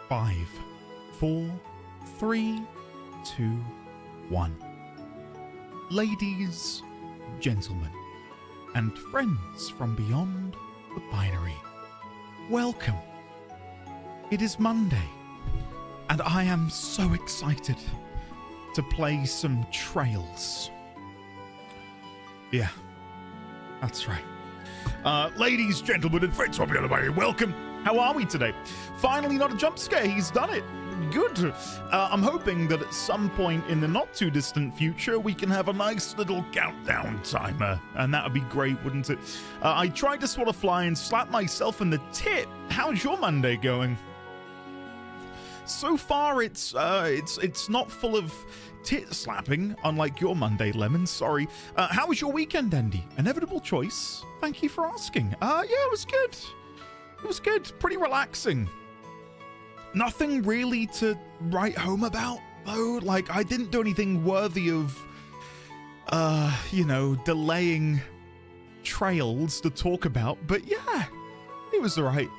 5, 4, 3, 2, 1. Ladies, gentlemen, and friends from beyond the binary, welcome. It is Monday, and I am so excited to play some Trails. Yeah, that's right. Ladies, gentlemen, and friends from beyond the binary, welcome. How are we today? Finally, not a jump scare. He's done it. Good. I'm hoping that at some point in the not too distant future, we can have a nice little countdown timer, and that would be great, wouldn't it? I tried to swat a fly and slap myself in the tit. How's your Monday going? So far, it's not full of tit slapping, unlike your Monday, Lemon. Sorry. How was your weekend, Andy? Inevitable choice. Thank you for asking. Yeah, it was good. It was good. Pretty relaxing. Nothing really to write home about, though. Like, I didn't do anything worthy of, delaying Trails to talk about. But yeah, it was alright.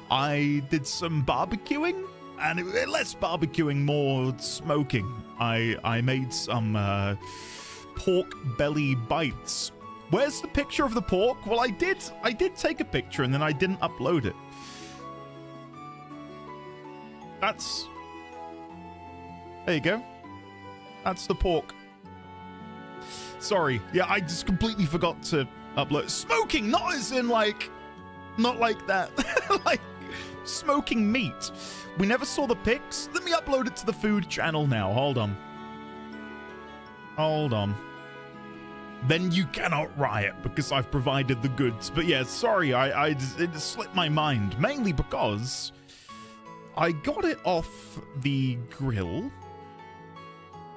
I did some barbecuing, and less barbecuing, more smoking. I made some pork belly bites. Where's the picture of the pork? Well, I did take a picture and then I didn't upload it. There you go. That's the pork. Sorry. Yeah, I just completely forgot to upload. Smoking, not as in not like that. Like smoking meat. We never saw the pics. Let me upload it to the food channel now. Hold on. Then you cannot riot because I've provided the goods. But yeah, sorry, it just slipped my mind. Mainly because I got it off the grill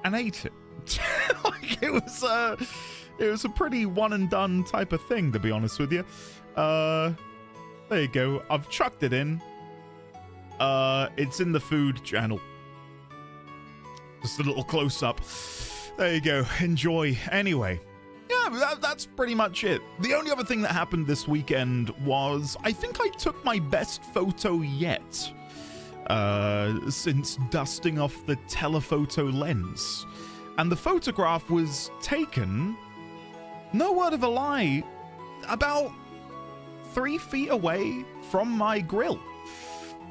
and ate it. Like it was a pretty one and done type of thing, to be honest with you. There you go. I've chucked it in. It's in the food channel. Just a little close up. There you go. Enjoy. Anyway. Yeah, that's pretty much it. The only other thing that happened this weekend was I think I took my best photo yet since dusting off the telephoto lens. And the photograph was taken, no word of a lie, about 3 feet away from my grill.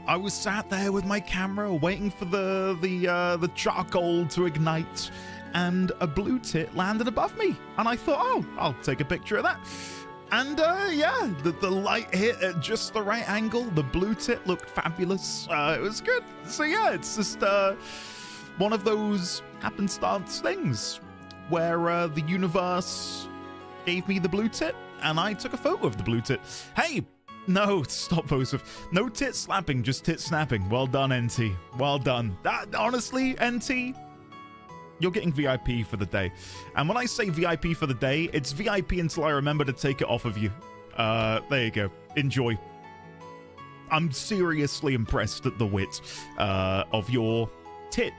I was sat there with my camera waiting for the charcoal to ignite, and a blue tit landed above me. And I thought, oh, I'll take a picture of that. And yeah, the light hit at just the right angle. The blue tit looked fabulous. It was good. So yeah, it's just one of those happenstance things where the universe gave me the blue tit and I took a photo of the blue tit. Hey, no, stop, Joseph. No tit slapping, just tit snapping. Well done, NT. Well done. That, honestly, NT, you're getting VIP for the day. And when I say VIP for the day, it's VIP until I remember to take it off of you. There you go. Enjoy. I'm seriously impressed at the wit of your tit.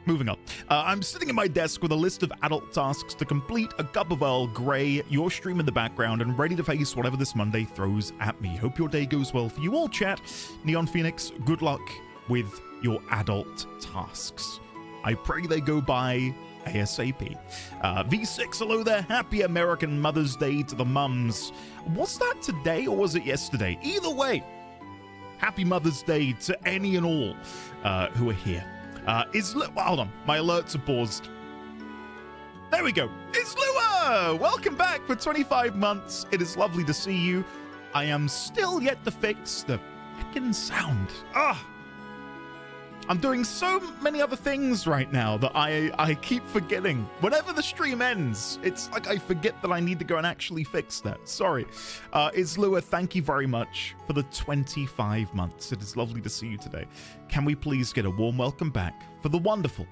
Moving on. I'm sitting at my desk with a list of adult tasks to complete, a cup of Earl Grey, your stream in the background, and ready to face whatever this Monday throws at me. Hope your day goes well for you all, chat. Neon Phoenix, good luck with your adult tasks. I pray they go by ASAP. V6, hello there. Happy American Mother's Day to the mums. Was that today or was it yesterday? Either way, happy Mother's Day to any and all who are here. Hold on, my alerts are paused. There we go. It's Lua! Welcome back for 25 months. It is lovely to see you. I am still yet to fix the frickin' sound. I'm doing so many other things right now that I keep forgetting. Whenever the stream ends, it's like I forget that I need to go and actually fix that. Sorry. Islua, thank you very much for the 25 months. It is lovely to see you today. Can we please get a warm welcome back for the wonderful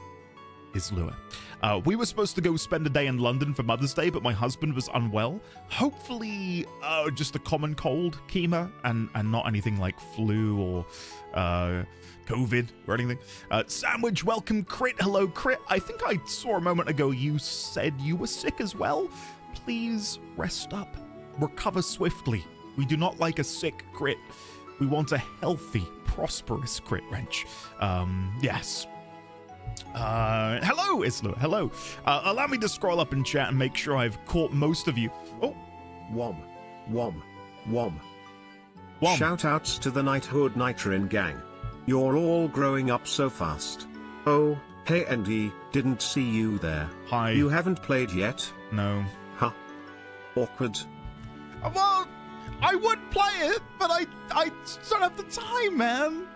Islua? We were supposed to go spend a day in London for Mother's Day, but my husband was unwell. Hopefully, just a common cold, Kima, and not anything like flu or COVID or anything. Sandwich, welcome. Crit, hello, Crit. I think I saw a moment ago you said you were sick as well. Please rest up. Recover swiftly. We do not like a sick Crit. We want a healthy, prosperous crit wrench. Yes. Hello, Isla. Hello. Allow me to scroll up in chat and make sure I've caught most of you. Oh. Wom. Wom. Wom. Wom. Shoutouts to the Knighthood Nitrin gang. You're all growing up so fast. Oh, hey Andy, didn't see you there. Hi. You haven't played yet? No. Huh. Awkward. Well, I would play it, but I don't have the time, man.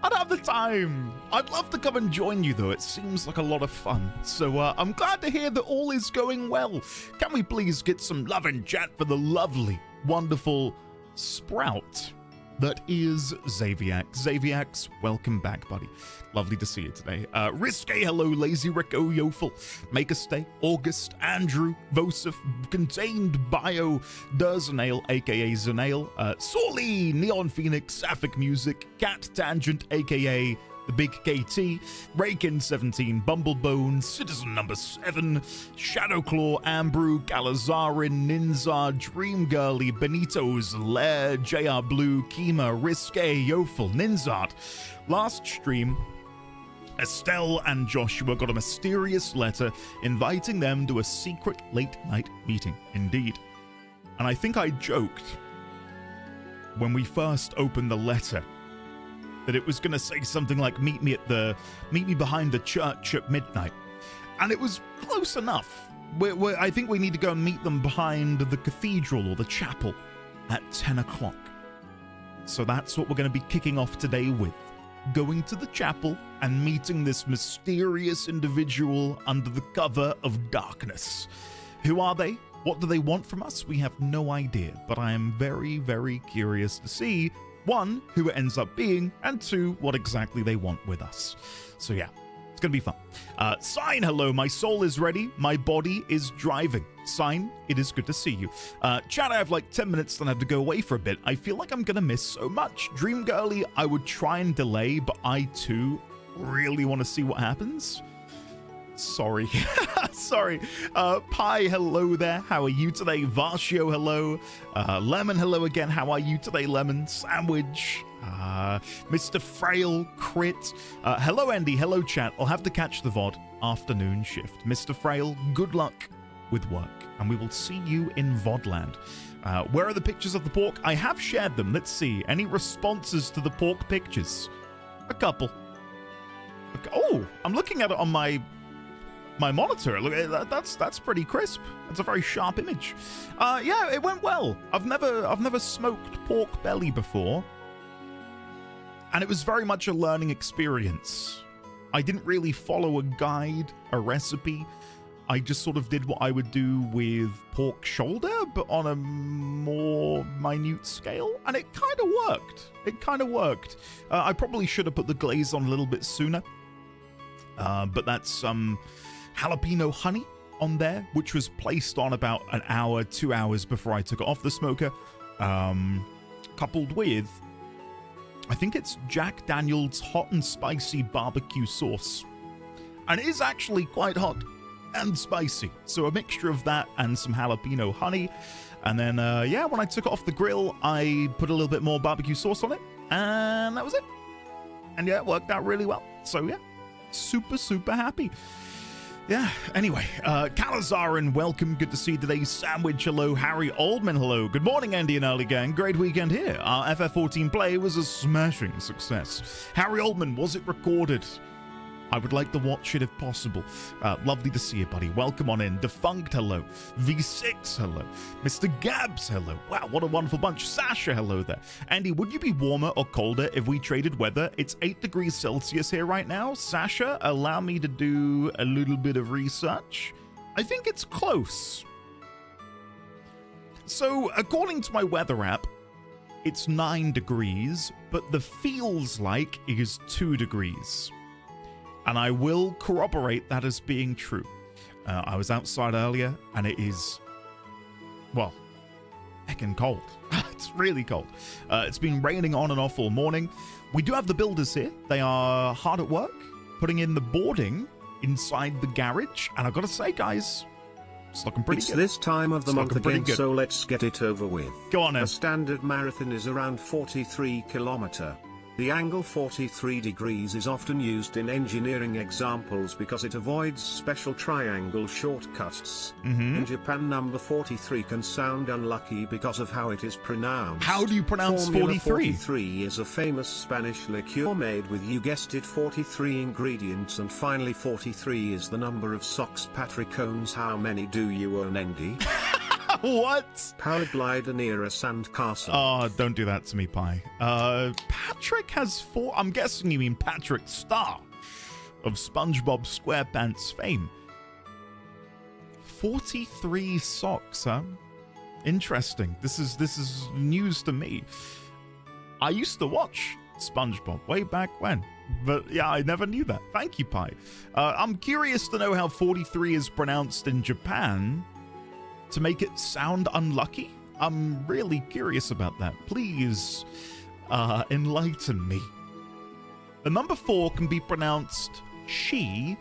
I don't have the time. I'd love to come and join you, though. It seems like a lot of fun. So I'm glad to hear that all is going well. Can we please get some love and chat for the lovely, wonderful Sprout that is Xaviax. Xaviax, welcome back, buddy. Lovely to see you today. Risque, hello, Lazy Rico, Yofel, Make a Stay, August, Andrew, Vosif, Contained Bio, Durzanail, aka Zanail, Sorley, Neon Phoenix, Sapphic Music, Cat Tangent, aka The Big KT, Rakin17, Bumblebone, Citizen Number 7, Shadowclaw, Ambrew, Galazarin, Ninja, Dreamgirly, Benito's Lair, JR Blue, Kima, Risque, Yofel, Ninzart. Last stream, Estelle and Joshua got a mysterious letter inviting them to a secret late-night meeting. Indeed. And I think I joked when we first opened the letter that it was going to say something like, meet me behind the church at midnight. And it was close enough. I think we need to go and meet them behind the cathedral or the chapel at 10 o'clock. So that's what we're going to be kicking off today with. Going to the chapel and meeting this mysterious individual under the cover of darkness. Who are they? What do they want from us? We have no idea, but I am very, very curious to see, one, who it ends up being, and two, what exactly they want with us. So yeah, it's gonna be fun. Sign, hello, my soul is ready, my body is driving. Sign, it is good to see you. Chat, I have like 10 minutes, then I have to go away for a bit. I feel like I'm gonna miss so much. Dream Girly, I would try and delay, but I too really want to see what happens. Sorry. Sorry. Pi, hello there. How are you today? Varshio, hello. Lemon, hello again. How are you today, Lemon? Sandwich. Mr. Frail, Crit. Hello, Andy. Hello, chat. I'll have to catch the VOD afternoon shift. Mr. Frail, good luck with work, and we will see you in VODland. Where are the pictures of the pork? I have shared them. Let's see. Any responses to the pork pictures? A couple. Okay. Oh, I'm looking at it on my monitor. Look, that's pretty crisp. That's a very sharp image. Yeah, it went well. I've never smoked pork belly before, and it was very much a learning experience. I didn't really follow a guide, a recipe. I just sort of did what I would do with pork shoulder, but on a more minute scale, and it kind of worked. It kind of worked. I probably should have put the glaze on a little bit sooner, but that's some jalapeno honey on there, which was placed on about an hour, 2 hours before I took it off the smoker, coupled with, I think it's Jack Daniel's hot and spicy barbecue sauce, and it is actually quite hot and spicy, so a mixture of that and some jalapeno honey. And then yeah, when I took it off the grill, I put a little bit more barbecue sauce on it, and that was it. And yeah, it worked out really well. So yeah, super happy. Yeah, anyway, Calazarin, welcome. Good to see you today. Sandwich, hello. Harry Oldman, hello. Good morning, Andy and Early Gang. Great weekend here. Our FF14 play was a smashing success. Harry Oldman, was it recorded? I would like to watch it if possible. Lovely to see you, buddy. Welcome on in. Defunct, hello. V6, hello. Mr. Gabs, hello. Wow, what a wonderful bunch. Sasha, hello there. Andy, would you be warmer or colder if we traded weather? It's 8 degrees Celsius here right now. Sasha, allow me to do a little bit of research. I think it's close. So, according to my weather app, it's 9 degrees, but the feels like is 2 degrees. And I will corroborate that as being true. I was outside earlier, and it is, well, heckin' cold. It's really cold. It's been raining on and off all morning. We do have the builders here. They are hard at work, putting in the boarding inside the garage. And I've got to say, guys, It's looking pretty It's good. this time of the It's month looking pretty again, good. so let's get it over with. Go on then. A standard marathon is around 43 km. The angle 43 degrees is often used in engineering examples because it avoids special triangle shortcuts. In Japan, number 43 can sound unlucky because of how it is pronounced. How do you pronounce Formula 43? 43 is a famous Spanish liqueur made with, you guessed it, 43 ingredients, and finally 43 is the number of socks Patrick owns. How many do you own, Andy? What? Paraglider near a sandcastle. Oh, don't do that to me, Pi. Patrick has 4. I'm guessing you mean Patrick Star of SpongeBob SquarePants fame. 43 socks, huh? Interesting. This is news to me. I used to watch SpongeBob way back when, but yeah, I never knew that. Thank you, Pi. I'm curious to know how 43 is pronounced in Japan to make it sound unlucky. I'm really curious about that. Please enlighten me. The number 4 can be pronounced she,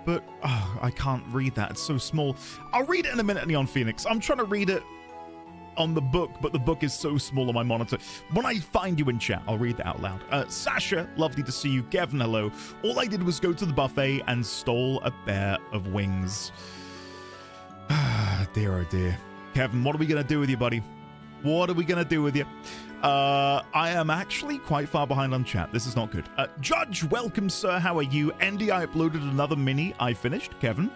but I can't read that. It's so small. I'll read it in a minute, Neon Phoenix. I'm trying to read it on the book, but the book is so small on my monitor. When I find you in chat, I'll read that out loud. Sasha, lovely to see you. Kevin, hello. All I did was go to the buffet and stole a pair of wings. Dear, oh dear. Kevin, what are we going to do with you, buddy? What are we going to do with you? I am actually quite far behind on chat. This is not good. Judge, welcome, sir. How are you? Andy, I uploaded another mini. I finished. Kevin,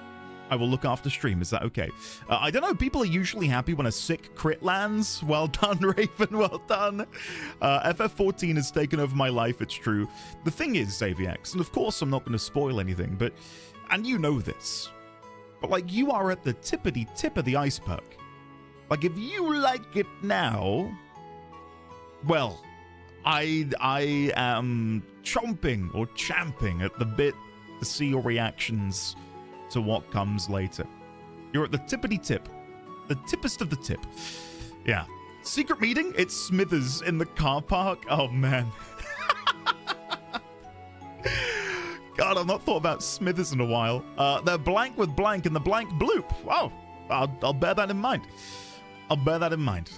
I will look after stream. Is that okay? I don't know. People are usually happy when a sick crit lands. Well done, Raven. Well done. FF14 has taken over my life. It's true. The thing is, XavierX, and of course I'm not going to spoil anything, but, and you know this, but like, you are at the tippity tip of the iceberg. Like, if you like it now, well, I am chomping or champing at the bit to see your reactions to what comes later. You're at the tippity tip. The tippest of the tip. Yeah. Secret meeting? It's Smithers in the car park. Oh, man. God, I've not thought about Smithers in a while. They're blank with blank and the blank bloop. Wow. I'll bear that in mind. I'll bear that in mind.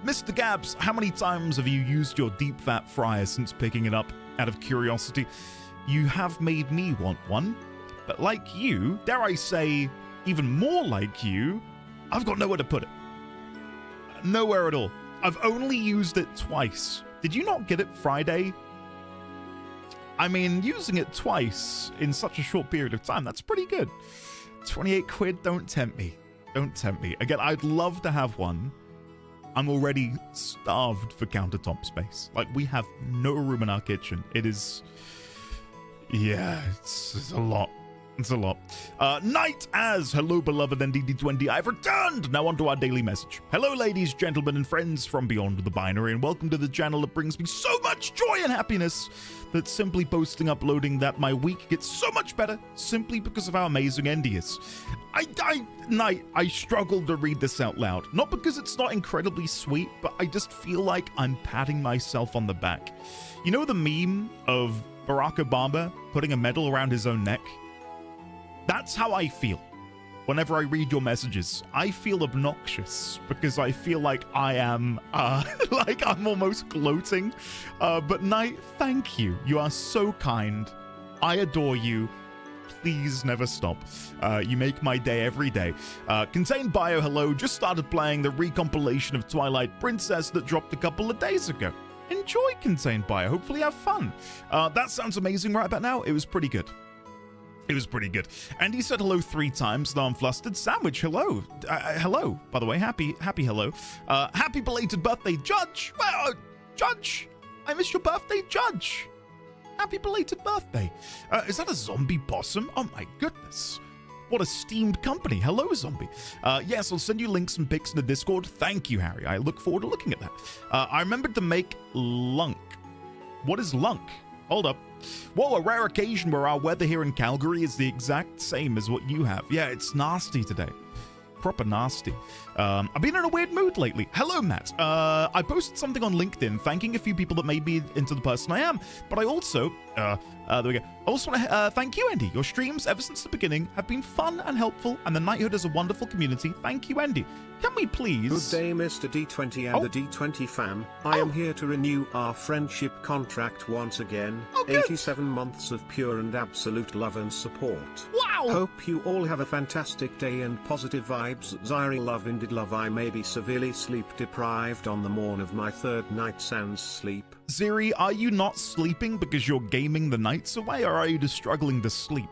Mr. Gabs, how many times have you used your deep fat fryer since picking it up out of curiosity? You have made me want one. But like you, dare I say, even more like you, I've got nowhere to put it. Nowhere at all. I've only used it twice. Did you not get it Friday? I mean, using it twice in such a short period of time, that's pretty good. 28 quid, don't tempt me. Don't tempt me. Again, I'd love to have one. I'm already starved for countertop space. Like, we have no room in our kitchen. It is... yeah, it's a lot. It's a lot. Night as, hello beloved NDD20, I've returned! Now on to our daily message. Hello ladies, gentlemen, and friends from beyond the binary, and welcome to the channel that brings me so much joy and happiness that simply posting, uploading that my week gets so much better simply because of how amazing Andy is. I struggle to read this out loud. Not because it's not incredibly sweet, but I just feel like I'm patting myself on the back. You know the meme of Barack Obama putting a medal around his own neck? That's how I feel whenever I read your messages. I feel obnoxious because I feel like I am, like I'm almost gloating. But Knight, thank you. You are so kind. I adore you. Please never stop. You make my day every day. Contained Bio, hello. Just started playing the recompilation of Twilight Princess that dropped a couple of days ago. Enjoy Contained Bio. Hopefully have fun. That sounds amazing right about now. It was pretty good. It was pretty good. And he said hello 3 times. Now I'm flustered. Sandwich, hello. Hello, by the way. Happy hello. Happy belated birthday, Judge. Well, Judge, I missed your birthday, Judge. Happy belated birthday. Is that a zombie possum? Oh my goodness. What a steamed company. Hello, zombie. Yes, I'll send you links and pics in the Discord. Thank you, Harry. I look forward to looking at that. I remembered to make lunk. What is lunk? Hold up. Whoa, a rare occasion where our weather here in Calgary is the exact same as what you have. Yeah, it's nasty today. proper nasty. I've been in a weird mood lately. Hello, Matt. I posted something on LinkedIn thanking a few people that made me into the person I am, but I also, there we go. I also want to thank you, Andy. Your streams, ever since the beginning, have been fun and helpful, and the Knighthood is a wonderful community. Thank you, Andy. Can we please... Good day, Mr. D20 and the D20 fam. I am here to renew our friendship contract once again. 87 months of pure and absolute love and support. Wow! Hope you all have a fantastic day and positive vibes. Zyri love indeed love. I may be severely sleep deprived on the morn of my third night sans sleep. Ziri, are you not sleeping because you're gaming the nights away, or are you just struggling to sleep?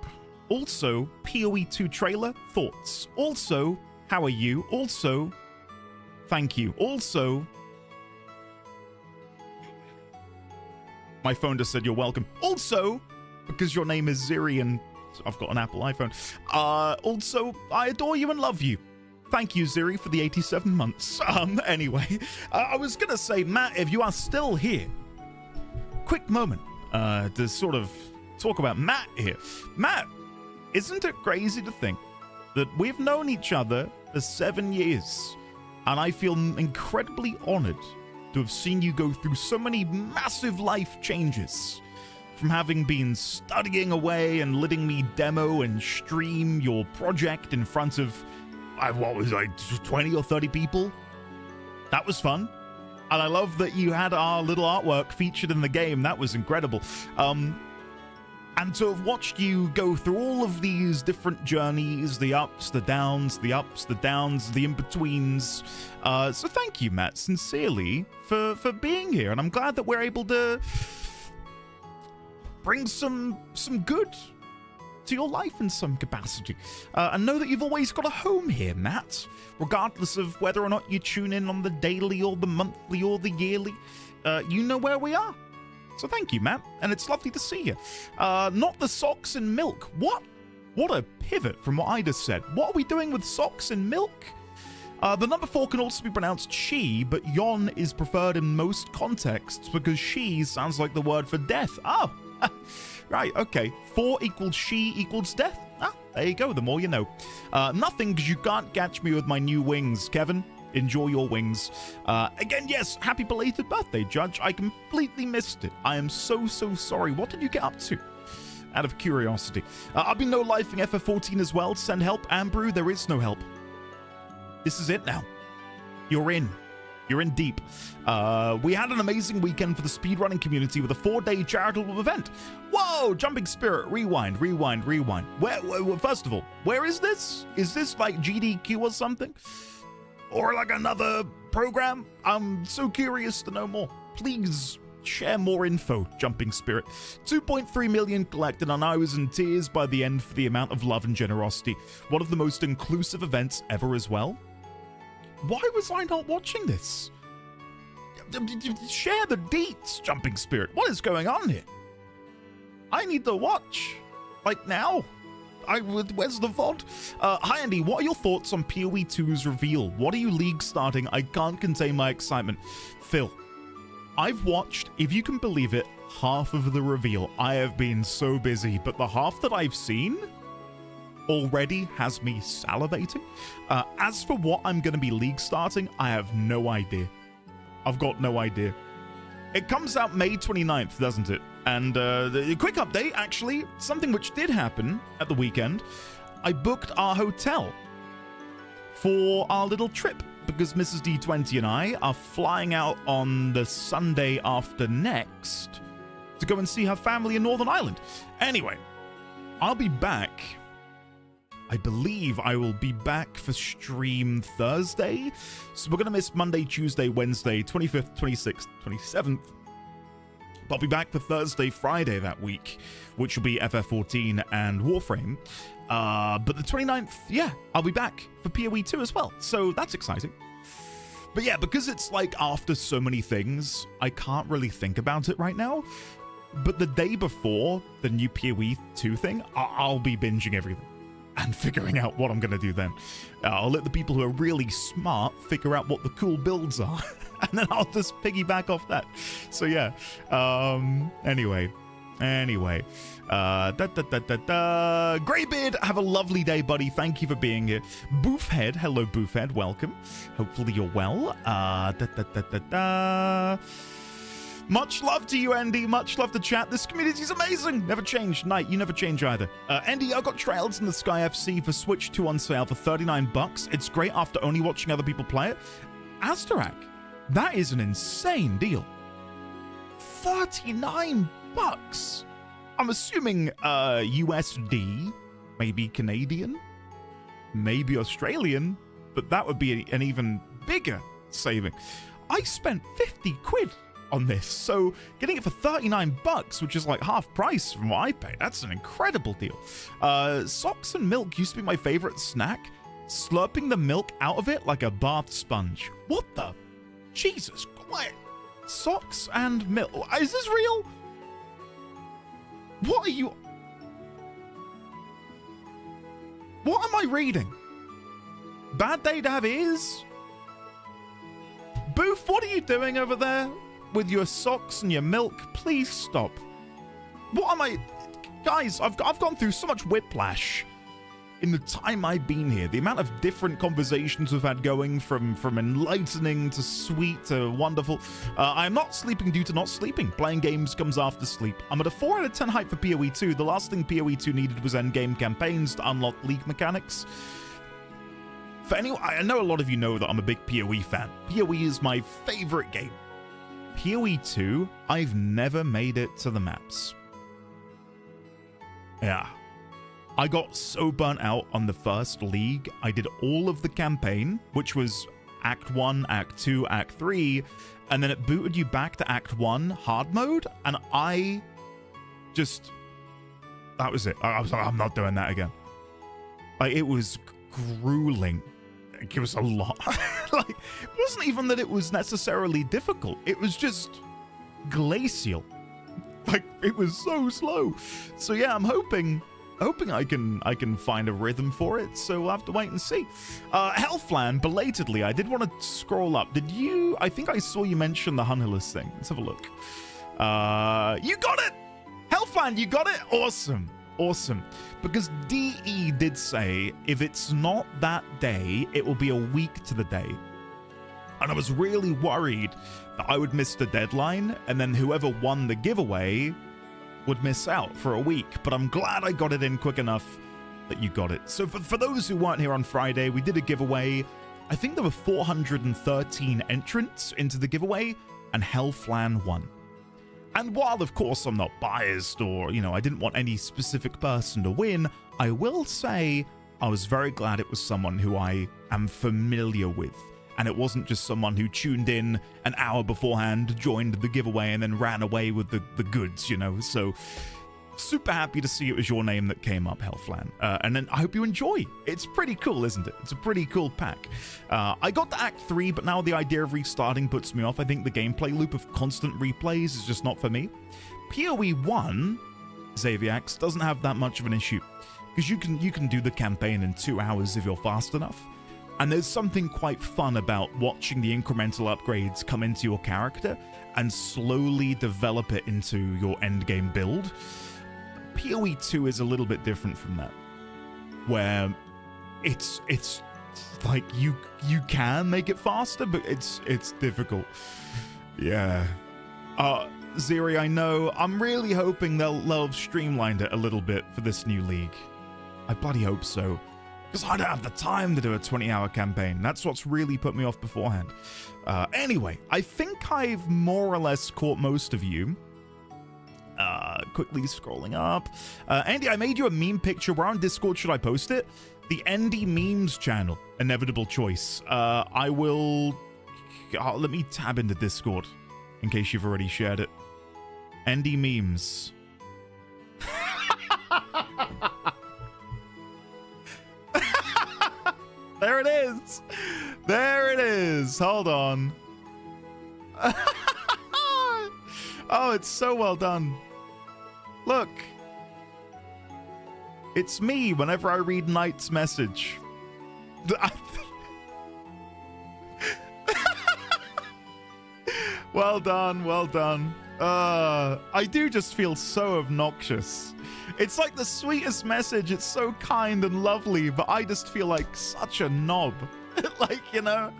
Also, PoE 2 trailer, thoughts. Also, how are you? Also, thank you. Also, my phone just said you're welcome. Also, because your name is Ziri and I've got an Apple iPhone. Also, I adore you and love you. Thank you, Ziri, for the 87 months. Anyway, I was gonna say, Matt, if you are still here, quick moment to sort of talk about Matt here. Matt, isn't it crazy to think that we've known each other for 7 years, and I feel incredibly honored to have seen you go through so many massive life changes, from having been studying away and letting me demo and stream your project in front of, what was I, 20 or 30 people? That was fun. And I love that you had our little artwork featured in the game. That was incredible. And to have watched you go through all of these different journeys, the ups, the downs, the ups, the downs, the in-betweens. So thank you, Matt, sincerely, for being here. And I'm glad that we're able to bring some good to your life in some capacity. And know that you've always got a home here, Matt. Regardless of whether or not you tune in on the daily or the monthly or the yearly, you know where we are. So thank you, Matt, and it's lovely to see you. Not the socks and milk. What? What a pivot from what I just said. What are we doing with socks and milk? The number 4 can also be pronounced she, but yon is preferred in most contexts because she sounds like the word for death. Oh, right, okay. 4 equals she equals death. Ah, there you go, the more you know. Nothing, because you can't catch me with my new wings, Kevin. Enjoy your wings. Again, yes, happy belated birthday, Judge. I completely missed it. I am so sorry. What did you get up to? Out of curiosity. I've been no-lifing FF14 as well. Send help, Ambrew. There is no help. This is it now. You're in. You're in deep. We had an amazing weekend for the speedrunning community with a 4-day charitable event. Whoa, Jumping Spirit, rewind. Where, first of all, where is this? Is this like GDQ or something? Or like another program? I'm so curious to know more. Please share more info, Jumping Spirit. 2.3 million collected, and I was in tears by the end for the amount of love and generosity. One of the most inclusive events ever as well. Why was I not watching this? Share the deets, Jumping Spirit. What is going on here? I need to watch. Like now. Where's the VOD? Hi, Andy. What are your thoughts on PoE 2's reveal? What are you league starting? I can't contain my excitement. Phil, I've watched, if you can believe it, half of the reveal. I have been so busy, but the half that I've seen already has me salivating. As for what I'm going to be league starting, I have no idea. I've got no idea. It comes out May 29th, doesn't it? And the quick update, actually, something which did happen at the weekend. I booked our hotel for our little trip because Mrs. D20 and I are flying out on the Sunday after next to go and see her family in Northern Ireland. Anyway, I'll be back. I believe I will be back for stream Thursday. So we're going to miss Monday, Tuesday, Wednesday, 25th, 26th, 27th. But I'll be back for Thursday, Friday that week, which will be FF14 and Warframe. But the 29th, yeah, I'll be back for PoE 2 as well. So that's exciting. But yeah, because it's like after so many things, I can't really think about it right now. But the day before the new PoE 2 thing, I'll be binging everything and figuring out what I'm going to do then. I'll let the people who are really smart figure out what the cool builds are, and then I'll just piggyback off that. So yeah, anyway, Anyway, Greybeard, have a lovely day, buddy. Thank you for being here. Boofhead, hello, Boofhead. Welcome. Hopefully you're well. Much love to you, Andy. Much love to chat. This community is amazing. Never change. Night, you never change either. Andy, I got Trails in the Sky FC for Switch 2 on sale for $39. It's great after only watching other people play it. Asterak, that is an insane deal. $39. I'm assuming USD, maybe Canadian, maybe Australian, but that would be an even bigger saving. I spent 50 quid on this, so getting it for $39, which is like half price from what I paid, that's an incredible deal. Socks and milk used to be my favorite snack. Slurping the milk out of it like a bath sponge. What the? Jesus Christ. Socks and milk. Is this real? What are you? What am I reading? Bad day to have ears? Boof, what are you doing over there with your socks and your milk? Please stop. What am I? Guys, I've gone through so much whiplash in the time I've been here. The amount of different conversations we've had going from enlightening to sweet to wonderful. I'm not sleeping due to not sleeping. Playing games comes after sleep. I'm at a 4 out of 10 hype for PoE 2. The last thing PoE 2 needed was endgame campaigns to unlock league mechanics. For anyone, I know a lot of you know that I'm a big PoE fan. PoE is my favorite game. PoE 2, I've never made it to the maps. Yeah. I got so burnt out on the first league. I did all of the campaign, which was Act 1, Act 2, Act 3, and then it booted you back to Act 1 hard mode, and I just... that was it. I was like, I'm not doing that again. Like, it was grueling. It was a lot. Like, it wasn't even that it was necessarily difficult. It was just glacial. Like, it was so slow. So yeah, I'm hoping I can find a rhythm for it, so we'll have to wait and see. Healthland, belatedly, I did want to scroll up. Did you? I think I saw you mention the Hunhillis thing. Let's have a look. You got it! Healthland, you got it? Awesome. Awesome. Because DE did say, if it's not that day, it will be a week to the day. And I was really worried that I would miss the deadline, and then whoever won the giveaway would miss out for a week, but I'm glad I got it in quick enough that you got it. So for those who weren't here on Friday, we did a giveaway. I think there were 413 entrants into the giveaway, and Hellflan won. And while, of course, I'm not biased or, you know, I didn't want any specific person to win, I will say I was very glad it was someone who I am familiar with. And it wasn't just someone who tuned in an hour beforehand, joined the giveaway, and then ran away with the goods, you know. So, super happy to see it was your name that came up, Hellflan. And then I hope you enjoy. It's pretty cool, isn't it? It's a pretty cool pack. I got to Act 3, but now the idea of restarting puts me off. I think the gameplay loop of constant replays is just not for me. PoE 1, Xaviax, doesn't have that much of an issue. Because you can do the campaign in 2 hours if you're fast enough. And there's something quite fun about watching the incremental upgrades come into your character and slowly develop it into your endgame build. PoE 2 is a little bit different from that, where it's like you can make it faster, but it's difficult. Yeah. Zeri, I know. I'm really hoping they'll have streamlined it a little bit for this new league. I bloody hope so. Because I don't have the time to do a 20-hour campaign. That's what's really put me off beforehand. Anyway, I think I've more or less caught most of you. Quickly scrolling up. Andy, I made you a meme picture. Where on Discord should I post it? The Andy Memes channel. Inevitable choice. I will... let me tab into Discord in case you've already shared it. Andy Memes. There it is. There it is. Hold on. Oh, it's so well done. Look. It's me whenever I read Knight's message. Well done. Well done. I do just feel so obnoxious. It's like the sweetest message. It's so kind and lovely, but I just feel like such a knob. Like, you know?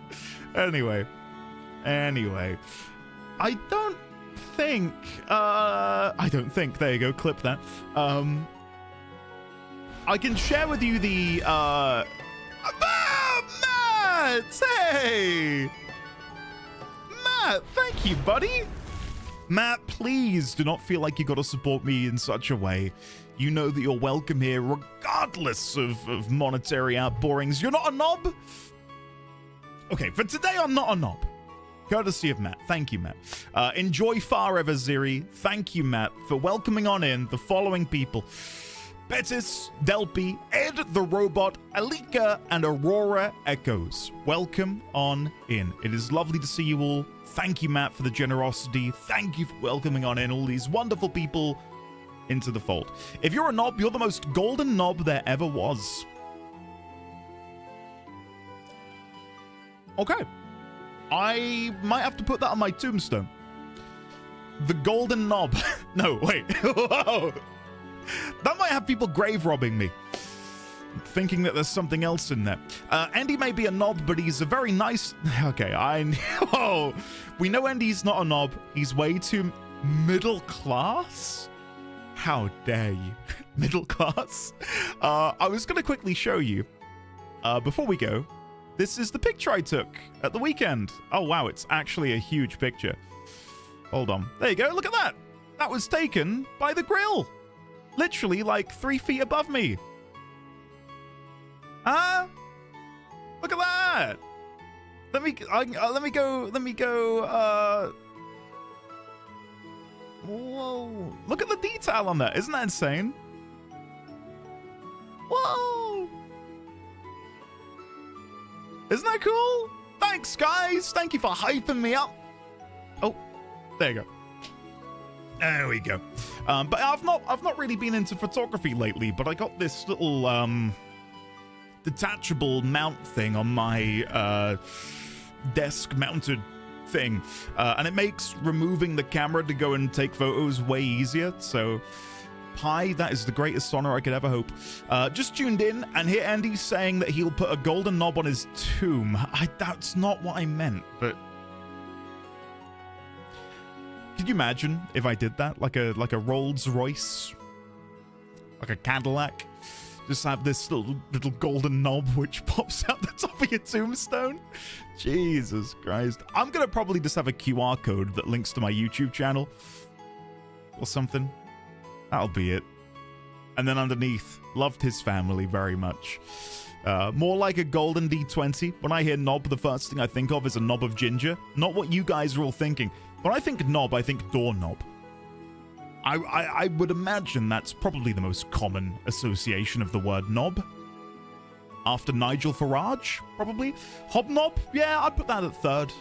Anyway. I don't think, there you go, clip that. I can share with you the, Matt! Hey! Matt, thank you, buddy. Matt, please do not feel like you gotta support me in such a way. You know that you're welcome here regardless of monetary outpourings. You're not a knob? Okay, for today, I'm not a knob. Courtesy of Matt. Thank you, Matt. Enjoy Forever, Ziri. Thank you, Matt, for welcoming on in the following people. Betis, Delpy, Ed the Robot, Alika, and Aurora Echoes. Welcome on in. It is lovely to see you all. Thank you, Matt, for the generosity. Thank you for welcoming on in all these wonderful people into the fold. If you're a knob, you're the most golden knob there ever was. Okay. I might have to put that on my tombstone. The golden knob. No, wait. Whoa. That might have people grave robbing me, thinking that there's something else in there. Andy may be a knob, but he's a very nice... Okay, oh, we know Andy's not a knob. He's way too middle class? How dare you? Middle class? I was going to quickly show you, before we go, this is the picture I took at the weekend. Oh, wow, it's actually a huge picture. Hold on. There you go, look at that. That was taken by the grill. Literally, like, 3 feet above me. Huh? Look at that. Let me go, whoa. Look at the detail on that. Isn't that insane? Whoa. Isn't that cool? Thanks, guys. Thank you for hyping me up. Oh, there you go. There we go. But I've not really been into photography lately, but I got this little detachable mount thing on my desk mounted thing, and it makes removing the camera to go and take photos way easier. So Pi, that is the greatest honor I could ever hope. Just tuned in and hear Andy saying that he'll put a golden knob on his tomb. That's not what I meant, but could you imagine if I did that? Like a Rolls Royce? Like a Cadillac? Just have this little golden knob which pops out the top of your tombstone? Jesus Christ. I'm gonna probably just have a QR code that links to my YouTube channel. Or something. That'll be it. And then underneath, loved his family very much. More like a golden D20. When I hear knob, the first thing I think of is a knob of ginger. Not what you guys are all thinking. When I think knob, I think doorknob. I would imagine that's probably the most common association of the word knob. After Nigel Farage, probably. Hobnob? Yeah, I'd put that at third.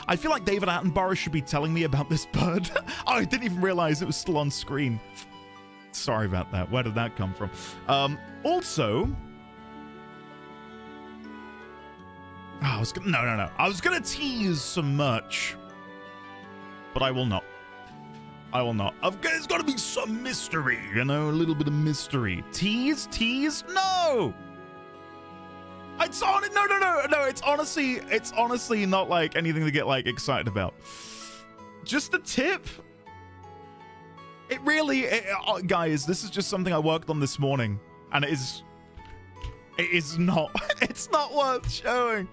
I feel like David Attenborough should be telling me about this bird. Oh, I didn't even realize it was still on screen. Sorry about that. Where did that come from? Also... Oh, no. I was gonna tease some merch, but I will not. There's gotta be some mystery, you know, a little bit of mystery. Tease? No! No. It's honestly not like anything to get like excited about. Just a tip. It really, guys, this is just something I worked on this morning, and it is not. It's not worth showing.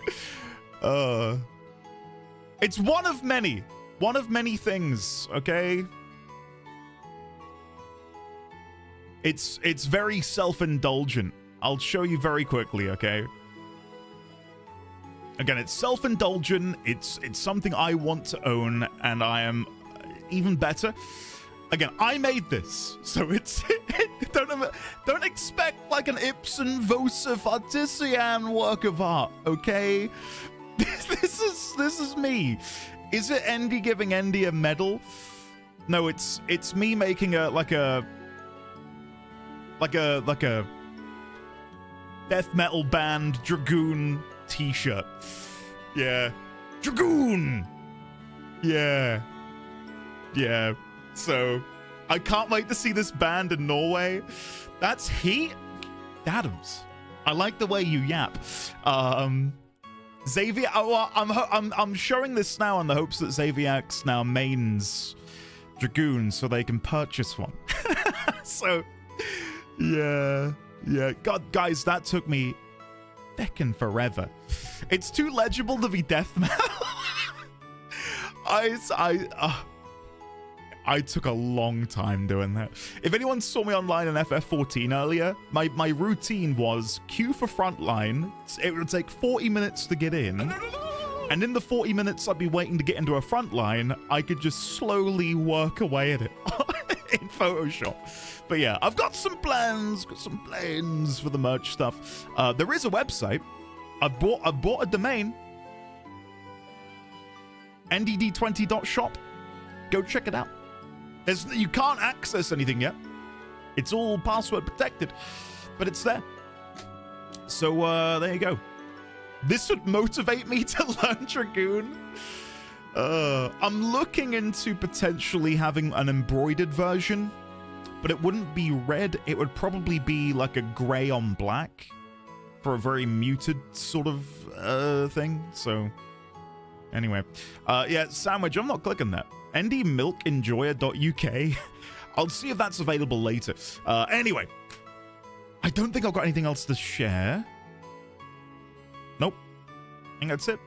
It's one of many things. Okay. It's very self-indulgent. I'll show you very quickly. Okay. Again, it's self-indulgent. It's something I want to own, and I am even better. Again, I made this, so it's don't expect like an Ibsen Vosa Artisan work of art, okay? This is me. Is it Andy giving Andy a medal? No, it's me making a death metal band Dragoon t-shirt. Yeah. Dragoon! Yeah. Yeah. So I can't wait to see this band in Norway. That's heat. Adams. I like the way you yap. Xavier. Oh, I'm showing this now in the hopes that Xavierx now mains Dragoon so they can purchase one. So, yeah. God, guys, that took me feckin' forever. It's too legible to be deathmetal. I took a long time doing that. If anyone saw me online in FF14 earlier, my routine was queue for frontline. It would take 40 minutes to get in. And in the 40 minutes I'd be waiting to get into a frontline, I could just slowly work away at it in Photoshop. But yeah, I've got some plans for the merch stuff. There is a website. I've bought a domain. ndd20.shop. Go check it out. You can't access anything yet. It's all password protected, but it's there. So there you go. This would motivate me to learn Dragoon. I'm looking into potentially having an embroidered version, but it wouldn't be red. It would probably be like a gray on black for a very muted sort of thing. So anyway, yeah, sandwich. I'm not clicking that. ndmilkenjoyer.uk. I'll see if that's available later. Anyway, I don't think I've got anything else to share. Nope. I think that's it.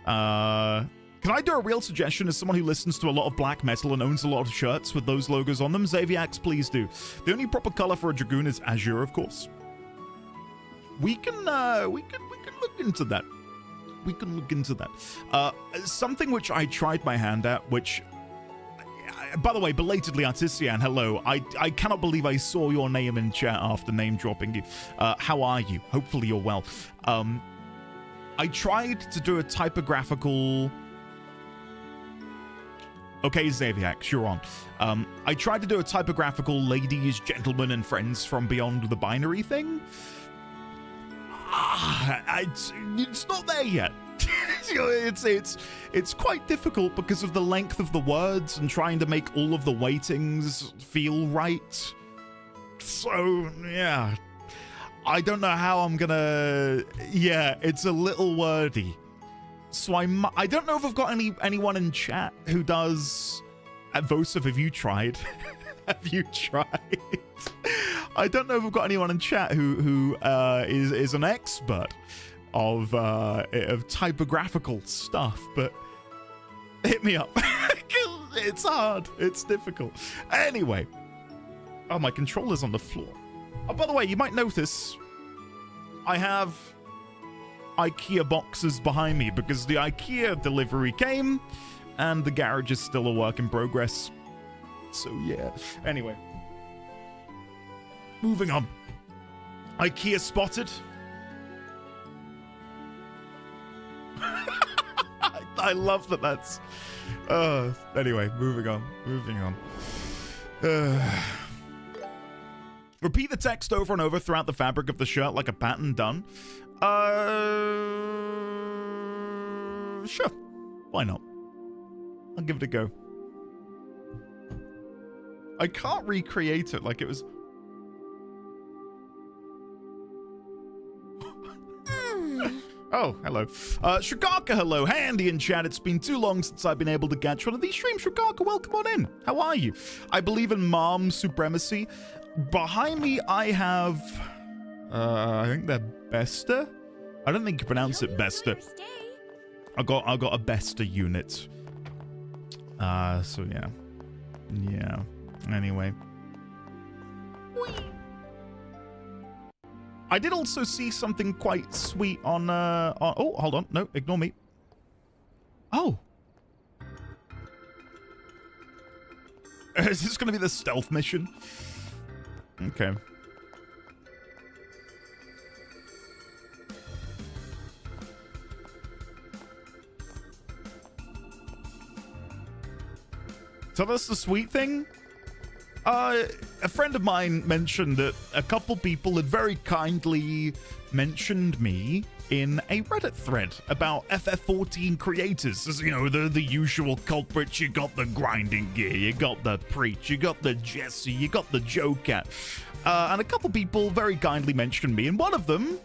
Can I do a real suggestion as someone who listens to a lot of black metal and owns a lot of shirts with those logos on them? Xavierx, please do. The only proper color for a Dragoon is azure, of course. We can look into that. We can look into that. Something which I tried my hand at, which, by the way, belatedly, Artisian, hello. I cannot believe I saw your name in chat after name dropping you. How are you? Hopefully you're well. I tried to do a typographical... Okay, Xavierx, you're on. I tried to do a typographical ladies, gentlemen, and friends from beyond the binary thing. It's not there yet. It's quite difficult because of the length of the words and trying to make all of the weightings feel right. So yeah, I don't know how I'm gonna. Yeah, it's a little wordy. So I don't know if I've got anyone in chat who does. Vosov, have you tried? Have you tried? I don't know if we've got anyone in chat who is an expert of typographical stuff, but hit me up. It's hard. It's difficult. Anyway. Oh, my controller's on the floor. Oh, by the way, you might notice I have IKEA boxes behind me because the IKEA delivery came and the garage is still a work in progress. So yeah. Anyway. Moving on. IKEA spotted. I love that that's... anyway, moving on. Repeat the text over and over throughout the fabric of the shirt like a pattern. Done. Sure. Why not? I'll give it a go. I can't recreate it like it was... Oh, hello. Shugaka, hello. Handy in chat. It's been too long since I've been able to catch one of these streams. Shugaka, welcome on in. How are you? I believe in mom supremacy. Behind me, I have... I think they're Besta? I don't think you pronounce it Besta. I got a Besta unit. So yeah. Yeah. Anyway. I did also see something quite sweet on oh, hold on. No, ignore me. Oh. Is this going to be the stealth mission? Okay. So that's the sweet thing? A friend of mine mentioned that a couple people had very kindly mentioned me in a Reddit thread about FF14 creators. As you know, the usual culprits. You got the Grinding Gear, you got the Preach, you got the Jesse, you got the Joe-Cat. And a couple people very kindly mentioned me, and one of them,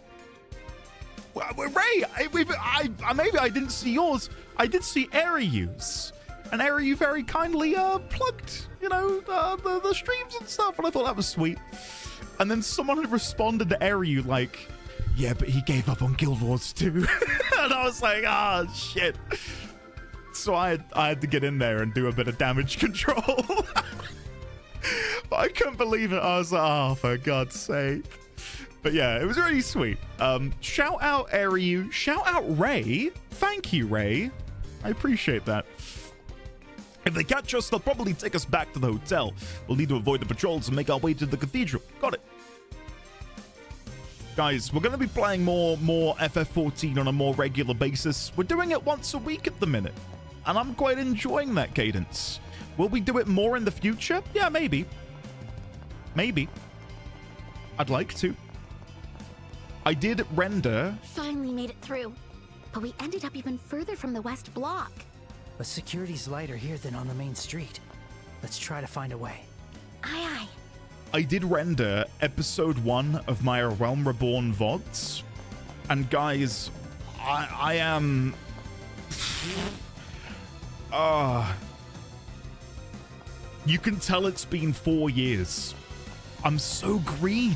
Ray, maybe I didn't see yours. I did see Ariu's. And Ariu very kindly plugged, you know, the streams and stuff, and I thought that was sweet. And then someone had responded to Ariu like, yeah, but he gave up on Guild Wars too. And I was like, ah, shit. So I had to get in there and do a bit of damage control. But I couldn't believe it. I was like, oh, for God's sake. But yeah, it was really sweet. Shout out Ariu. Shout out Ray. Thank you, Ray. I appreciate that. If they catch us, they'll probably take us back to the hotel. We'll need to avoid the patrols and make our way to the cathedral. Got it. Guys, we're going to be playing more FF14 on a more regular basis. We're doing it once a week at the minute, and I'm quite enjoying that cadence. Will we do it more in the future? Yeah, maybe. Maybe. I'd like to. I did render. Finally made it through, but we ended up even further from the west block. But security's lighter here than on the main street. Let's try to find a way. Aye, aye. I did render episode 1 of my Realm Reborn VODs. And guys, I am... you can tell it's been 4 years. I'm so green.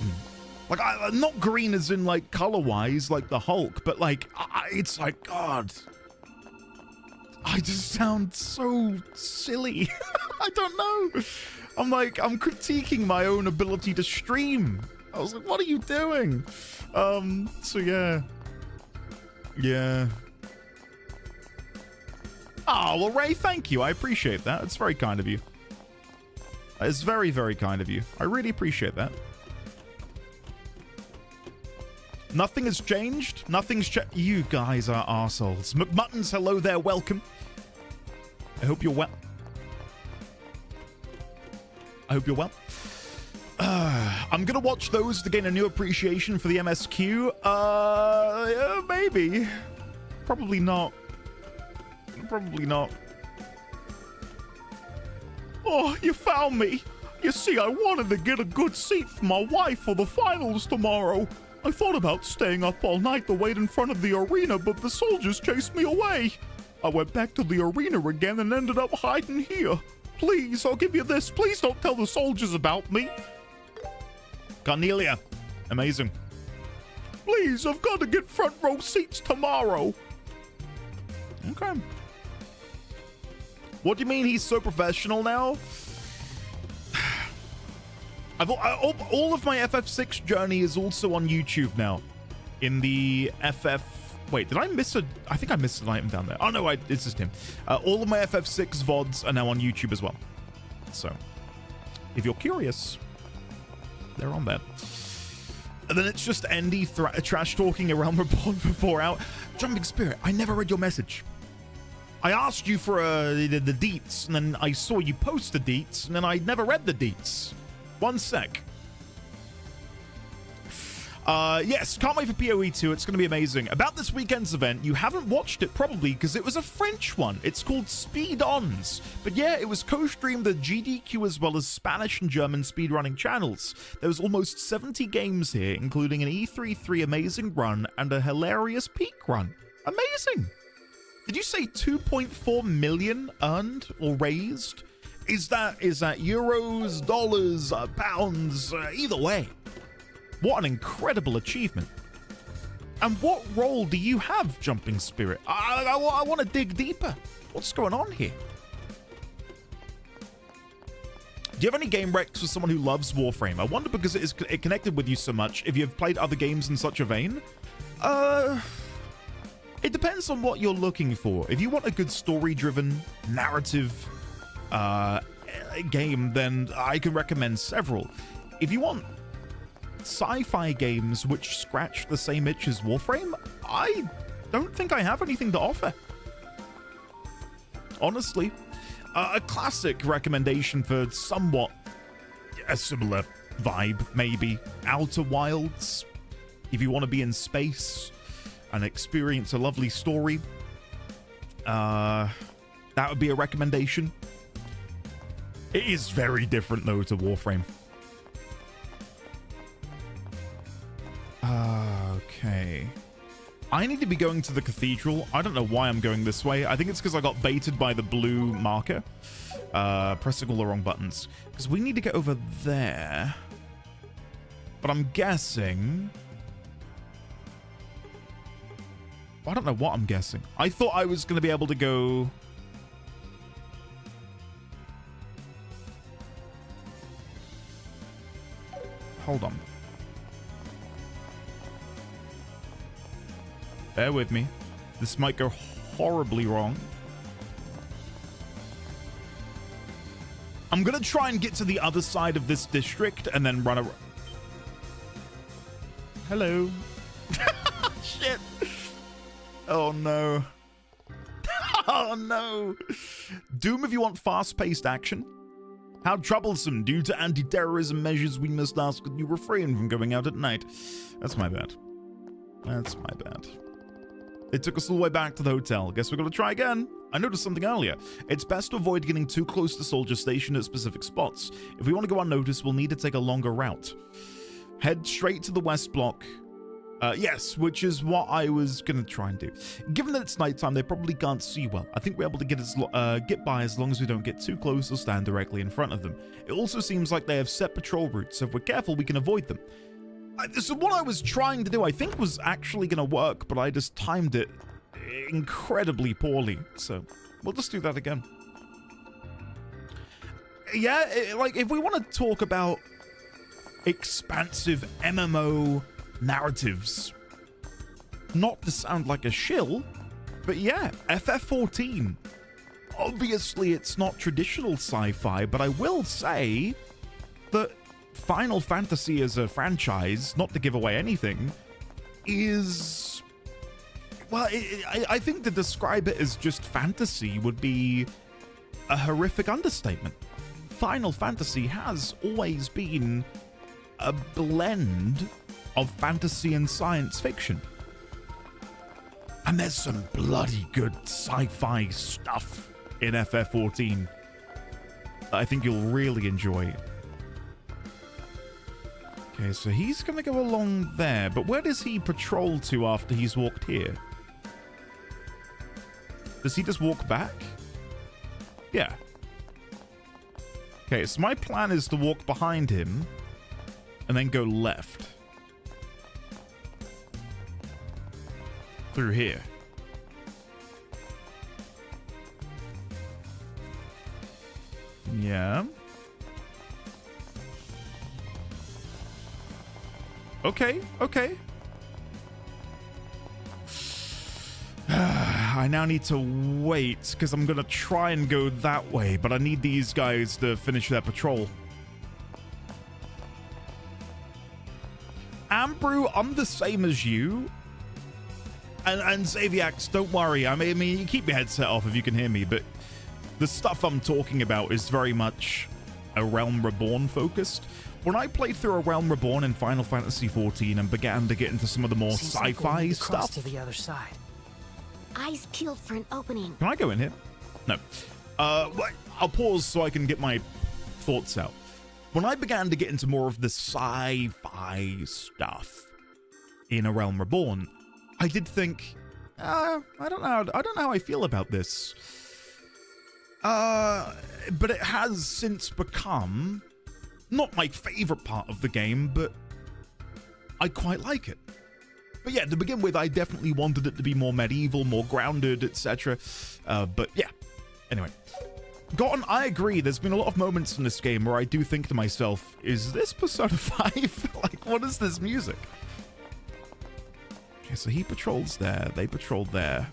Like, not green as in, like, color-wise, like the Hulk, but, like, it's like, God... I just sound so silly. I don't know. I'm critiquing my own ability to stream. I was like, what are you doing? So yeah. Yeah. Oh, well, Ray, thank you. I appreciate that. It's very kind of you. It's very, very kind of you. I really appreciate that. Nothing has changed. Nothing's changed. You guys are arseholes. McMuttons, hello there. Welcome. I hope you're well. I hope you're well. I'm going to watch those to gain a new appreciation for the MSQ. Yeah, maybe. Probably not. Probably not. Oh, you found me. You see, I wanted to get a good seat for my wife for the finals tomorrow. I thought about staying up all night to wait in front of the arena, but the soldiers chased me away. I went back to the arena again and ended up hiding here. Please, I'll give you this. Please don't tell the soldiers about me. Cornelia. Amazing. Please, I've got to get front row seats tomorrow. Okay. What do you mean he's so professional now? All of my FF6 journey is also on YouTube now. In the FF... Wait, did I miss a... I think I missed an item down there. Oh, no, it's just him. All of my FF6 VODs are now on YouTube as well. So, if you're curious, they're on there. And then it's just Andy trash-talking around Reborn for 4 hours. Jumping Spirit, I never read your message. I asked you for the deets, and then I saw you post the deets, and then I never read the deets. 1 sec. Yes, can't wait for PoE 2. It's going to be amazing. About this weekend's event, you haven't watched it probably because it was a French one. It's called Speed-Ons. But yeah, it was co-streamed at GDQ as well as Spanish and German speedrunning channels. There was almost 70 games here, including an E3 amazing run and a hilarious peak run. Amazing. Did you say 2.4 million earned or raised? Is that euros, dollars, pounds, either way? What an incredible achievement. And what role do you have, Jumping Spirit? I want to dig deeper. What's going on here? Do you have any game recs for someone who loves Warframe? I wonder because it connected with you so much, if you've played other games in such a vein. It depends on what you're looking for. If you want a good story-driven, narrative game, then I can recommend several. If you want sci-fi games which scratch the same itch as Warframe, I don't think I have anything to offer. Honestly, a classic recommendation for somewhat a similar vibe, maybe. Outer Wilds, if you want to be in space and experience a lovely story, that would be a recommendation. It is very different, though, to Warframe. Okay. I need to be going to the cathedral. I don't know why I'm going this way. I think it's because I got baited by the blue marker. Pressing all the wrong buttons. Because we need to get over there. But I'm guessing... I don't know what I'm guessing. I thought I was going to be able to go... Hold on. Bear with me. This might go horribly wrong. I'm going to try and get to the other side of this district and then run around. Hello. Shit. Oh, no. Oh, no. Doom if you want fast-paced action. How troublesome. Due to anti-terrorism measures, we must ask that you refrain from going out at night. That's my bad. That's my bad. It took us all the way back to the hotel. Guess we're going to try again. I noticed something earlier. It's best to avoid getting too close to Soldier Station at specific spots. If we want to go unnoticed, we'll need to take a longer route. Head straight to the west block. Yes, which is what I was going to try and do. Given that it's nighttime, they probably can't see well. I think we're able to get by as long as we don't get too close or stand directly in front of them. It also seems like they have set patrol routes, so if we're careful, we can avoid them. So what I was trying to do, I think, was actually going to work, but I just timed it incredibly poorly. So we'll just do that again. Yeah, like, if we want to talk about expansive MMO narratives, not to sound like a shill, but yeah, FF14. Obviously, it's not traditional sci-fi, but I will say that Final Fantasy as a franchise, not to give away anything, is... Well, I think to describe it as just fantasy would be a horrific understatement. Final Fantasy has always been a blend of fantasy and science fiction. And there's some bloody good sci-fi stuff in FF14 that I think you'll really enjoy. Okay, so he's going to go along there, but where does he patrol to after he's walked here? Does he just walk back? Yeah. Okay, so my plan is to walk behind him and then go left. Through here. Yeah. Okay, okay. I now need to wait, because I'm going to try and go that way, but I need these guys to finish their patrol. Ambrew, I'm the same as you. And Xaviax, don't worry. I mean, you keep your headset off if you can hear me, but the stuff I'm talking about is very much a Realm Reborn focused. When I played through a Realm Reborn in Final Fantasy XIV and began to get into some of the more sci-fi stuff. To the other side. Eyes peeled for an opening. Can I go in here? No. I'll pause so I can get my thoughts out. When I began to get into more of the sci-fi stuff in A Realm Reborn, I did think, I don't know how I feel about this. But it has since become not my favorite part of the game, but I quite like it. But yeah, to begin with, I definitely wanted it to be more medieval, more grounded, etc. But yeah, anyway. Gotten, I agree, there's been a lot of moments in this game where I do think to myself, is this Persona 5? Like, what is this music? Okay, so he patrols there, they patrol there.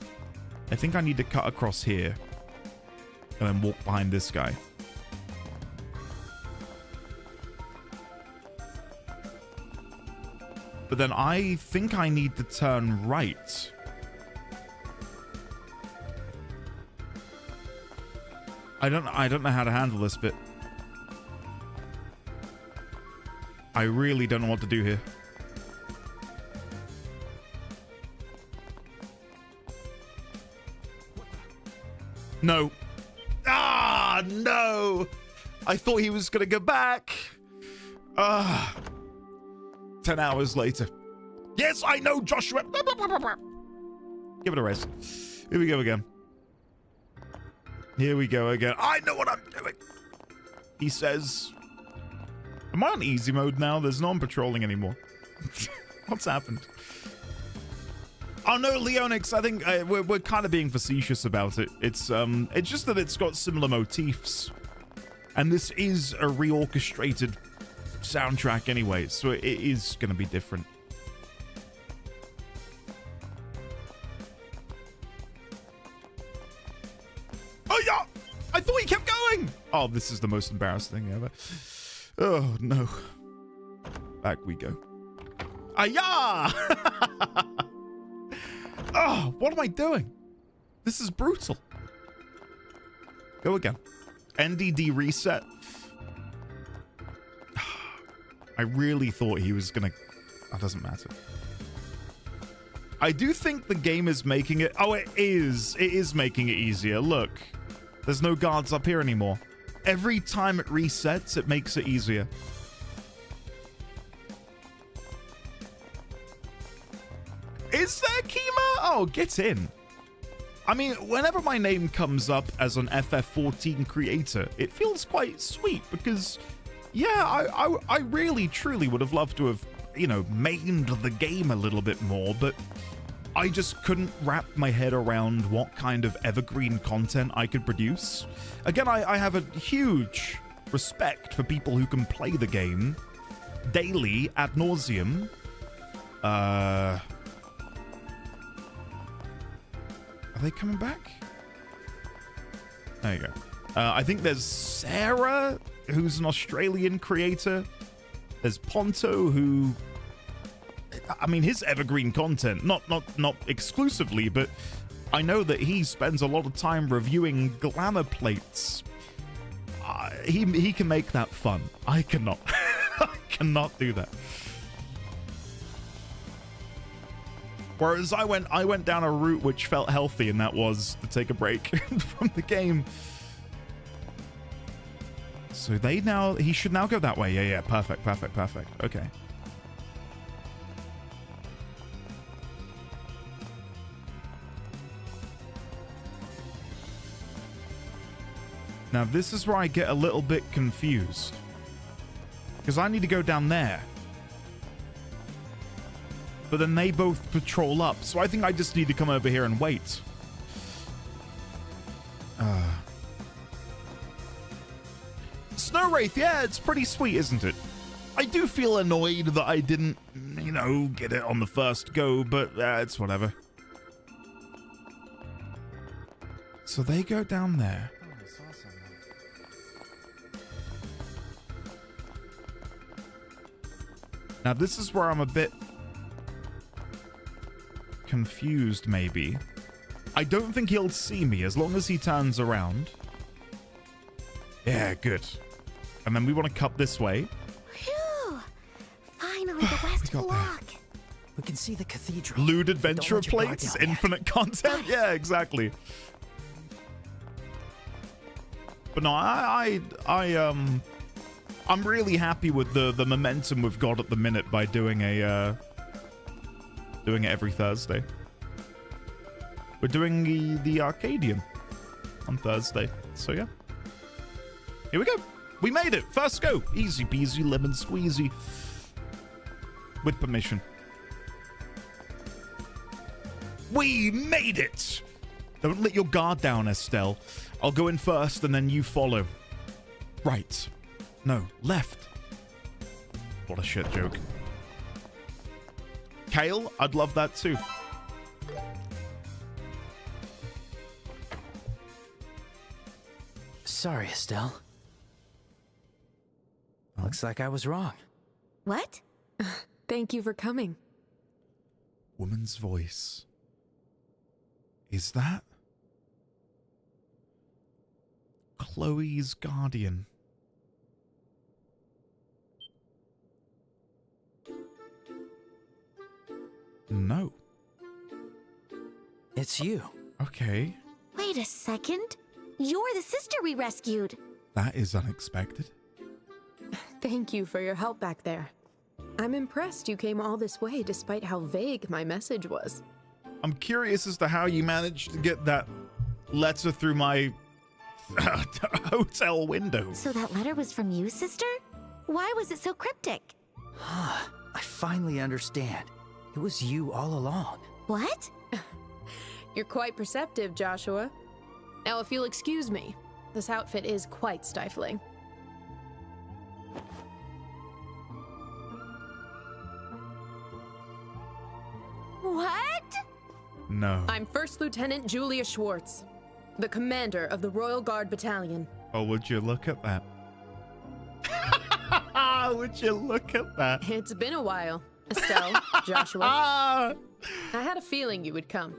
I think I need to cut across here and then walk behind this guy. But then I think I need to turn right. I don't know how to handle this bit. I really don't know what to do here. No. Ah, no. I thought he was going to go back. 10 hours later. Yes, I know, Joshua. Give it a rest. Here we go again. Here we go again. I know what I'm doing. He says, am I on easy mode now? There's no one patrolling anymore. What's happened? Oh no, Leonix, I think we're kind of being facetious about it. It's just that it's got similar motifs. And this is a reorchestrated soundtrack anyway, so it is going to be different. Oh yeah! I thought he kept going! Oh, this is the most embarrassing thing ever. Oh no. Back we go. Aya! Oh, what am I doing? This is brutal. Go again. NDD reset. I really thought he was gonna... That doesn't matter. I do think the game is making it... Oh, it is. It is making it easier. Look. There's no guards up here anymore. Every time it resets, it makes it easier. Is there Kima? Oh, get in. I mean, whenever my name comes up as an FF14 creator, it feels quite sweet because, yeah, I really, truly would have loved to have, you know, mained the game a little bit more, but I just couldn't wrap my head around what kind of evergreen content I could produce. Again, I have a huge respect for people who can play the game daily ad nauseum. Are they coming back? There you go. I think there's Sarah, who's an Australian creator. There's Ponto, who... I mean, his evergreen content, not exclusively, but I know that he spends a lot of time reviewing glamour plates. He can make that fun. I cannot. I cannot do that. Whereas I went down a route which felt healthy, and that was to take a break from the game. So he should now go that way. Yeah, perfect. Okay. Now this is where I get a little bit confused. Because I need to go down there. But then they both patrol up, so I think I just need to come over here and wait. Snow Wraith, yeah, it's pretty sweet, isn't it? I do feel annoyed that I didn't, you know, get it on the first go, but it's whatever. So they go down there. Now this is where I'm a bit confused, maybe. I don't think he'll see me as long as he turns around. Yeah, good. And then we want to cut this way. Phew! Finally, the west block. We can see the cathedral. Lewd adventure plates, infinite content. Yeah, exactly. But no, I'm really happy with the momentum we've got at the minute by doing it every Thursday. We're doing the Arcadium on Thursday. So yeah. Here we go. We made it. First go. Easy peasy lemon squeezy. With permission. We made it. Don't let your guard down, Estelle. I'll go in first and then you follow. Right. No, left. What a shit joke. Kale, I'd love that too. Sorry, Estelle. Looks like I was wrong. What? Thank you for coming. Woman's voice. Is that Chloe's guardian? No. It's you. Okay. Wait a second. You're the sister we rescued. That is unexpected. Thank you for your help back there. I'm impressed you came all this way despite how vague my message was. I'm curious as to how you managed to get that letter through my hotel window. So that letter was from you, sister? Why was it so cryptic? I finally understand. It was you all along. What? You're quite perceptive, Joshua. Now, if you'll excuse me, this outfit is quite stifling. What? No. I'm First Lieutenant Julia Schwartz, the commander of the Royal Guard Battalion. Oh, would you look at that? Would you look at that? It's been a while, Estelle, Joshua. Ah! I had a feeling you would come.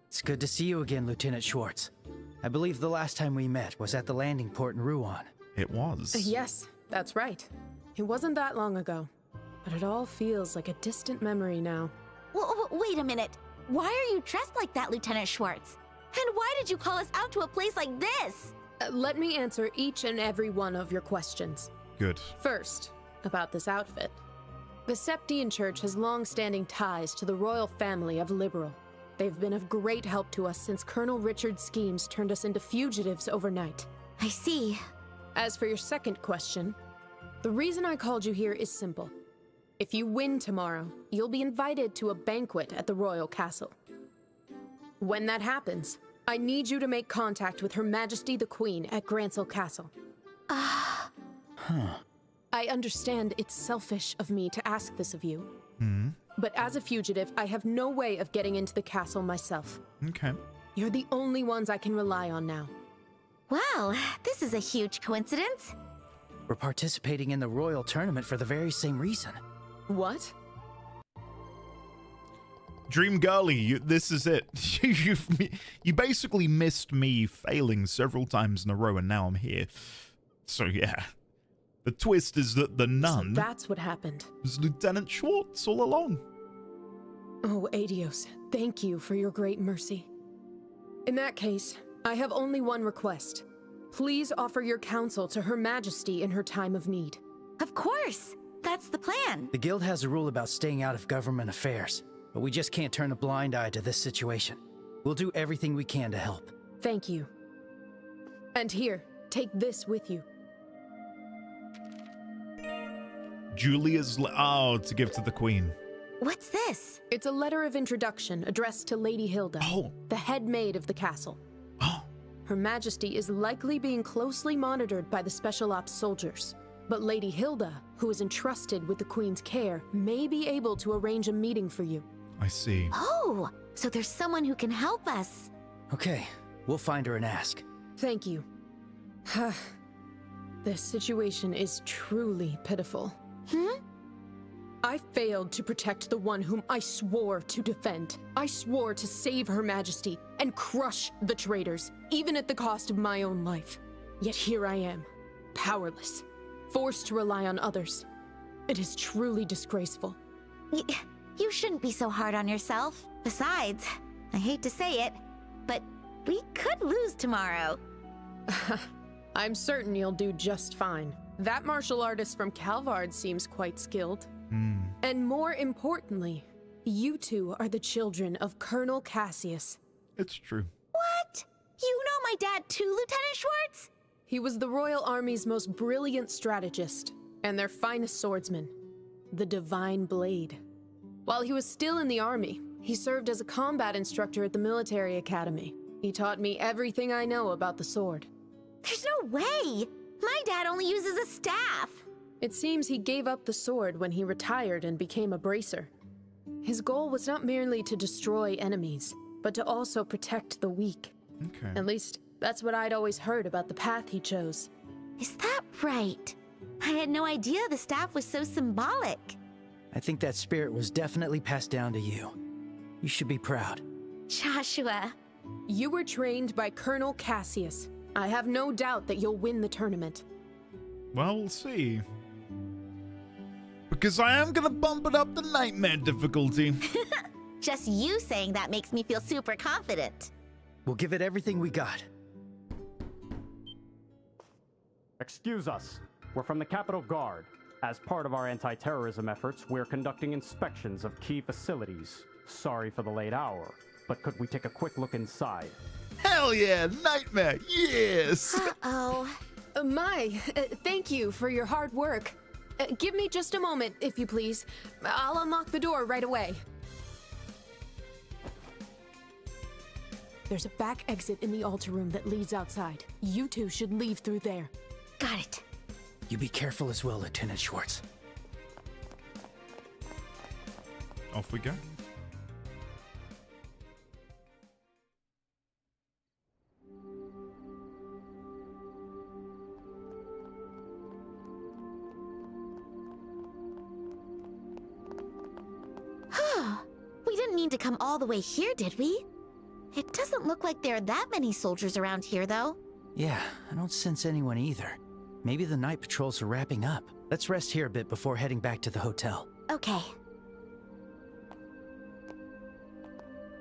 It's good to see you again, Lieutenant Schwartz. I believe the last time we met was at the landing port in Rouen. It was. Yes, that's right. It wasn't that long ago, but it all feels like a distant memory now. Wait a minute. Why are you dressed like that, Lieutenant Schwartz? And why did you call us out to a place like this? Let me answer each and every one of your questions. Good. First, about this outfit. The Septian Church has long-standing ties to the royal family of Liberal. They've been of great help to us since Colonel Richard's schemes turned us into fugitives overnight. I see. As for your second question, the reason I called you here is simple. If you win tomorrow, you'll be invited to a banquet at the royal castle. When that happens, I need you to make contact with Her Majesty the Queen at Grancel Castle. I understand it's selfish of me to ask this of you. But as a fugitive, I have no way of getting into the castle myself. Okay. You're the only ones I can rely on now. Well, this is a huge coincidence. We're participating in the royal tournament for the very same reason. What? Dream Girlie, this is it. You basically missed me failing several times in a row, and now I'm here. So yeah. The twist is that the nun So that's what happened. was Lieutenant Schwartz all along. Oh, Adios, thank you for your great mercy. In that case, I have only one request. Please offer your counsel to Her Majesty in her time of need. Of course. That's the plan. The Guild has a rule about staying out of government affairs, but we just can't turn a blind eye to this situation. We'll do everything we can to help. Thank you. And here, take this with you. Julia's to give to the Queen. What's this? It's a letter of introduction addressed to Lady Hilda, Oh. the head maid of the castle. Oh. Her Majesty is likely being closely monitored by the Special Ops soldiers. But Lady Hilda, who is entrusted with the Queen's care, may be able to arrange a meeting for you. I see. Oh, so there's someone who can help us. Okay, we'll find her and ask. Thank you. This situation is truly pitiful. I failed to protect the one whom I swore to defend. I swore to save Her Majesty and crush the traitors, even at the cost of my own life. Yet here I am, powerless, forced to rely on others. It is truly disgraceful. You shouldn't be so hard on yourself. Besides, I hate to say it, but we could lose tomorrow. I'm certain you'll do just fine. That martial artist from Calvard seems quite skilled. And more importantly, you two are the children of Colonel Cassius. It's true. What? You know my dad too, Lieutenant Schwartz? He was the Royal Army's most brilliant strategist, and their finest swordsman, the Divine Blade. While he was still in the Army, he served as a combat instructor at the military academy. He taught me everything I know about the sword. There's no way! My dad only uses a staff! It seems he gave up the sword when he retired and became a bracer. His goal was not merely to destroy enemies, but to also protect the weak. Okay. At least, that's what I'd always heard about the path he chose. Is that right? I had no idea the staff was so symbolic. I think that spirit was definitely passed down to you. You should be proud. Joshua. You were trained by Colonel Cassius. I have no doubt that you'll win the tournament. Well, we'll see. because I am gonna bump it up the nightmare difficulty. Just you saying that makes me feel super confident. We'll give it everything we got. Excuse us. We're from the Capitol Guard. As part of our anti-terrorism efforts, we're conducting inspections of key facilities. Sorry for the late hour, but could we take a quick look inside? Hell yeah, nightmare, yes! Uh-oh. Thank you for your hard work. Give me just a moment, if you please. I'll unlock the door right away. There's a back exit in the altar room that leads outside. You two should leave through there. Got it. You be careful as well, Lieutenant Schwartz. Off we go. We didn't mean to come all the way here, did we? It doesn't look like there are that many soldiers around here, though. Yeah, I don't sense anyone either. Maybe the night patrols are wrapping up. Let's rest here a bit before heading back to the hotel. Okay.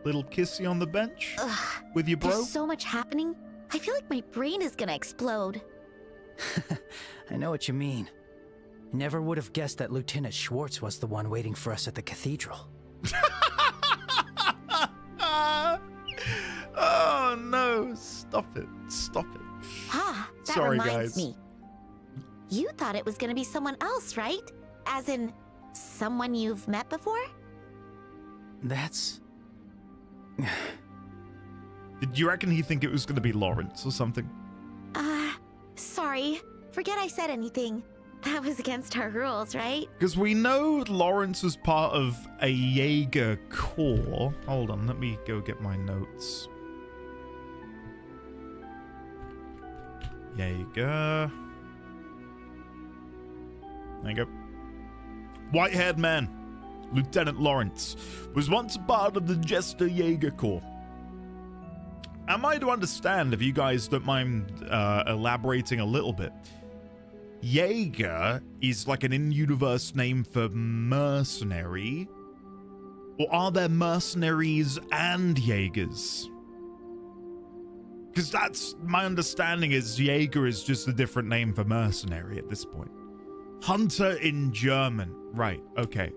Little kissy on the bench? Ugh, with you, bro? There's so much happening. I feel like my brain is gonna explode. I know what you mean. I never would have guessed that Lieutenant Schwartz was the one waiting for us at the cathedral. Oh no, stop it. Stop it. Ah, that Sorry, reminds guys. me. You thought it was gonna be someone else, right? As in, someone you've met before? That's... Did you reckon he'd think it was going to be Lawrence or something? Sorry. Forget I said anything. That was against our rules, right? Because we know Lawrence was part of a Jaeger Corps. Hold on, let me go get my notes. Jaeger. There you go. White-haired man, Lieutenant Lawrence, was once a part of the Jester Jaeger Corps. Am I to understand, if you guys don't mind elaborating a little bit, Jaeger is like an in-universe name for mercenary? Or are there mercenaries and Jaegers? Because that's my understanding is Jaeger is just a different name for mercenary at this point. Hunter in German. Right, okay.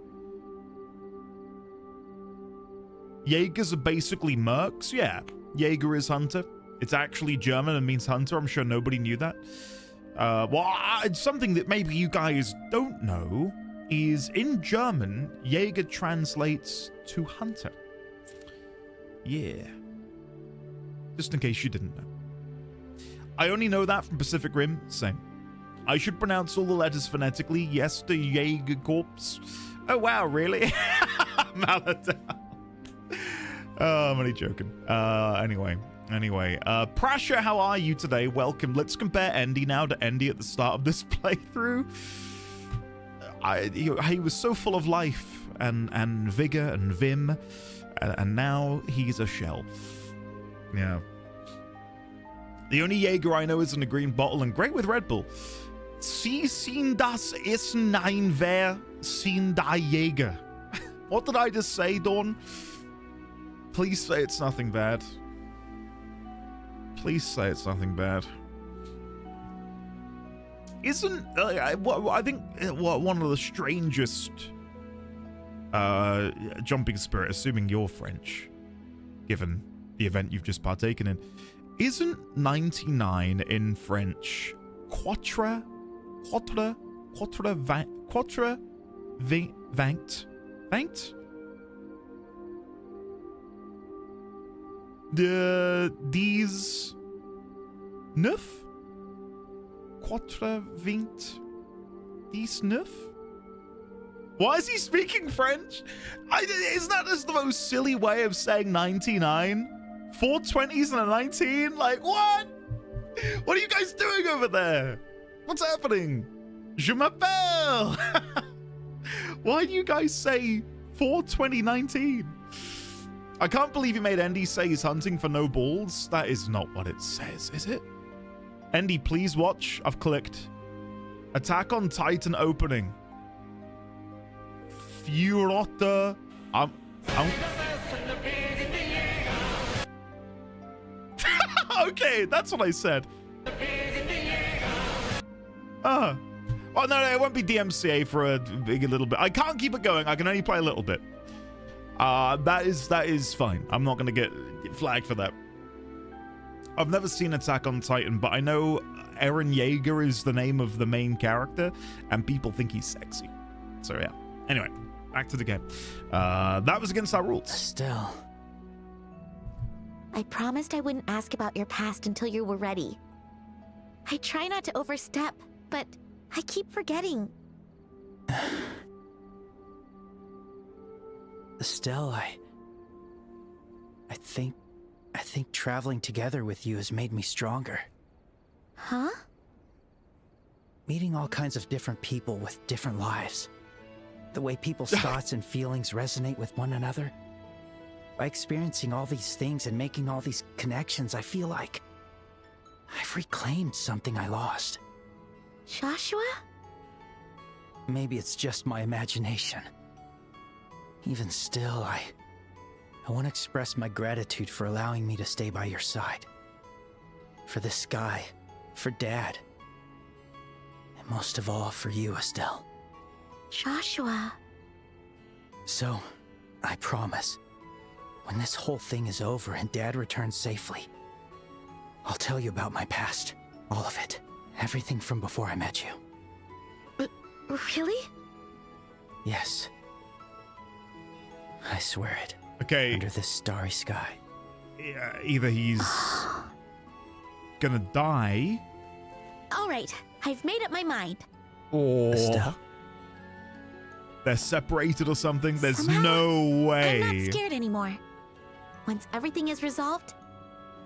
Jaegers are basically mercs? Yeah. Jaeger is hunter. It's actually German and means hunter. I'm sure nobody knew that. It's something that maybe you guys don't know is in German, Jaeger translates to hunter. Yeah. Just in case you didn't know. I only know that from Pacific Rim. Same. I should pronounce all the letters phonetically. Yes, the Jaeger Corps. Oh, wow, really? Maladel. Oh, I'm only joking. Anyway. Prasha, how are you today? Welcome. Let's compare Endy now to Endy at the start of this playthrough. He was so full of life and vigor and vim, and now he's a shell. Yeah. The only Jaeger I know is in a green bottle and great with Red Bull. Sie sind das Essen ein Wer sind die Jäger. What did I just say, Dawn? Please say it's nothing bad. Please say it's nothing bad. Isn't I think one of the strangest jumping spirit, assuming you're French, given the event you've just partaken in, isn't 99 in French quatre vingt? Dix neuf? Quatre vingt? Dix neuf? Why is he speaking French? Isn't that just the most silly way of saying 99? 4 20s and a 19? Like, what? What are you guys doing over there? What's happening? Je m'appelle! Why do you guys say 42019? I can't believe you made Endy say he's hunting for no balls. That is not what it says, is it? Endy, please watch. I've clicked. Attack on Titan opening. Furota. Okay, that's what I said. Oh no, it won't be DMCA for a big little bit. I can't keep it going. I can only play a little bit. That is fine. I'm not gonna get flagged for that. I've never seen Attack on Titan, but I know Eren Yeager is the name of the main character, and people think he's sexy. So yeah. Anyway, back to the game. That was against our rules. Estelle. I promised I wouldn't ask about your past until you were ready. I try not to overstep, but I keep forgetting. Estelle, I think traveling together with you has made me stronger. Huh? Meeting all kinds of different people with different lives. The way people's thoughts and feelings resonate with one another. By experiencing all these things and making all these connections, I feel like I've reclaimed something I lost. Joshua? Maybe it's just my imagination. Even still, I want to express my gratitude for allowing me to stay by your side. For this guy, for Dad, and most of all for you, Estelle. Joshua. So, I promise, when this whole thing is over and Dad returns safely, I'll tell you about my past. All of it. Everything from before I met you. Really? Yes. I swear it. Okay. Under this starry sky. Yeah, either he's gonna die. All right, I've made up my mind. Or Estelle? they're separated or something. There's Somehow, no way. I'm not scared anymore. Once everything is resolved,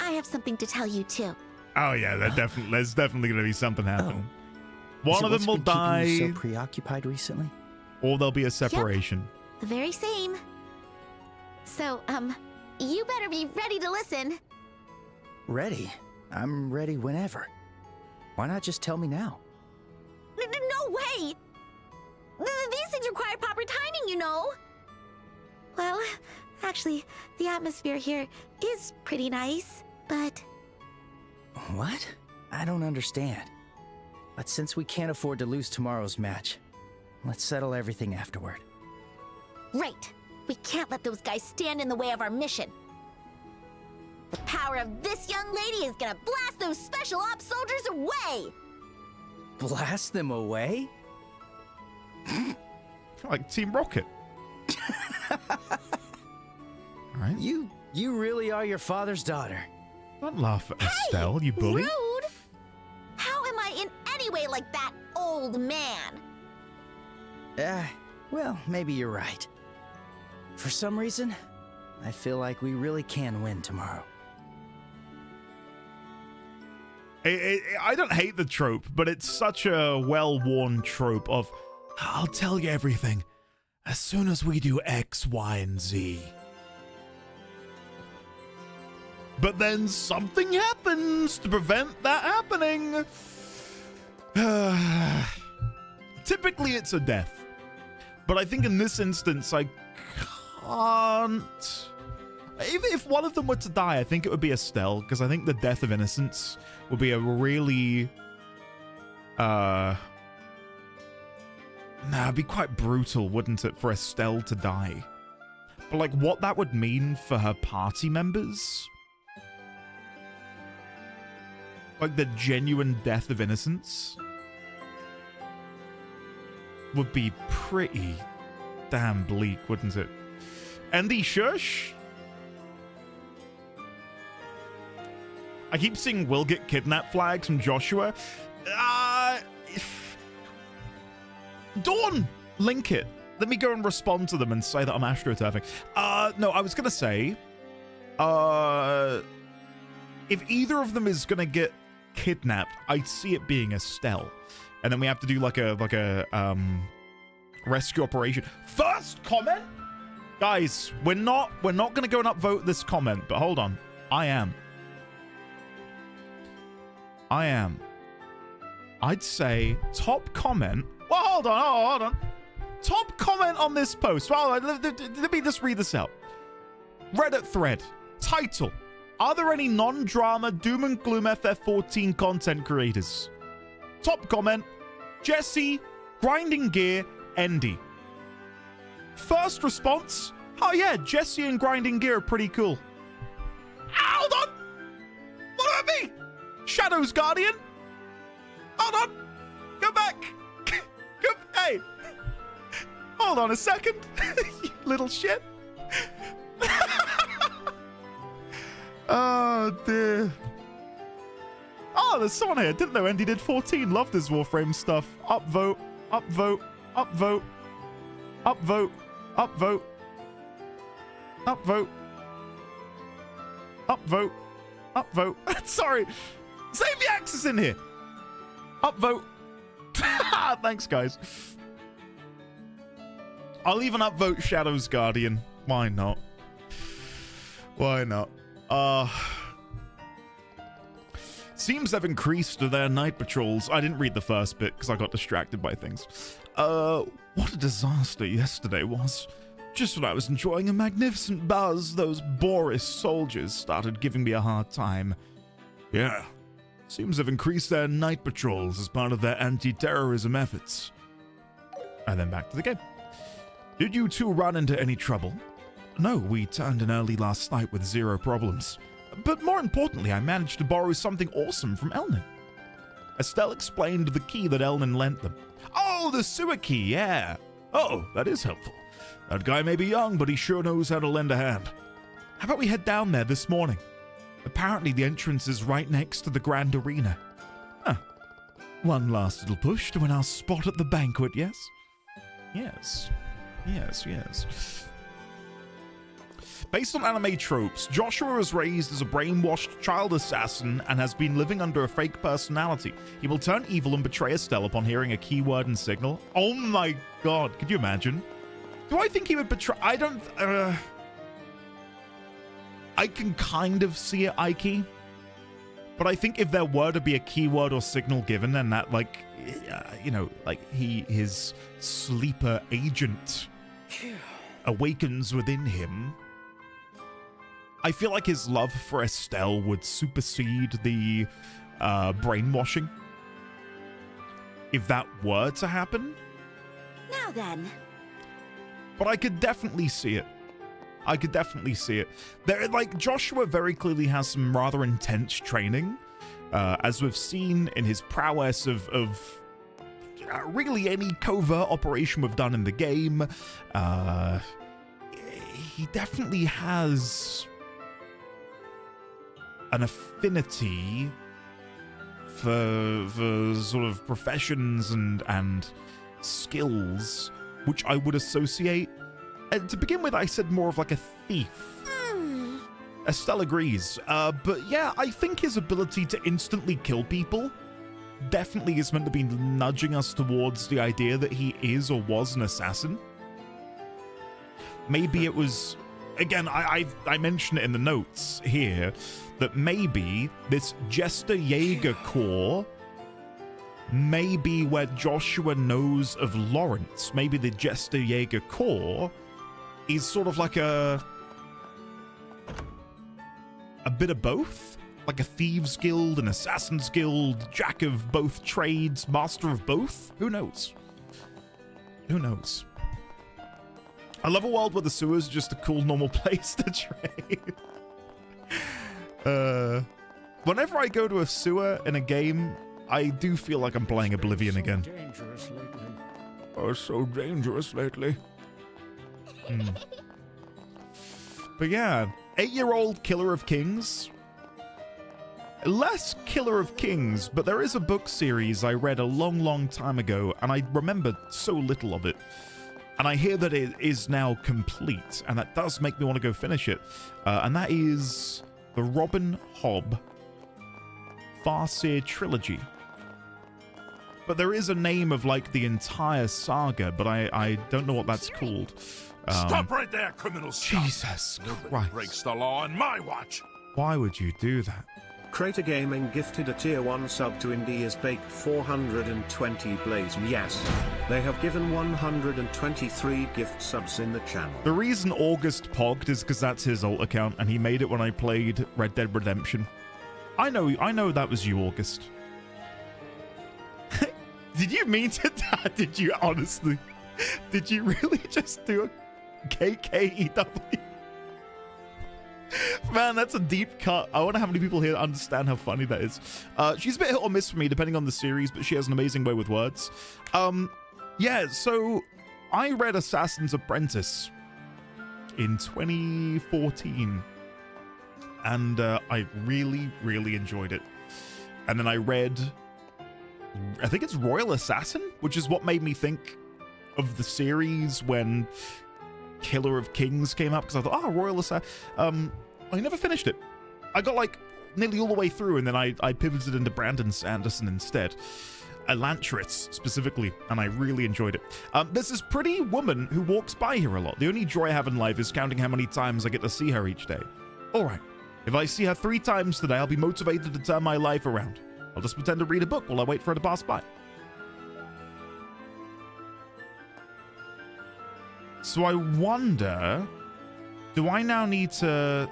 I have something to tell you too. Oh yeah, there's definitely gonna be something happening. Is One it of them what's will been keeping you die, so preoccupied recently? or there'll be a separation. The very same. So, you better be ready to listen. Ready? I'm ready whenever. Why not just tell me now? No way! These things require proper timing, you know. Well, actually, the atmosphere here is pretty nice, but... What? I don't understand. But since we can't afford to lose tomorrow's match, let's settle everything afterward. Right. We can't let those guys stand in the way of our mission. The power of this young lady is gonna blast those special ops soldiers away! Blast them away? Like Team Rocket. Alright. You really are your father's daughter. Don't laugh at Estelle, you bully. Rude! How am I in any way like that old man? Well, maybe you're right. For some reason, I feel like we really can win tomorrow. I don't hate the trope, but it's such a well-worn trope of, I'll tell you everything as soon as we do X, Y, and Z. But then something happens to prevent that happening. Typically it's a death. But I think in this instance, I can't... If one of them were to die, I think it would be Estelle, because I think the death of innocence would be a really... it'd be quite brutal, wouldn't it, for Estelle to die? But, like, what that would mean for her party members... Like, the genuine death of innocence... would be pretty damn bleak, wouldn't it? Andy Shush? I keep seeing will get kidnapped flags from Joshua. Dawn! Link it. Let me go and respond to them and say that I'm astroturfing. No, I was gonna say... if either of them is gonna get kidnapped, I'd see it being Estelle. And then we have to do like a rescue operation. First comment? Guys, we're not gonna go and upvote this comment, but hold on. I am. I'd say top comment. Well, hold on. Top comment on this post. Well, let me just read this out. Reddit thread. Title. Are there any non-drama doom and gloom FF14 content creators? Top comment. Jesse, Grinding Gear, Endy. First response. Oh yeah, Jesse and Grinding Gear are pretty cool. Hold on. What about me? Shadow's Guardian? Hold on. Go back. Hey. Hold on a second. You little shit. Oh, dear. Oh, there's someone here. Didn't know Endy did 14. Loved his Warframe stuff. Upvote. Upvote. Upvote. Upvote. Upvote. Upvote. Upvote. Upvote. Sorry. Save the axis in here. Upvote. Thanks, guys. I'll even upvote Shadow's Guardian. Why not? Why not? Seems they've increased their night patrols. I didn't read the first bit because I got distracted by things. What a disaster yesterday was. Just when I was enjoying a magnificent buzz, those Boris soldiers started giving me a hard time. Yeah. Seems they've increased their night patrols as part of their anti-terrorism efforts. And then back to the game. Did you two run into any trouble? No, we turned in early last night with 0 problems. But more importantly, I managed to borrow something awesome from Elnan. Estelle explained the key that Elnan lent them. Oh, the sewer key, yeah. Oh, that is helpful. That guy may be young, but he sure knows how to lend a hand. How about we head down there this morning? Apparently the entrance is right next to the Grand Arena. Huh. One last little push to win our spot at the banquet, yes? Yes. Yes, yes. Based on anime tropes, Joshua was raised as a brainwashed child assassin and has been living under a fake personality. He will turn evil and betray Estelle upon hearing a keyword and signal. Oh my god, could you imagine? Do I think he would betray? I don't... I can kind of see it, Ike. But I think if there were to be a keyword or signal given and that, like, you know, like his sleeper agent awakens within him, I feel like his love for Estelle would supersede the brainwashing. If that were to happen. Now then. But I could definitely see it. I could definitely see it. There, like, Joshua very clearly has some rather intense training, as we've seen in his prowess of really any covert operation we've done in the game. He definitely has an affinity for sort of professions and skills, which I would associate. And to begin with, I said more of like a thief. Estelle agrees. But yeah, I think his ability to instantly kill people definitely is meant to be nudging us towards the idea that he is or was an assassin. Maybe it was... Again, I mentioned it in the notes here, that maybe this Jester Jaeger Corps may be where Joshua knows of Lawrence. Maybe the Jester Jaeger Corps is sort of like a bit of both, like a thieves guild, an assassins guild, jack of both trades, master of both. Who knows? Who knows? I love a world where the sewer is just a cool normal place to trade. Whenever I go to a sewer in a game, I do feel like I'm playing Oblivion again. Dangerous lately. Oh, so dangerous lately. But yeah, 8-year-old Killer of Kings. Less Killer of Kings, but there is a book series I read a long time ago, and I remember so little of it. And I hear that it is now complete, and that does make me want to go finish it. And that is the Robin Hobb Farseer Trilogy. But there is a name of, like, the entire saga, but I don't know what that's called. Stop right there, criminal scum. Jesus Nobody Christ. breaks the law on my watch. Why would you do that? Crater Gaming gifted a tier 1 sub to India's Baked 420 Blaze. Yes, they have given 123 gift subs in the channel. The reason August pogged is because that's his alt account, and he made it when I played Red Dead Redemption. I know that was you, August. Did you mean to that? Did you honestly? Did you really just do a KKEW? Man, that's a deep cut. I wonder how many people here understand how funny that is. She's a bit hit or miss for me, depending on the series, but she has an amazing way with words. Yeah, so I read Assassin's Apprentice in 2014, and I really, really enjoyed it. And then I read, I think it's Royal Assassin, which is what made me think of the series when Killer of Kings came up, because I thought, oh, Royal Assassin. I never finished it. I got like nearly all the way through, and then I pivoted into Brandon Sanderson instead. Elantris specifically, and I really enjoyed it. There's this pretty woman who walks by here a lot. The only joy I have in life is counting how many times I get to see her each day. All right, if I see her 3 times today, I'll be motivated to turn my life around. I'll just pretend to read a book while I wait for her to pass by. So I wonder, do I now need to...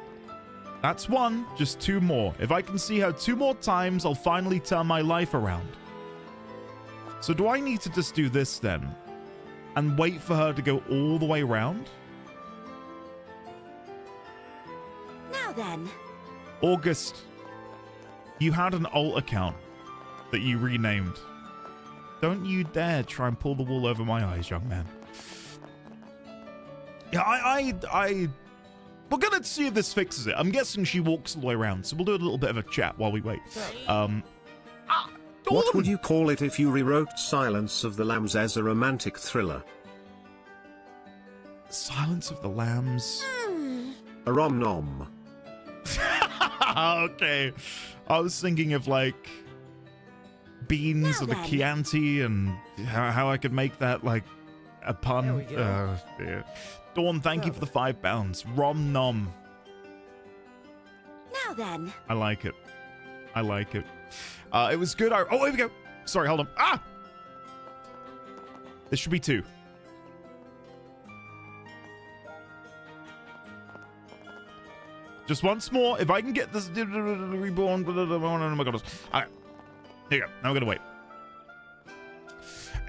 That's 1, just 2 more. If I can see her 2 more times, I'll finally turn my life around. So do I need to just do this then? And wait for her to go all the way around? Now then. August, you had an alt account that you renamed. Don't you dare try and pull the wool over my eyes, young man. Yeah, we're gonna see if this fixes it. I'm guessing she walks all the way around, so we'll do a little bit of a chat while we wait. What would you call it if you rewrote Silence of the Lambs as a romantic thriller? Silence of the Lambs. A rom-nom. Okay. I was thinking of like beans or the Chianti, and how I could make that like a pun. Yeah. Dawn, thank you for the £5. Rom nom. Now then. I like it. I like it. It was good. Oh, here we go. Sorry, hold on. Ah! This should be 2. Just once more. If I can get this reborn. Oh my god. Alright. Here you go. Now we're gonna wait.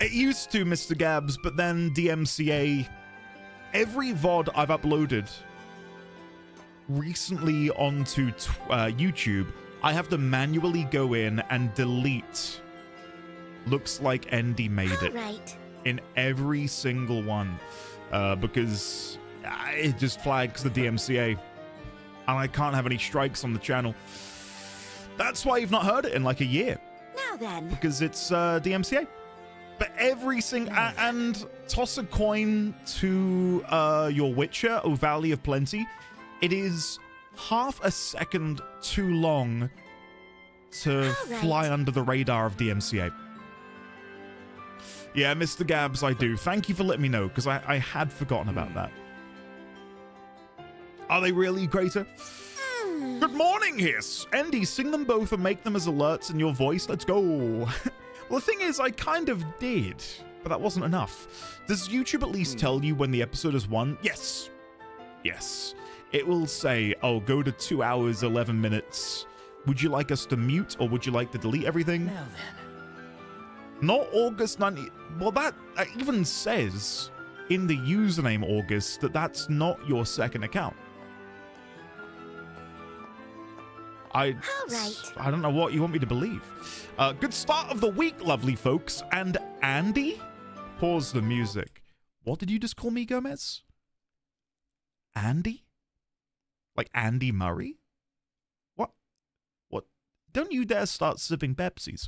It used to, Mr. Gabs, but then DMCA. Every VOD I've uploaded recently onto YouTube, I have to manually go in and delete. Looks like Andy made it. Right. In every single one. Because it just flags the DMCA. And I can't have any strikes on the channel. That's why you've not heard it in like a year. Now then. Because it's DMCA. But every single... And toss a coin to your Witcher, O Valley of Plenty. It is half a second too long to fly under the radar of DMCA. Yeah, Mr. Gabs, I do. Thank you for letting me know, because I had forgotten about that. Are they really greater? Good morning, Hiss. Andy, sing them both and make them as alerts in your voice. Let's go. Well, the thing is, I kind of did, but that wasn't enough. Does YouTube at least tell you when the episode is 1? Yes. Yes. It will say, oh, go to 2 hours, 11 minutes. Would you like us to mute, or would you like to delete everything? Now then. Not August 90. Well, that even says in the username August that that's not your second account. I don't know what you want me to believe. Good start of the week, lovely folks. And Andy? Pause the music. What did you just call me, Gomez? Andy? Like Andy Murray? What? What? Don't you dare start sipping Pepsis.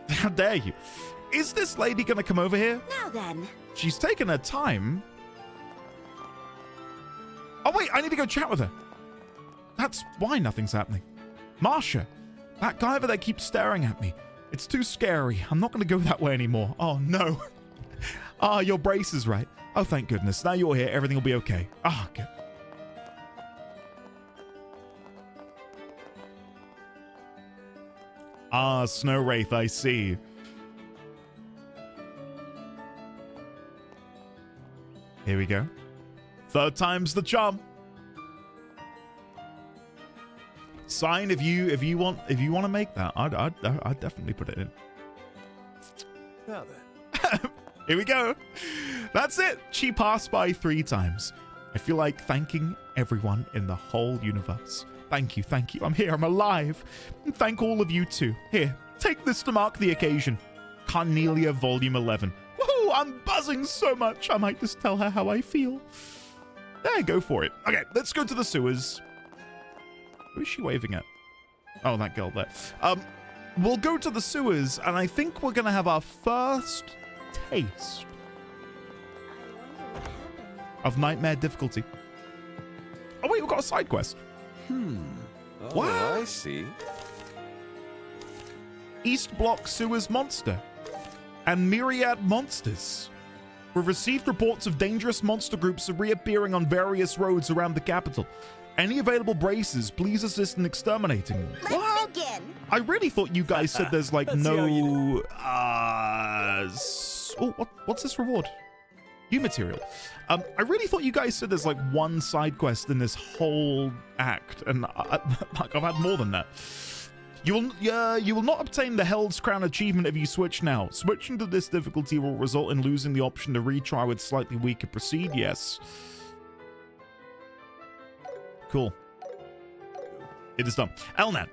How dare you? Is this lady gonna come over here? Now then. She's taken her time. Oh wait, I need to go chat with her. That's why nothing's happening. Marsha, that guy over there keeps staring at me. It's too scary. I'm not gonna go that way anymore. Oh no. Ah, your brace is right. Oh, thank goodness. Now you're here, everything will be okay. Ah, good. Ah, Snow Wraith, I see. Here we go. Third time's the charm. Sign if you want to make that. I'd definitely put it in. Now then. Here we go. That's it. She passed by 3 times. I feel like thanking everyone in the whole universe. Thank you, thank you. I'm here, I'm alive. And thank all of you too. Here, take this to mark the occasion. Carnelia Volume 11. Woohoo, I'm buzzing so much. I might just tell her how I feel. There, go for it. Okay, let's go to the sewers. Who is she waving at? Oh, that girl there. We'll go to the sewers, and I think we're going to have our first taste of Nightmare difficulty. Oh, wait, we've got a side quest. Oh, What? I see. East Block Sewers Monster and Myriad Monsters. We've received reports of dangerous monster groups reappearing on various roads around the capital. Any available braces, please assist in exterminating them. Let's begin. I really thought you guys said there's like Let's see how you no what's this reward? New material. I really thought you guys said there's like one side quest in this whole act, and like I've had more than that. You will not obtain the Hell's Crown achievement if you switch now. Switching to this difficulty will result in losing the option to retry with slightly weaker proceed. Yes. Cool. It is done. Elnan,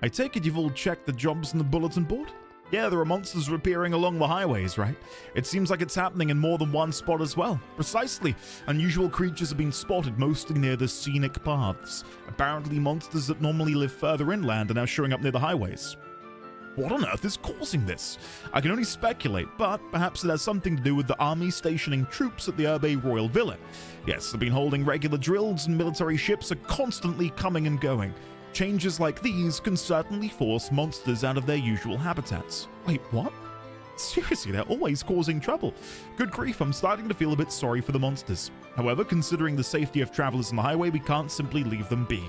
I take it you've all checked the jobs on the bulletin board? Yeah, there are monsters appearing along the highways, right? It seems like it's happening in more than one spot as well. Precisely. Unusual creatures have been spotted, mostly near the scenic paths. Apparently, monsters that normally live further inland are now showing up near the highways. What on earth is causing this? I can only speculate, but perhaps it has something to do with the army stationing troops at the Herbe Royal Villa. Yes, they've been holding regular drills and military ships are constantly coming and going. Changes like these can certainly force monsters out of their usual habitats. Wait, what? Seriously, they're always causing trouble. Good grief, I'm starting to feel a bit sorry for the monsters. However, considering the safety of travelers on the highway, we can't simply leave them be.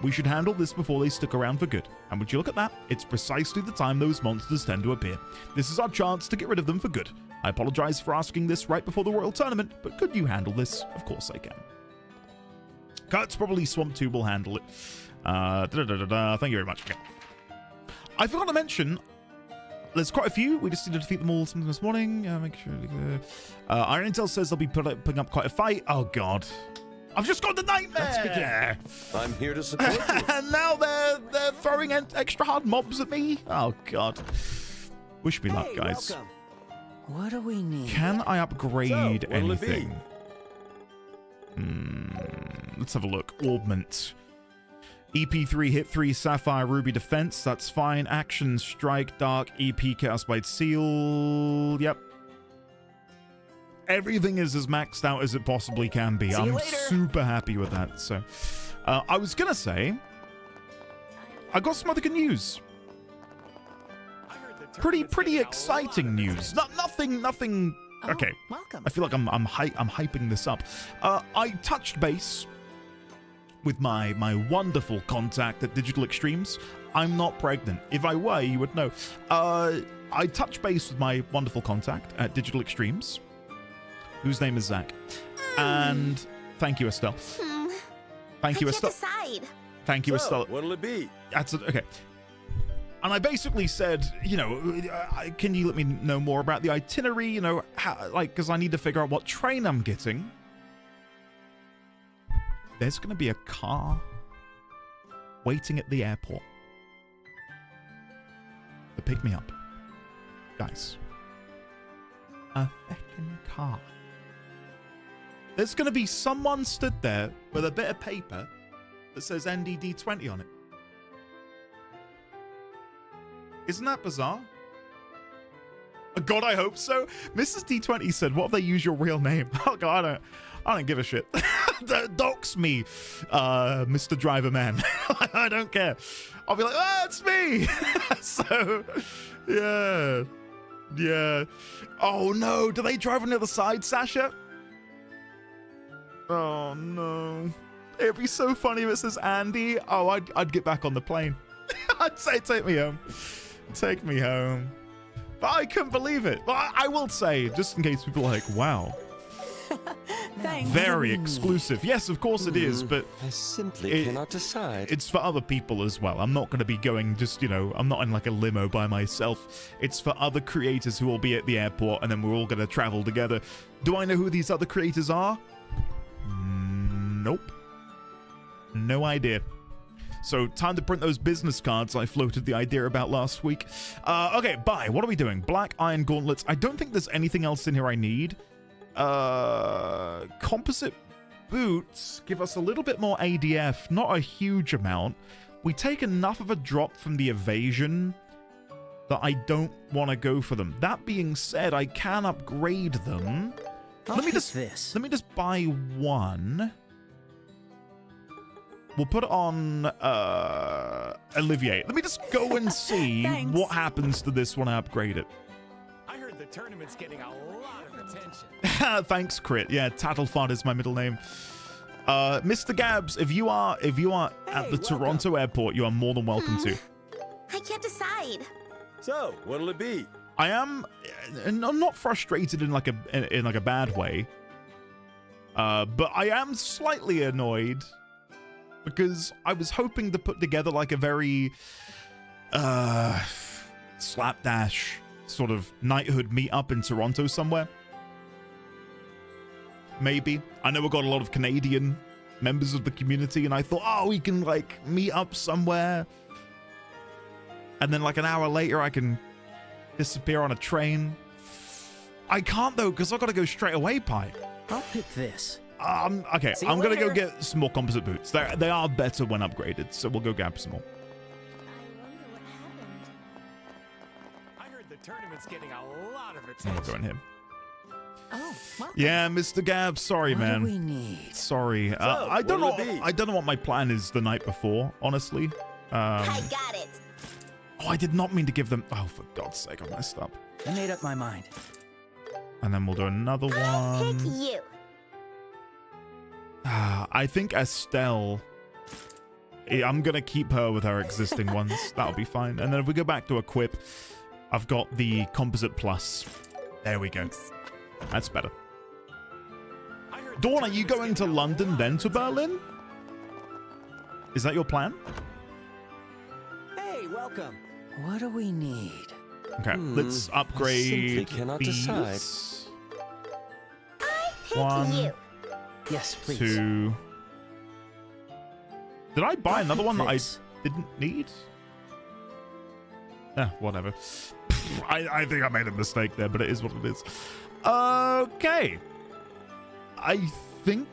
We should handle this before they stick around for good. And would you look at that? It's precisely the time those monsters tend to appear. This is our chance to get rid of them for good. I apologize for asking this right before the Royal Tournament, but could you handle this? Of course I can. Kurt's probably Swamp 2 will handle it. Thank you very much. Okay. I forgot to mention, there's quite a few. We just need to defeat them all this morning. Make sure. Iron Intel says they'll be putting up quite a fight. Oh, God. I've just got the nightmare. Let's begin. I'm here to support you. And now they're throwing extra hard mobs at me. Oh, God. Wish me luck, guys. Welcome. What do we need? Can I upgrade So, what'll it be? anything? Let's have a look. Augment. EP3 hit 3 Sapphire Ruby defense. That's fine. Action Strike Dark EP Chaos Blade Seal. Yep. Everything is as maxed out as it possibly can be. See you I'm later. super happy with that. So, I was gonna say, I got some other good news. Pretty exciting news. Nothing. Okay. Welcome. I feel like I'm hyping this up. I touched base with my wonderful contact at Digital Extremes. I'm not pregnant. If I were, you would know. I touched base with my wonderful contact at Digital Extremes, whose name is Zach. And thank you, Estelle. Thank you, I can't Estelle. decide. Thank you, So, Estelle. what'll it be? That's it. Okay. And I basically said, you know, can you let me know more about the itinerary? You know, how, like, because I need to figure out what train I'm getting. There's going to be a car waiting at the airport to pick me up. Guys. A feckin' car. There's going to be someone stood there with a bit of paper that says NDD20 on it. Isn't that bizarre? God, I hope so. Mrs. D20 said, what if they use your real name? Oh, God, I don't give a shit. Dox me, Mr. Driver Man. I don't care. I'll be like, it's me. So, yeah. Oh, no. Do they drive on the other side, Sasha? Oh, no. It'd be so funny if it says Andy. Oh, I'd get back on the plane. I'd say take me home. Take me home. But I couldn't believe it. But I will say, just in case people are like, wow. Thanks. Very exclusive. Yes, of course it is, but I simply cannot decide. it's for other people as well. I'm not going to be going just, I'm not in like a limo by myself. It's for other creators who will be at the airport, and then we're all going to travel together. Do I know who these other creators are? Nope. No idea. So, time to print those business cards I floated the idea about last week. Okay, bye. What are we doing? Black iron gauntlets. I don't think there's anything else in here I need. Composite boots give us a little bit more ADF. Not a huge amount. We take enough of a drop from the evasion that I don't want to go for them. That being said, I can upgrade them. Let me just buy one. We'll put it on Olivier. Let me just go and see what happens to this when I upgrade it. I heard the tournament's getting a lot of attention. Thanks, Crit. Yeah, Tattlefart is my middle name. Mr. Gabs, if you are at the Toronto airport, you are more than welcome to. I can't decide. So, what'll it be? I am not frustrated in like a bad way. But I am slightly annoyed because I was hoping to put together like a very slapdash sort of knighthood meetup in Toronto somewhere. Maybe. I know we've got a lot of Canadian members of the community, and I thought, oh, we can like meet up somewhere. And then like an hour later, I can disappear on a train. I can't though, because I've got to go straight away, Pi. I'll pick this. Okay, I'm going to go get some more composite boots. They are better when upgraded, so we'll go grab some more. I heard the tournament's getting a lot of And attention. we'll go in here. Oh, well. Yeah, Mr. Gab, sorry, What man. do we need? Sorry. I don't know. what'll it be? I don't know what my plan is the night before, honestly. I got it. Oh, I did not mean to give them. Oh, for God's sake, I messed up. I made up my mind. And then we'll do another I'll pick one. you. I think Estelle. I'm gonna keep her with her existing ones. That'll be fine. And then if we go back to equip, I've got the composite plus. There we go. Thanks. That's better. I heard the Dawn, are you tournament's going to getting a London lot then of to attention. Berlin? Is that your plan? Hey, welcome. What do we need? Okay, let's I upgrade simply cannot these. decide. Pick One, you. Yes, please. 2. Did I buy another one that I This. didn't need? Whatever. I think I made a mistake there, but it is what it is. Okay. I think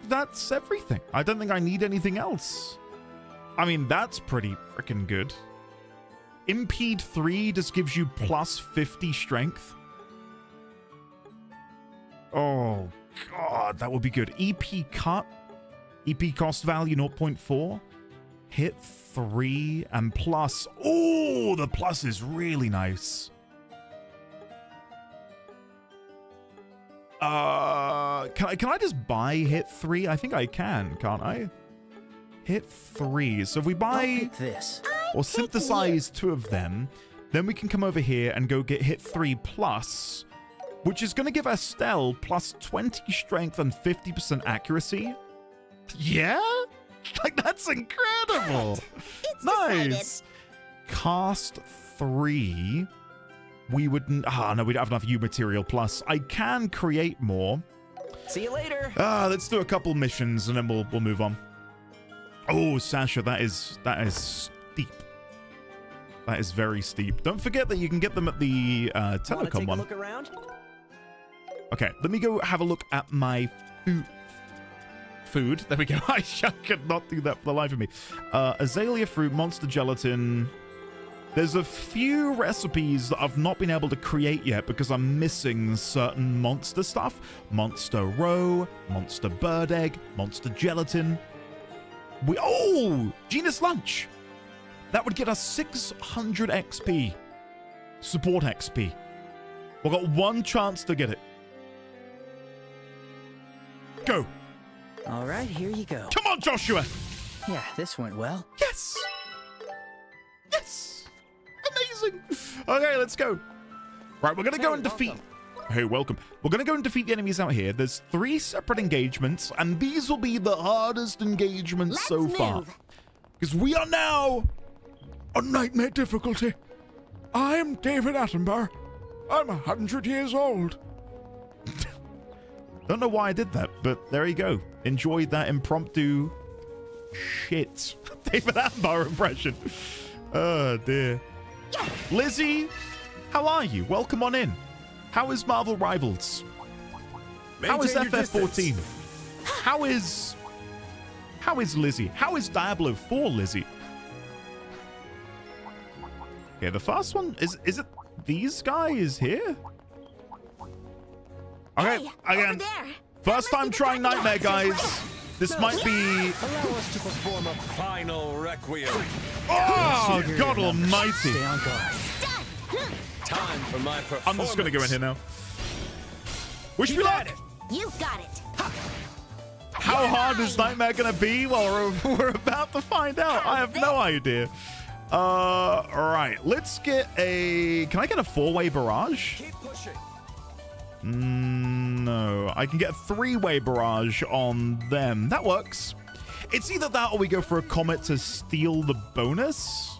that's everything. I don't think I need anything else. I mean, that's pretty freaking good. Impede 3 just gives you plus 50 strength. Oh, God, that would be good. EP cut. EP cost value 0.4. Hit 3 and plus. Oh, the plus is really nice. Can I just buy hit 3? I think I can, can't I? Hit 3. So if we I'll buy pick this. or synthesize 2 of them, then we can come over here and go get hit 3 plus, which is going to give Estelle plus 20 strength and 50% accuracy. Yeah? Like, that's incredible. It's Nice. Cast 3. We wouldn't. No, we don't have enough U material plus. I can create more. See you later. Let's do a couple missions and then we'll move on. Oh, Sasha, that is steep. That is very steep. Don't forget that you can get them at the Want to telecom take a one. look around? Okay, let me go have a look at my food. There we go. I could not do that for the life of me. Azalea fruit, monster gelatin. There's a few recipes that I've not been able to create yet because I'm missing certain monster stuff. Monster roe, monster bird egg, monster gelatin. Genus lunch. That would get us 600 XP. Support XP. We've got one chance to get it. Go. All right, here you go. Come on, Joshua. Yeah, this went well. Yes. Yes. Okay, let's go. Right, we're gonna go and defeat. Hey, welcome. We're gonna go and defeat the enemies out here. There's 3 separate engagements, and these will be the hardest engagements so far. Because we are now on nightmare difficulty. I am David Attenborough. I'm 100 years old. Don't know why I did that, but there you go. Enjoyed that impromptu shit David Attenborough impression. Oh dear. Lizzie, how are you? Welcome on in. How is Marvel Rivals? How is FF14? How is Lizzie? How is Diablo 4, Lizzie? Okay, the first one is it these guys here? Okay, Hey, again. over there. First time trying Nightmare, guys. This might be. Allow us to perform a final requiem. Oh, God Almighty! Stay on guard. Time for my performance. I'm just gonna go in here now. Wish me luck. You got it. How hard is Nightmare gonna be? Well, we're about to find out. I have no idea. Right. Let's get a. Can I get a 4-way barrage? Keep pushing. No, I can get a 3-way barrage on them. That works. It's either that or we go for a comet to steal the bonus,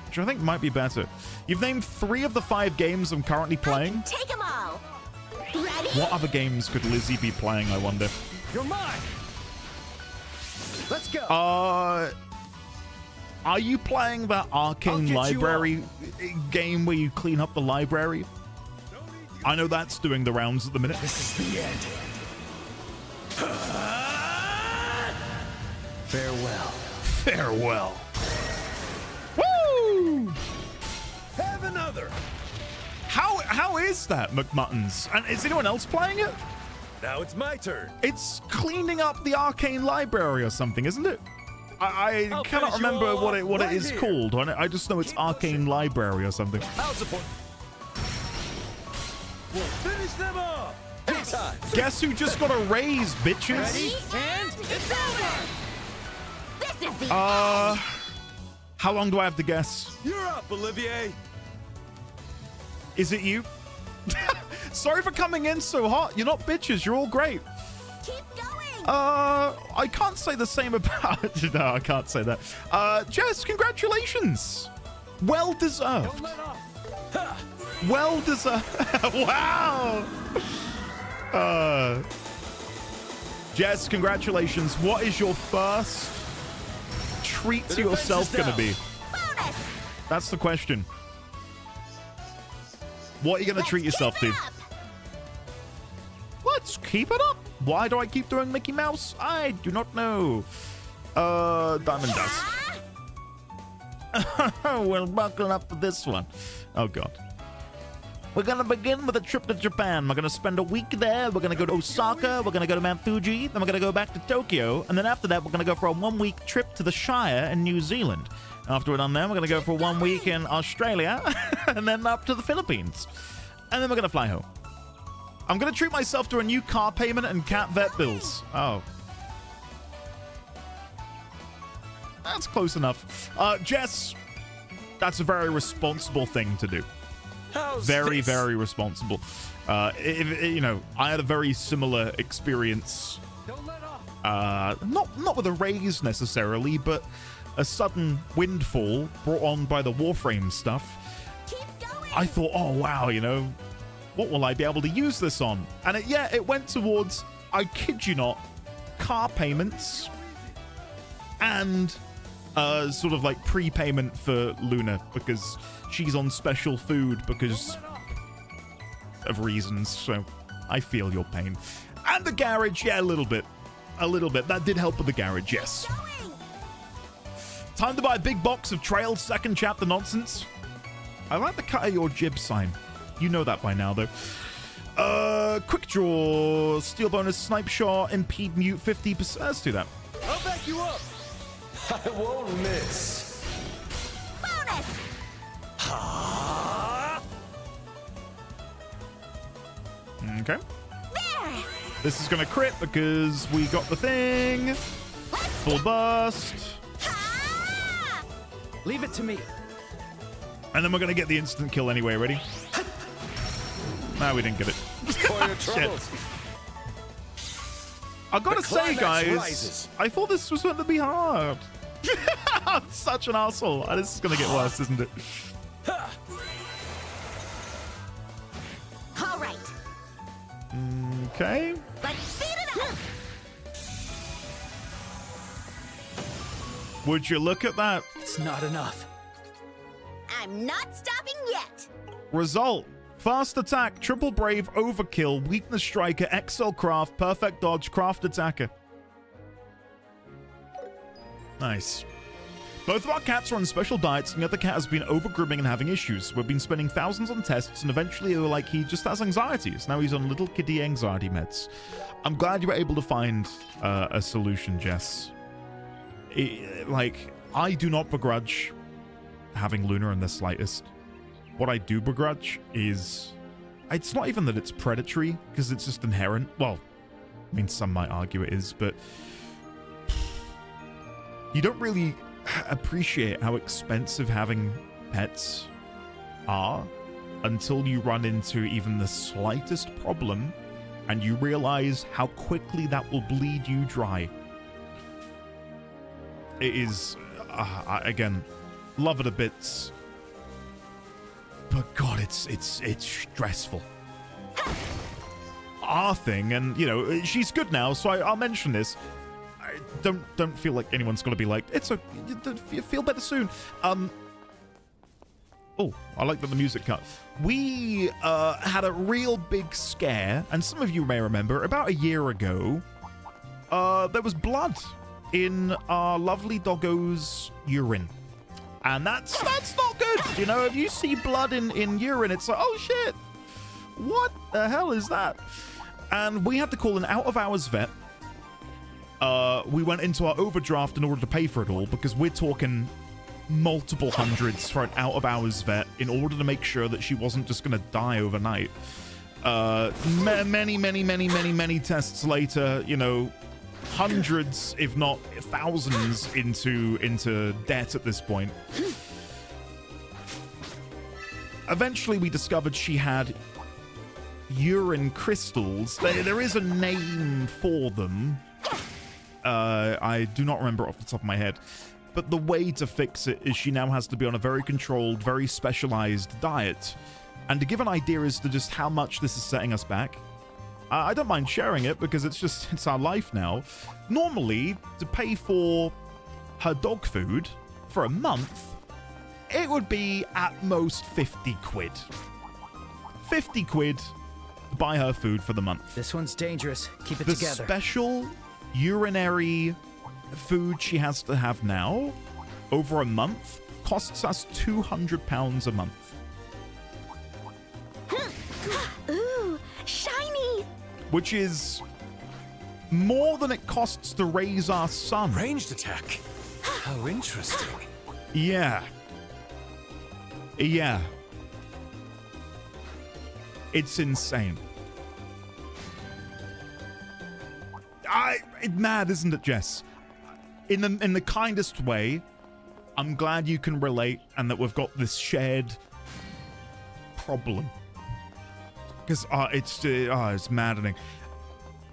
which I think might be better. You've named 3 of the 5 games I'm currently playing. Take them all. Ready? What other games could Lizzie be playing, I wonder? You're mine. Let's go. Are you playing that Arcane Library game where you clean up the library? I know that's doing the rounds at the minute. This is the end. Farewell. Farewell. Woo! Have another. How is that, McMuttons? And is anyone else playing it? Now it's my turn. It's cleaning up the Arcane Library or something, isn't it? I I'll cannot finish you remember all what it right is here. called. I just know it's Arcane Library or something. I'll support. We'll finish them off. Anytime. Guess who just got a raise, bitches? And it's over. This is the How long do I have to guess? You're up, Olivier. Is it you? Sorry for coming in so hot. You're not bitches. You're all great. keep going. I can't say the same about. No, I can't say that. Jess, congratulations. Well deserved. Don't let off. Well deserved. Wow. Jess, congratulations. What is your first treat to yourself going to be? Bonus. That's the question. What are you going to treat yourself to? Let's keep it up. Why do I keep doing Mickey Mouse? I do not know. Diamond Dust. We'll buckle up for this one. Oh, God. We're going to begin with a trip to Japan. We're going to spend a week there. We're going to go to Osaka. We're going to go to Mount Fuji. Then we're going to go back to Tokyo. And then after that, we're going to go for a 1-week trip to the Shire in New Zealand. After we're done there, we're going to go for 1 week in Australia. And then up to the Philippines. And then we're going to fly home. I'm going to treat myself to a new car payment and cat vet bills. Oh. That's close enough. Jess, that's a very responsible thing to do. Very, very responsible. You know, I had a very similar experience. Not with a raise necessarily, but a sudden windfall brought on by the Warframe stuff. I thought, oh wow, you know, what will I be able to use this on? And it went towards, I kid you not, car payments and sort of like prepayment for Luna because she's on special food because of reasons. So I feel your pain. And the garage, yeah, a little bit. That did help with the garage, yes. Time to buy a big box of Trail second chapter nonsense. I like the cut of your jib sign. You know that by now, though. Quick draw, steel bonus, snipe shot, impede mute 50%. Let's do that. I'll back you up. I won't miss. Bonus. Okay. There. This is going to crit because we got the thing. Full burst. Ah! Leave it to me. And then we're going to get the instant kill anyway. Ready? No, we didn't get it. For your troubles. I gotta The say, climax guys, rises. I thought this was going to be hard. I'm such an asshole. This is going to get worse, isn't it? All right, Okay. let's speed it up. Would you look at that? It's not enough. I'm not stopping yet. Result. Fast attack, triple brave, overkill, weakness striker, XL craft, perfect dodge, craft attacker. Nice. Both of our cats are on special diets, and the other cat has been over-grooming and having issues. We've been spending thousands on tests, and eventually we were like, he just has anxiety. So now he's on little kitty anxiety meds. I'm glad you were able to find a solution, Jess. I do not begrudge having Luna in the slightest. What I do begrudge is, it's not even that it's predatory, because it's just inherent. Well, I mean, some might argue it is, but you don't really appreciate how expensive having pets are until you run into even the slightest problem and you realize how quickly that will bleed you dry. It is, again, love it a bit. But God, it's stressful. Our thing, and you know, she's good now, so I'll mention this. I don't feel like anyone's gonna be like, it's a feel better soon. Oh, I like that the music cut. We had a real big scare, and some of you may remember about a year ago. There was blood in our lovely doggo's urine. And that's not good. You know, if you see blood in urine, it's like, oh shit, what the hell is that? And we had to call an out-of-hours vet. We went into our overdraft in order to pay for it all, because we're talking multiple hundreds for an out-of-hours vet in order to make sure that she wasn't just going to die overnight. Many tests later, you know, hundreds, if not thousands, into debt at this point. Eventually, we discovered she had urine crystals. There is a name for them. I do not remember off the top of my head. But the way to fix it is she now has to be on a very controlled, very specialized diet. And to give an idea as to just how much this is setting us back, I don't mind sharing it because it's our life now. Normally, to pay for her dog food for a month, it would be at most 50 quid. 50 quid to buy her food for the month. This one's dangerous. Keep it The together. special urinary food she has to have now, over a month, costs us £200 a month. Ooh, shiny. Which is more than it costs to raise our son. Ranged attack. How interesting. Yeah. Yeah. It's insane. It's mad, isn't it, Jess? In the kindest way, I'm glad you can relate and that we've got this shared problem. Because it's maddening.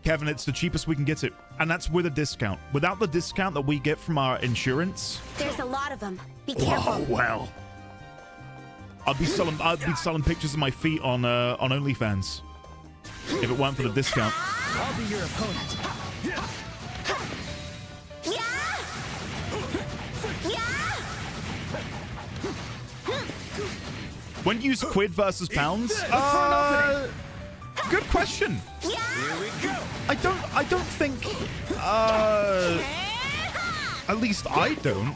Kevin, it's the cheapest we can get it. And that's with a discount. Without the discount that we get from our insurance. There's a lot of them. Be careful. Oh, well. I'd be selling pictures of my feet on OnlyFans if it weren't for the discount. I'll be your opponent. Yeah! Yeah! When you use quid versus pounds? Good question. Yeah! Here we go. I don't think at least I don't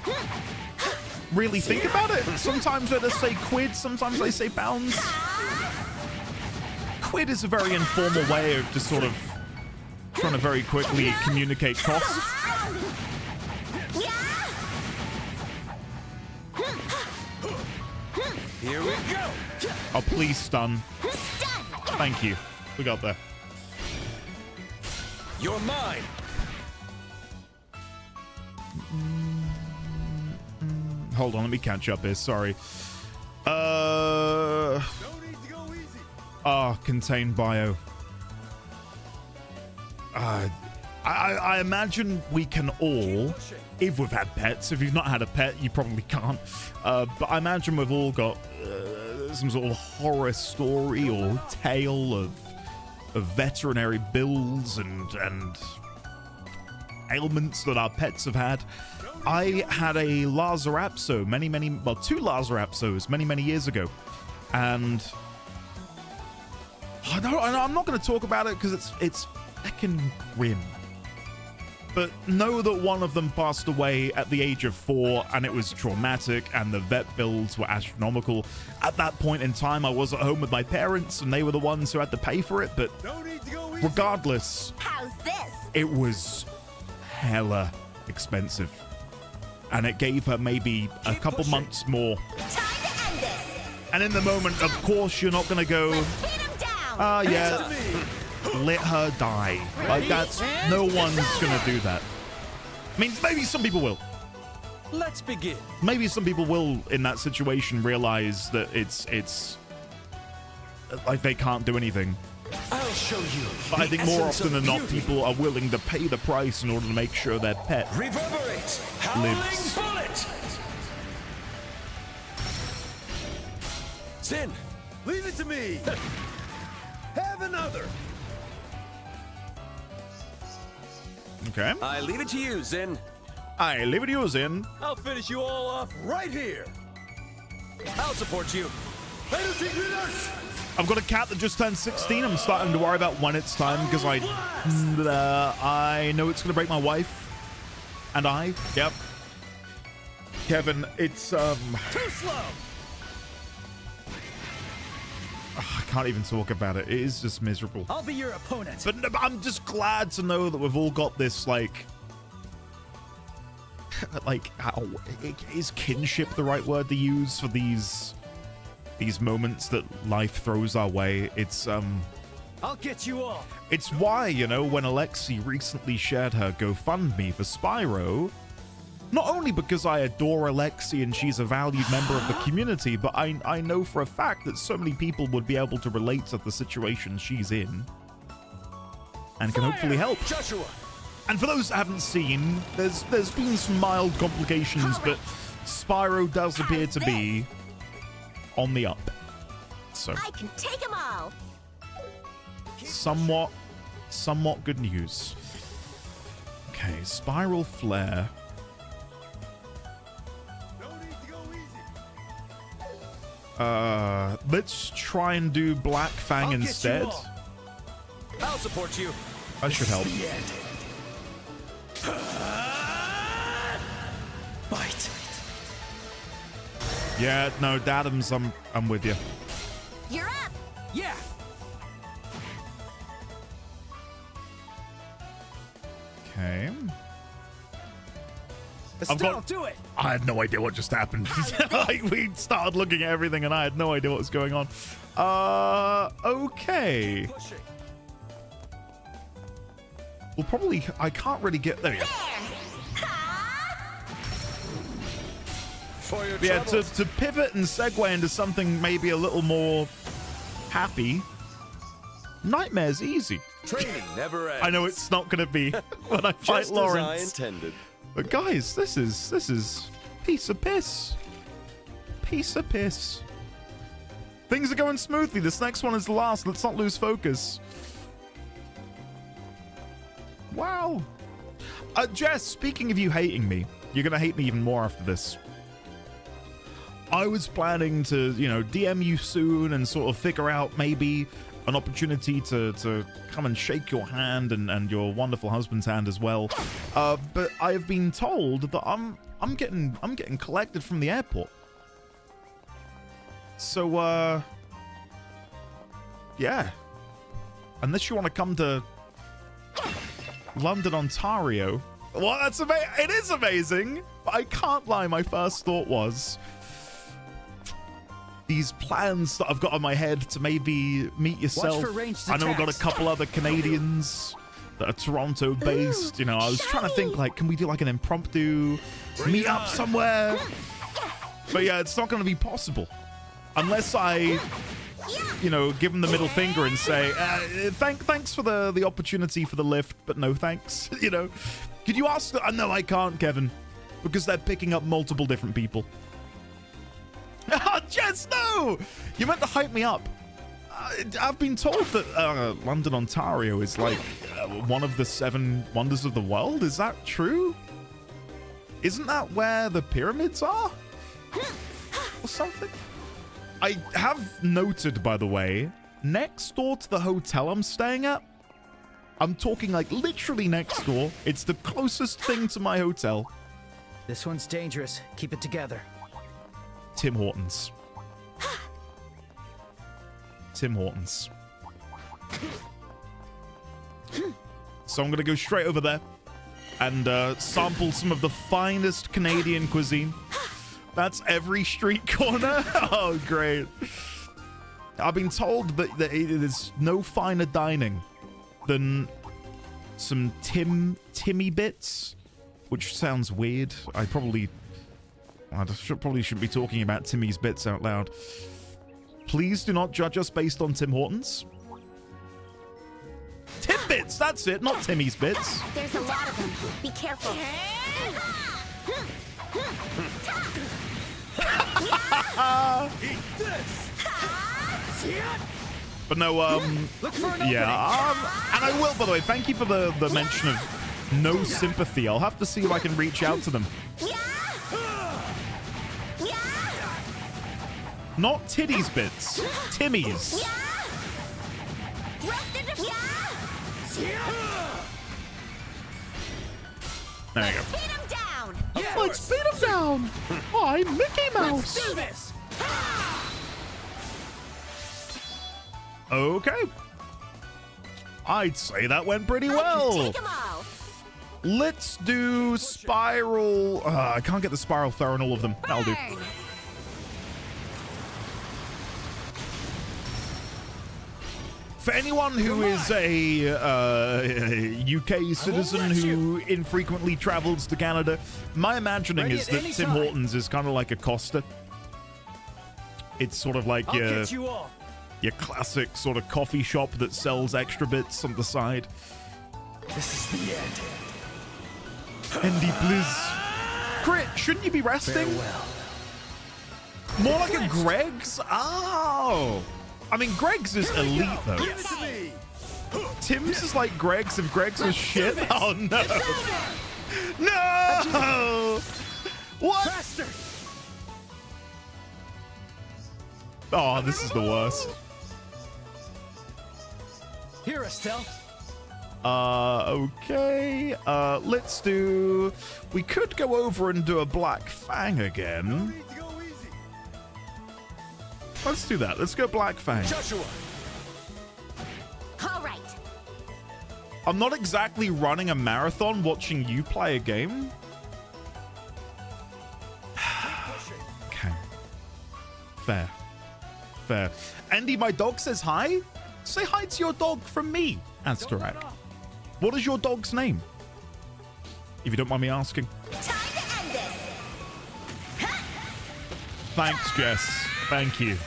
really think about it. Sometimes I just say quid, sometimes I say pounds. Quid is a very informal way of just sort of trying to very quickly communicate costs. Here we go. Oh, please stun. Thank you. We got there. You're mine. Hold on, let me catch up here. Sorry. Contained bio. I imagine we can all, if we've had pets, if you've not had a pet, you probably can't, but I imagine we've all got some sort of horror story or tale of veterinary bills and ailments that our pets have had. I had a Lazarapso two Lazarapsos many years ago, and I'm not going to talk about it because it's heckin' grim. But know that one of them passed away at the age of 4, and it was traumatic, and the vet bills were astronomical. At that point in time, I was at home with my parents, and they were the ones who had to pay for it, but regardless, How's this? it was hella expensive. And it gave her maybe a couple months more. Time to end this. And in the moment, of course, you're not going to go, Beat him down. yeah, let her die. Like, that's, no one's going to do that. I mean, maybe some people will. Let's begin. Maybe some people will, in that situation, realize that it's like they can't do anything. I'll show you. But I think more often than not, people are willing to pay the price in order to make sure their pet Reverberate. Howling lives. bullet. Sin, leave it to me. Have another. Okay. I leave it to you, Zin. I leave it to you, Zin. I'll finish you all off right here. I'll support you. I've got a cat that just turned 16. I'm starting to worry about when it's time because I know it's going to break my wife. And I. Yep. Kevin, it's Too slow. I can't even talk about it. It is just miserable. I'll be your opponent. But I'm just glad to know that we've all got this, like, is kinship the right word to use for these moments that life throws our way? It's I'll get you all. It's why, you know, when Alexi recently shared her GoFundMe for Spyro, not only because I adore Alexi and she's a valued member of the community, but I know for a fact that so many people would be able to relate to the situation she's in and can hopefully help. Joshua. And for those that haven't seen, there's been some mild complications, but Spyro does appear to be on the up. So I can take them all. somewhat good news. Okay, Spiral Flare. Let's try and do Black Fang instead. I'll support you. That should help. Bite. Yeah, no, Dadams, I'm with you. You're up. Yeah. Okay. Estelle, do it. I had no idea what just happened. Like, we started looking at everything and I had no idea what was going on. Okay. Well, probably, I can't really get, there we go. For your Yeah, troubles. to pivot and segue into something maybe a little more happy, Nightmare's easy. Training never ends. I know it's not going to be when I fight Just Lawrence. as I intended. But guys, this is piece of piss. Piece of piss. Things are going smoothly. This next one is the last. Let's not lose focus. Wow. Jess, speaking of you hating me, you're going to hate me even more after this. I was planning to, you know, DM you soon and sort of figure out maybe an opportunity to come and shake your hand and your wonderful husband's hand as well. But I have been told that I'm getting collected from the airport. So yeah. Unless you want to come to London, Ontario. Well, that's amazing. It is amazing. But I can't lie. My first thought was these plans that I've got on my head to maybe meet yourself. Watch for ranged I know we've got a attacks. couple other Canadians that are Toronto based. You know, I was trying to think, like, can we do like an impromptu meet up somewhere? But yeah, it's not going to be possible unless I you know, give them the middle finger and say, thanks for the opportunity for the lift, but no thanks. You know, could you ask? No, I can't, Kevin, because they're picking up multiple different people. Jess, no! You meant to hype me up. I've been told that London, Ontario is like one of the 7 wonders of the world. Is that true? Isn't that where the pyramids are? Or something? I have noted, by the way, next door to the hotel I'm staying at, I'm talking like literally next door. It's the closest thing to my hotel. This one's dangerous. Keep it together. Tim Hortons. Tim Hortons. So I'm gonna go straight over there and sample some of the finest Canadian cuisine. That's every street corner. Oh, great. I've been told that there's no finer dining than some Timmy bits, which sounds weird. I probably shouldn't be talking about Timmy's bits out loud. Please do not judge us based on Tim Hortons. Tim bits, that's it, not Timmy's bits. There's a lot of them. Be careful. Eat this! But no, yeah, and I will, by the way, thank you for the mention of no sympathy. I'll have to see if I can reach out to them. Not titties bits, Timmy's. There you go. Beat him down. Let's beat him down. I'm Mickey Mouse. Do this! Okay. I'd say that went pretty well. Take him all. Let's do spiral. I can't get the spiral throw on all of them. That'll do. Burn. For anyone who is a UK citizen who infrequently travels to Canada, my imagining is that Tim Hortons is kind of like a Costa. It's sort of like your classic sort of coffee shop that sells extra bits on the side. This is the end. Andy, please. Crit, shouldn't you be resting? Farewell. More like a Greg's? Oh. I mean, Greg's is elite, though. Give it to me! Tim's is like Greg's if Greg's was shit. Oh, no. No! What? Faster! Oh, this is the worst. Here, Estelle. Okay. Let's do... We could go over and do a Black Fang again. Need to go easy. Let's do that. Let's go Black Fang. Joshua! All right. I'm not exactly running a marathon watching you play a game. Okay. Fair. Fair. Andy, my dog says hi. Say hi to your dog from me, Astarak. What is your dog's name? If you don't mind me asking. Time to end this. Thanks, Jess. Thank you.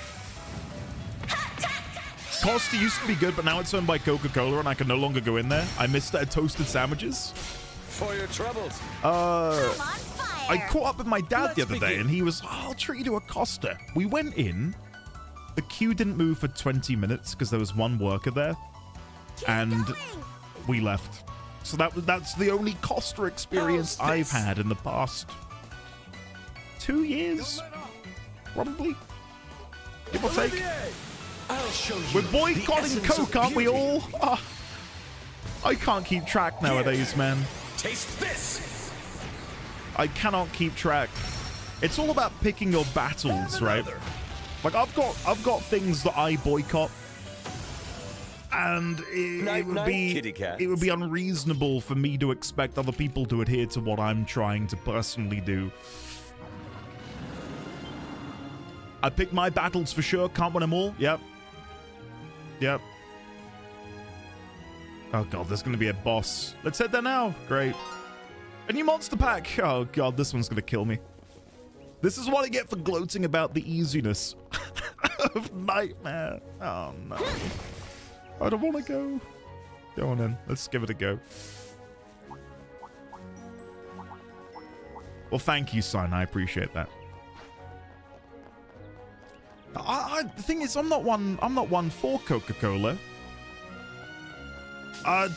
Costa used to be good, but now it's owned by Coca-Cola and I can no longer go in there. I missed their toasted sandwiches. For your troubles. I'm on fire. I caught up with my dad the Let's other day begin. and he was, I'll treat you to a Costa. We went in. The queue didn't move for 20 minutes because there was one worker there. And we left. So that's the only Costa experience How's I've this? had in the past 2 years. Probably. Give or take. Olivier! I'll show you. We're the boycotting essence Coke, of aren't we beauty. all? Ah, I can't keep track nowadays, man. Taste this! I cannot keep track. It's all about picking your battles, right? Like I've got things that I boycott, and it Night, would night, be kitty cats. it would be unreasonable for me to expect other people to adhere to what I'm trying to personally do. I picked my battles for sure. Can't win them all. Yep. Yep. Oh god, there's gonna be a boss. Let's head there now. Great. A new monster pack. Oh god, this one's gonna kill me. This is what I get for gloating about the easiness of nightmare. Oh no. I don't want to go. Go on then. Let's give it a go. Well, thank you, son. I appreciate that. The thing is, I'm not one for Coca-Cola.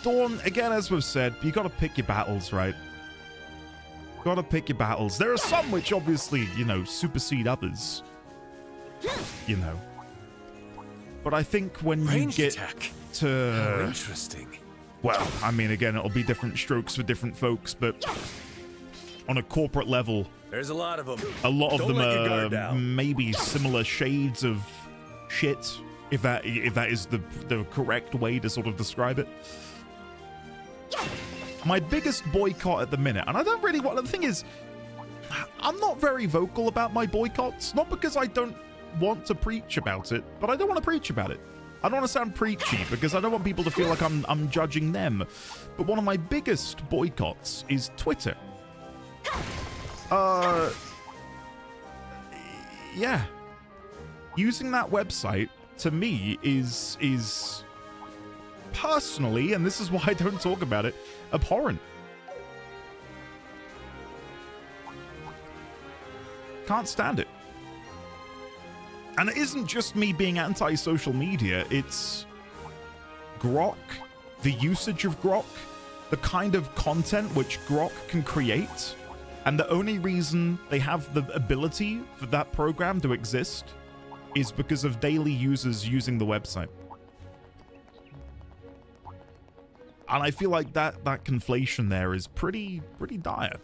Dawn, again, as we've said, you got to pick your battles, right? Got to pick your battles. There are some which obviously, you know, supersede others. You know. But I think when Ranged you get attack. to... How interesting. Well, I mean, again, it'll be different strokes for different folks, but on a corporate level, There's a lot of them. a lot of Don't them let your guard are down. maybe similar shades of shit, if that is the correct way to sort of describe it. My biggest boycott at the minute, and I don't really want... The thing is, I'm not very vocal about my boycotts, not because I don't want to preach about it, but I don't want to preach about it. I don't want to sound preachy because I don't want people to feel like I'm judging them. But one of my biggest boycotts is Twitter. Yeah. Using that website to me is personally, and this is why I don't talk about it, abhorrent. Can't stand it. And it isn't just me being anti-social media, it's Grok, the usage of Grok, the kind of content which Grok can create, and the only reason they have the ability for that program to exist is because of daily users using the website. And I feel like that conflation there is pretty dire.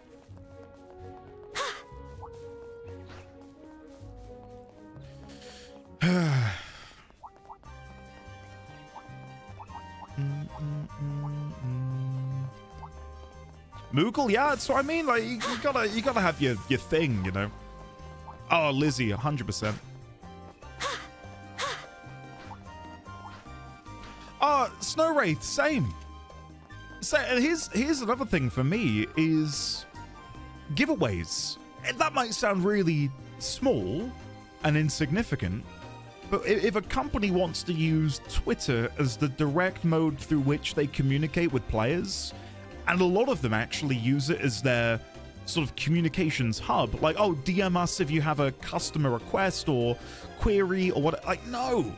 Moogle, yeah, that's what I mean. Like you gotta have your thing, you know. Oh, Lizzie, 100%. Snow Wraith, same. So here's another thing for me is giveaways. And that might sound really small and insignificant, but if a company wants to use Twitter as the direct mode through which they communicate with players, and a lot of them actually use it as their sort of communications hub, like, oh, DM us if you have a customer request or query or what, like, no.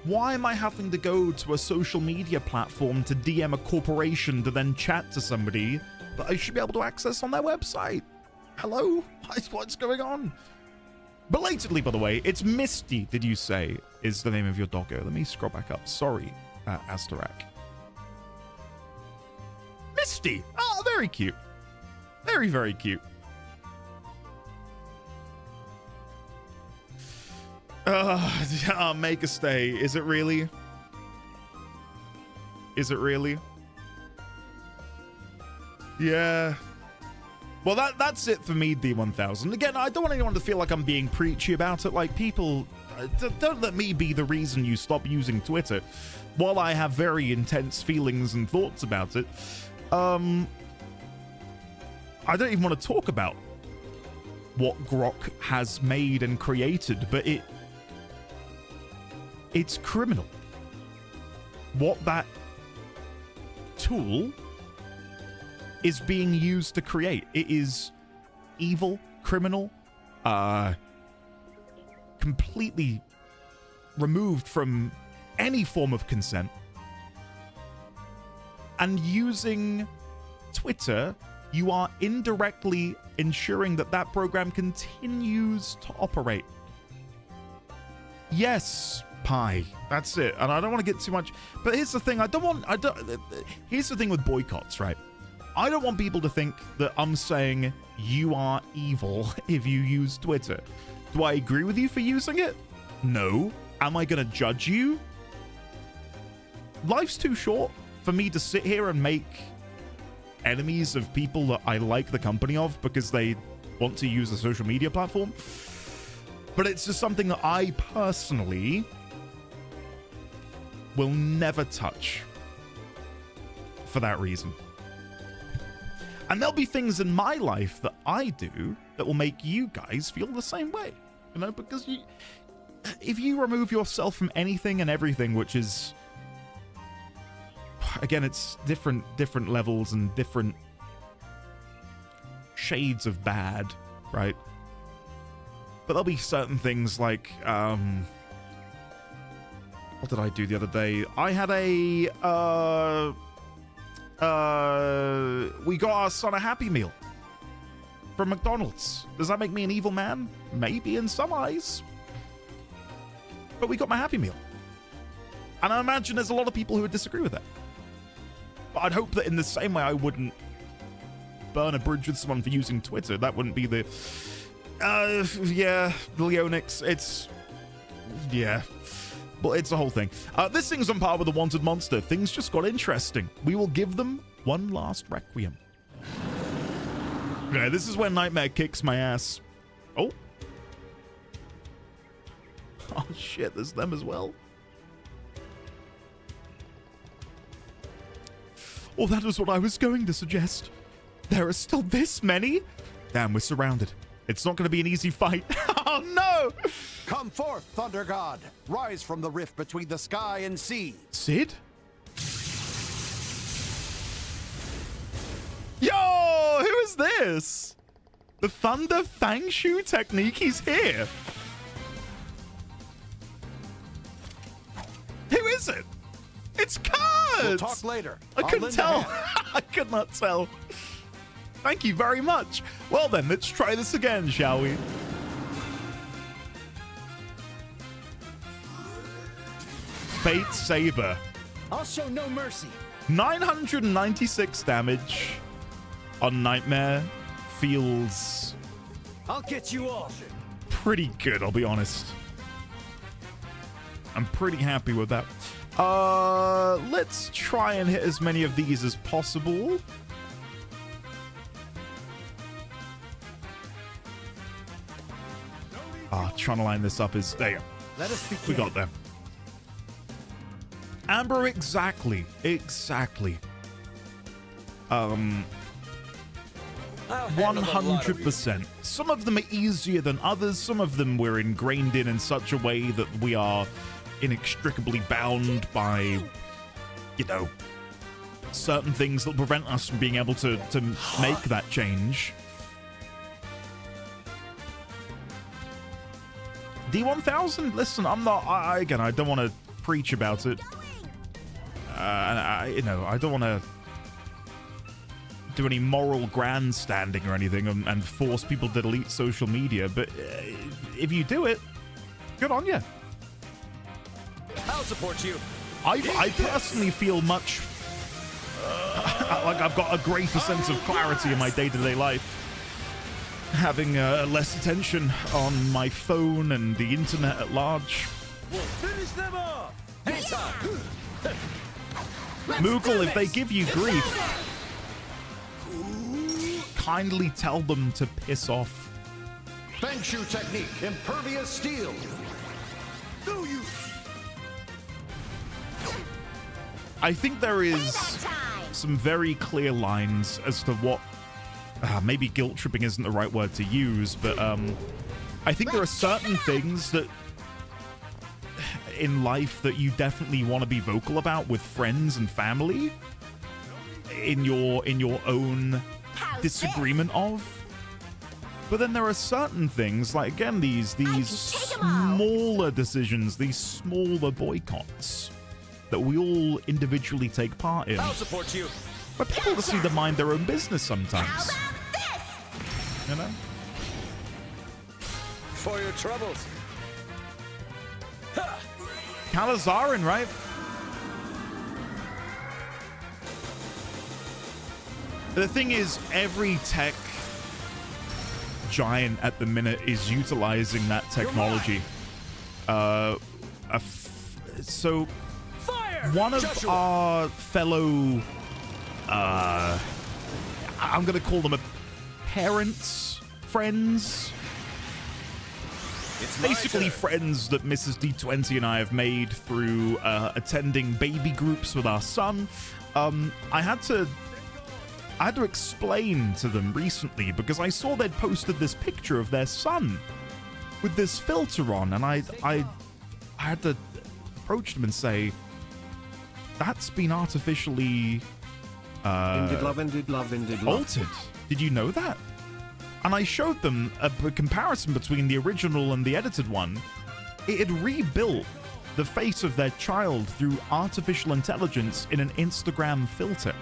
Why am I having to go to a social media platform to DM a corporation to then chat to somebody that I should be able to access on their website? Hello? What's going on? Belatedly, by the way, it's Misty, did you say, is the name of your doggo? Let me scroll back up. Sorry, Astarak. Misty! Oh, very cute. Very, very cute. Make a stay. Is it really? Is it really? Yeah. Well, that's it for me, D1000. Again, I don't want anyone to feel like I'm being preachy about it. Like, people, don't let me be the reason you stop using Twitter. While I have very intense feelings and thoughts about it, I don't even want to talk about what Grok has made and created, but it's criminal. What that tool is being used to create. It is evil, criminal, completely removed from any form of consent. And using Twitter, you are indirectly ensuring that that program continues to operate. Yes, Pi. That's it. And I don't want to get too much, but here's the thing. Here's the thing with boycotts, right? I don't want people to think that I'm saying you are evil if you use Twitter. Do I agree with you for using it? No. Am I going to judge you? Life's too short for me to sit here and make enemies of people that I like the company of because they want to use a social media platform. But it's just something that I personally will never touch for that reason. And there'll be things in my life that I do that will make you guys feel the same way. You know, because if you remove yourself from anything and everything, which is, again, it's different levels and different shades of bad, right? But there'll be certain things like, what did I do the other day? I had we got our son a Happy Meal from McDonald's. Does that make me an evil man? Maybe in some eyes. But we got my Happy Meal. And I imagine there's a lot of people who would disagree with that. But I'd hope that in the same way I wouldn't burn a bridge with someone for using Twitter. That wouldn't be the... yeah, Leonix, it's... yeah. But it's a whole thing. This thing's on par with the Wanted Monster. Things just got interesting. We will give them one last requiem. Yeah, this is where Nightmare kicks my ass. Oh. Oh shit, there's them as well. Oh, that was what I was going to suggest. There are still this many? Damn, we're surrounded. It's not going to be an easy fight. Oh no! Come forth, Thunder God. Rise from the rift between the sky and sea. Sid? Yo, who is this? The Thunder Fangshu technique, he's here. Who is it? It's Kurt! We'll talk later. I couldn't tell. I could not tell. Thank you very much. Well then, let's try this again, shall we? Fate Saber. I'll show no mercy. 996 damage on Nightmare feels I'll get you all. pretty good, I'll be honest. I'm pretty happy with that. Let's try and hit as many of these as possible. Trying to line this up is... there you go. Let us begin. We got there. Amber, exactly. 100%. Some of them are easier than others. Some of them we're ingrained in such a way that we are inextricably bound by, you know, certain things that prevent us from being able to make that change. D1000? Listen, I'm not... again, I don't want to preach about it. I don't want to do any moral grandstanding or anything and force people to delete social media, but if you do it, good on you. I'll support you. I personally feel much like I've got a greater sense of clarity in my day-to-day life, having less attention on my phone and the internet at large. We'll finish them off. Anytime. Moogle, if they give you grief, kindly tell them to piss off. Fangshu technique, impervious steel. Do you? I think there is some very clear lines as to what... maybe guilt tripping isn't the right word to use, but I think there are certain things that in life that you definitely want to be vocal about with friends and family in your own disagreement of. But then there are certain things, like, again, these smaller decisions, these smaller boycotts that we all individually take part in. I'll support you. But people just need to mind their own business sometimes. You know? For your troubles. Ha! Kalazarin, right? The thing is, every tech giant at the minute is utilizing that technology. So Fire! one of Joshua. our fellow, I'm gonna call them parents, friends, It's my basically turn. friends that Mrs. D20 and I have made through attending baby groups with our son. I had to explain to them recently because I saw they'd posted this picture of their son with this filter on, and I had to approach them and say, that's been artificially Ended love. altered. Did you know that? And I showed them a comparison between the original and the edited one. It had rebuilt the face of their child through artificial intelligence in an Instagram filter.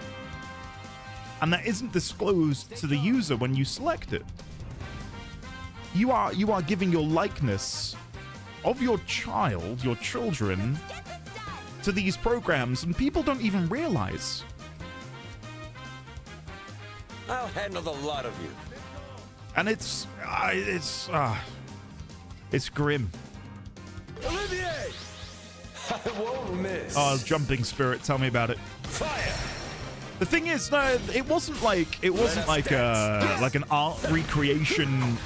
And that isn't disclosed to the user when you select it. You are giving your likeness of your child, your children, to these programs, and people don't even realize. I'll handle the lot of you. And it's grim. Olivier! I won't miss. Oh, jumping spirit, tell me about it. Fire! The thing is, no, it wasn't like an art recreation,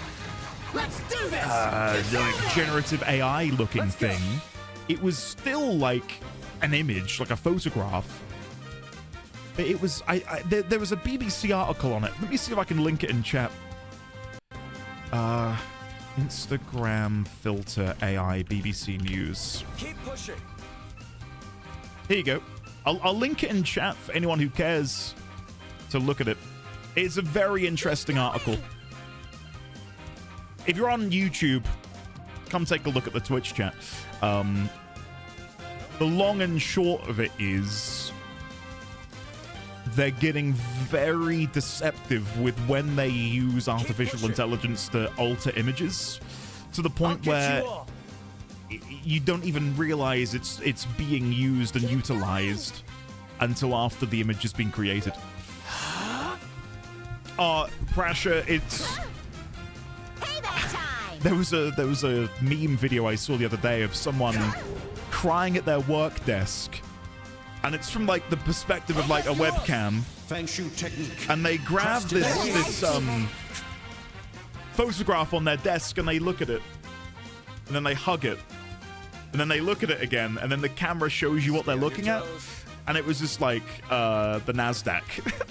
Let's do this! like generative AI looking thing. It was still like an image, like a photograph. But it was, there was a BBC article on it. Let me see if I can link it in chat. Instagram filter AI BBC News. Keep pushing. Here you go. I'll link it in chat for anyone who cares to look at it. It's a very interesting article. If you're on YouTube, come take a look at the Twitch chat. The long and short of it is they're getting very deceptive with when they use artificial intelligence to alter images, to the point where you don't even realize it's being used and utilized until after the image has been created. Prasha, it's Payback time! there was a meme video I saw the other day of someone crying at their work desk, and it's from like the perspective of like a webcam, Feng Shui technique. and they grab this photograph on their desk and they look at it, and then they hug it, and then they look at it again, and then the camera shows you what they're looking at. And it was just like the NASDAQ.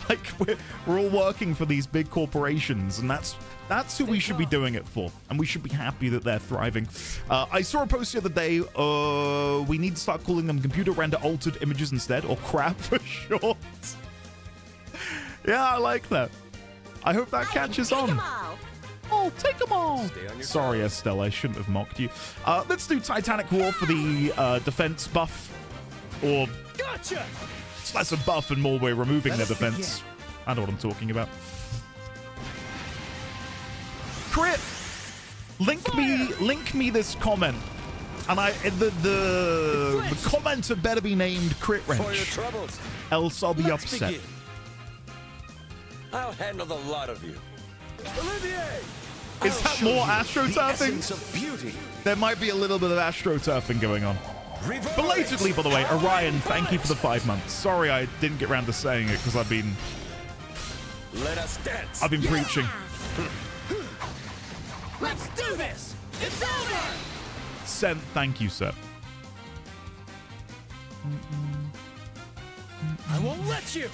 Like we're all working for these big corporations, and that's who we should be doing it for, and we should be happy that they're thriving. I saw a post the other day. We need to start calling them computer render altered images instead, or crap for short. Yeah, I like that. I hope that catches on. Oh, take them all. Sorry, Estelle, I shouldn't have mocked you. Let's do Titanic War for the defense buff, or Gotcha! it's less a buff and more we're removing their defense. I know what I'm talking about. Crit! Link me this comment. And the commenter better be named Crit For your Wrench. troubles. Else I'll be Let's upset. begin. I'll handle the lot of you. Olivier! Is that more astroturfing? Of beauty. There might be a little bit of astroturfing going on. Belatedly, by the way, Orion, thank you for the 5 months. Sorry I didn't get around to saying it because I've been preaching. Let's do this! It's over! Sent, thank you, sir. I won't let you!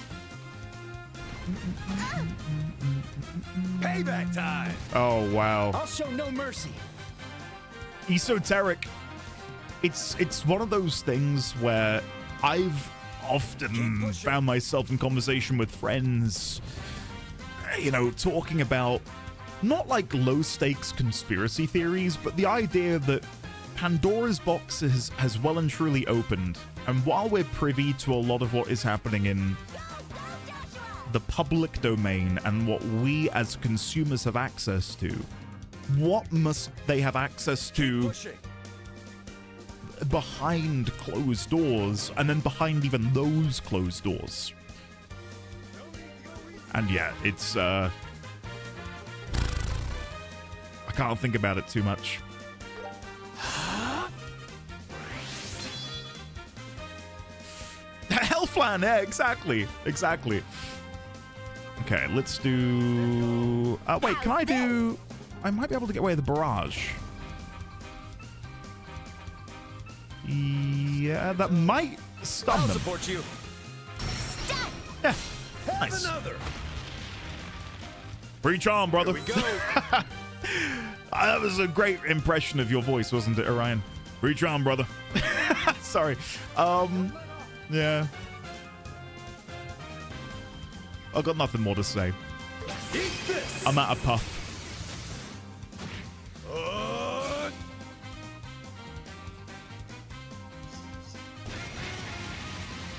Payback time! Oh, wow. I'll show no mercy. Esoteric. It's one of those things where I've often found myself in conversation with friends, you know, talking about not like low stakes conspiracy theories, but the idea that Pandora's box has well and truly opened. And while we're privy to a lot of what is happening in the public domain and what we as consumers have access to, what must they have access to behind closed doors, and then behind even those closed doors? And yeah, it's I can't think about it too much. Hellflan, yeah, exactly. Okay, let's do wait, can I do, I might be able to get away with the barrage. Yeah, that might stun them. Support you. Yeah, nice. Another. Reach on, brother. Here we go. That was a great impression of your voice, wasn't it, Orion? Reach on, brother. Sorry. Yeah. I've got nothing more to say. I'm out of puff.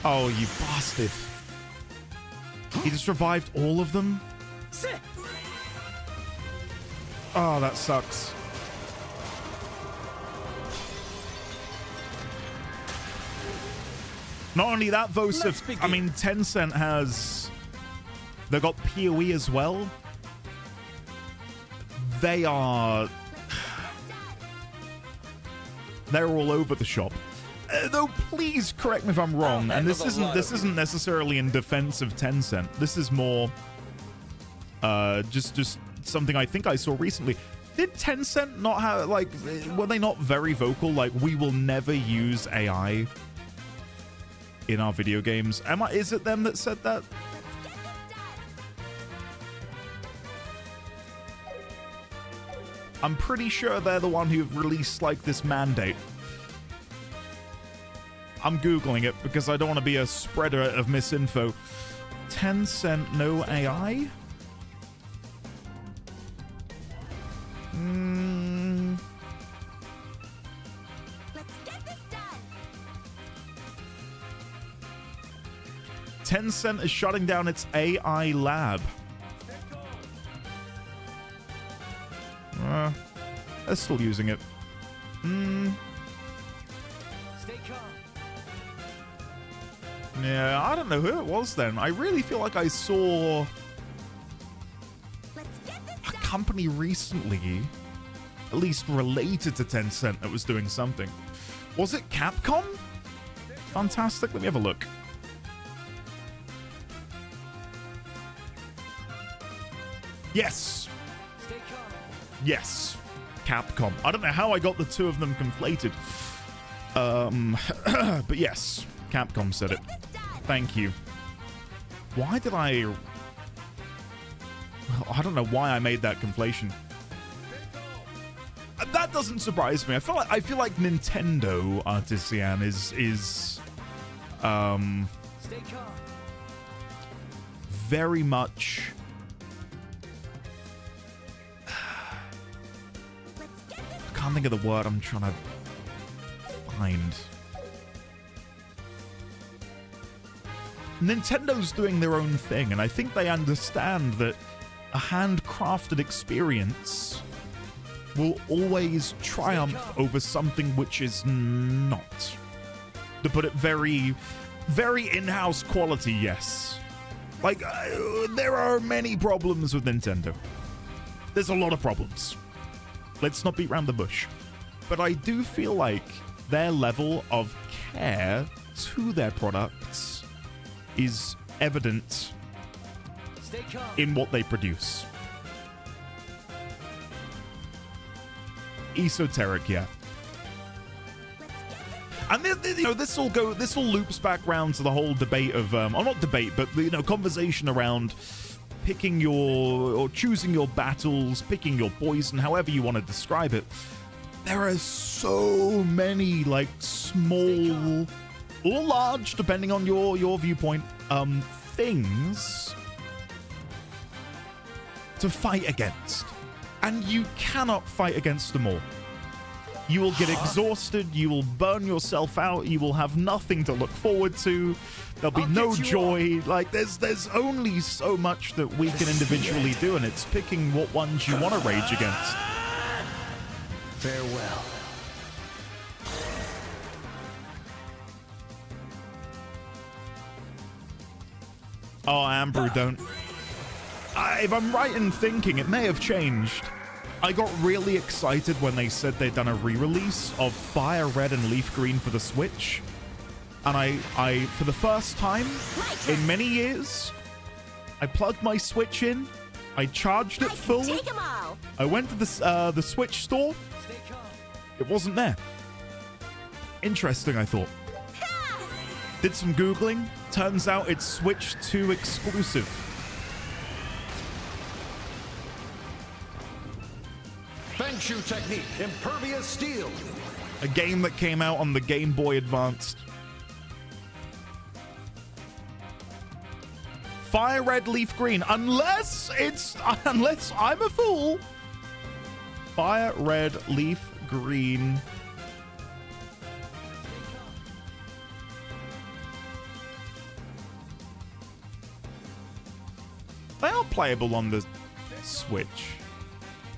Oh, you bastard. He just revived all of them? Oh, that sucks. Not only that, Vosif, I mean, Tencent has... They've got PoE as well. They are... They're all over the shop. Though, please correct me if I'm wrong, and this isn't necessarily in defense of Tencent. This is more just something I think I saw recently. Did Tencent not have, like, were they not very vocal? Like, we will never use AI in our video games. Is it them that said that? I'm pretty sure they're the one who released, like, this mandate. I'm Googling it because I don't want to be a spreader of misinfo. Tencent, no AI? Let's get this done. Tencent is shutting down its AI lab. They're still using it. Yeah, I don't know who it was then. I really feel like I saw a company recently, at least related to Tencent, that was doing something. Was it Capcom? Fantastic. Let me have a look. Yes. Yes. Capcom. I don't know how I got the two of them conflated. But yes, Capcom said it. Thank you. Why did I... Well, I don't know why I made that conflation. That doesn't surprise me. I feel like Nintendo Artisan is very much I can't think of the word I'm trying to find. Nintendo's doing their own thing, and I think they understand that a handcrafted experience will always triumph over something which is not. To put it very, very in-house quality, yes. Like, there are many problems with Nintendo. There's a lot of problems. Let's not beat around the bush. But I do feel like their level of care to their products is evident in what they produce. Esoteric, yeah. And this all loops back around to the whole debate of, or not debate, but conversation around picking or choosing your battles, picking your poison, however you want to describe it. There are so many, like, small or large, depending on your viewpoint, things to fight against. And you cannot fight against them all. You will get exhausted, you will burn yourself out, you will have nothing to look forward to, there'll be no joy. Like, there's only so much that we can individually do, and it's picking what ones you want to rage against. Farewell. Oh, Amber, don't. If I'm right in thinking, it may have changed. I got really excited when they said they'd done a re-release of Fire Red and Leaf Green for the Switch. And I for the first time in many years, I plugged my Switch in, I charged it full, I went to the Switch store, it wasn't there. Interesting, I thought. Did some Googling, turns out it's Switch 2 exclusive. Feng Shu technique, impervious steel. A game that came out on the Game Boy Advanced. Fire red, leaf green. Unless I'm a fool. Fire red, leaf green. They are playable on the Switch.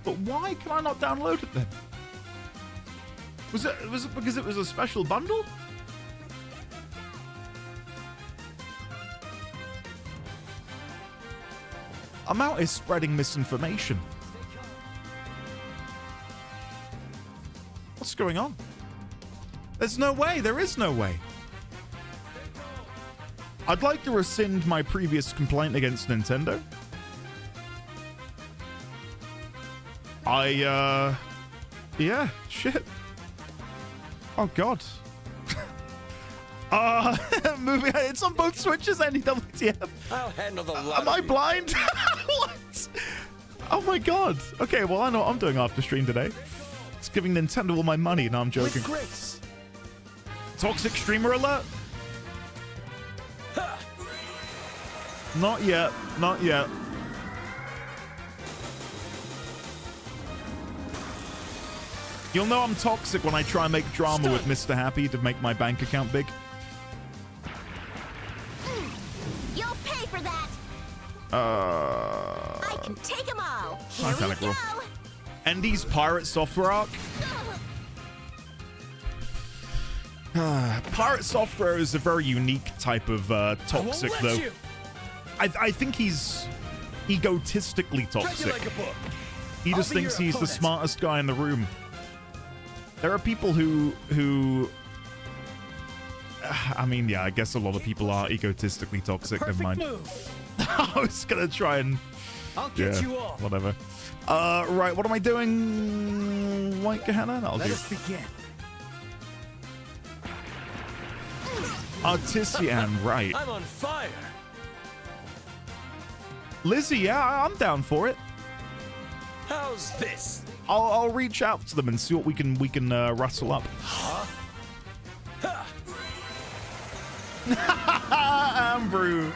But why can I not download it then? Was it because it was a special bundle? Amount is spreading misinformation. What's going on? There's no way. There is no way. I'd like to rescind my previous complaint against Nintendo. Yeah, shit. Oh, God. Moving. It's on both Switches and WTF. I'll handle the lot. Am I blind? What? Oh, my God. Okay, well, I know what I'm doing after stream today. It's giving Nintendo all my money. No, I'm joking. With grace. Toxic streamer alert? Not yet. Not yet. You'll know I'm toxic when I try and make drama with Mr. Happy to make my bank account big. You'll pay for that. I can take them all. Here we go. Endy's Pirate Software arc. Pirate Software is a very unique type of toxic, though. I think he's egotistically toxic. He just thinks he's the smartest guy in the room. There are people who I mean, yeah, I guess a lot of people are egotistically toxic. Never mind. I was gonna try and I'll get you off. Whatever. Right, what am I doing? White Gehenna? That'll do. Let us begin. Artisan, right. I'm on fire. Lizzie, yeah, I'm down for it. How's this? I'll reach out to them and see what we can rustle up. Huh? Ambrew.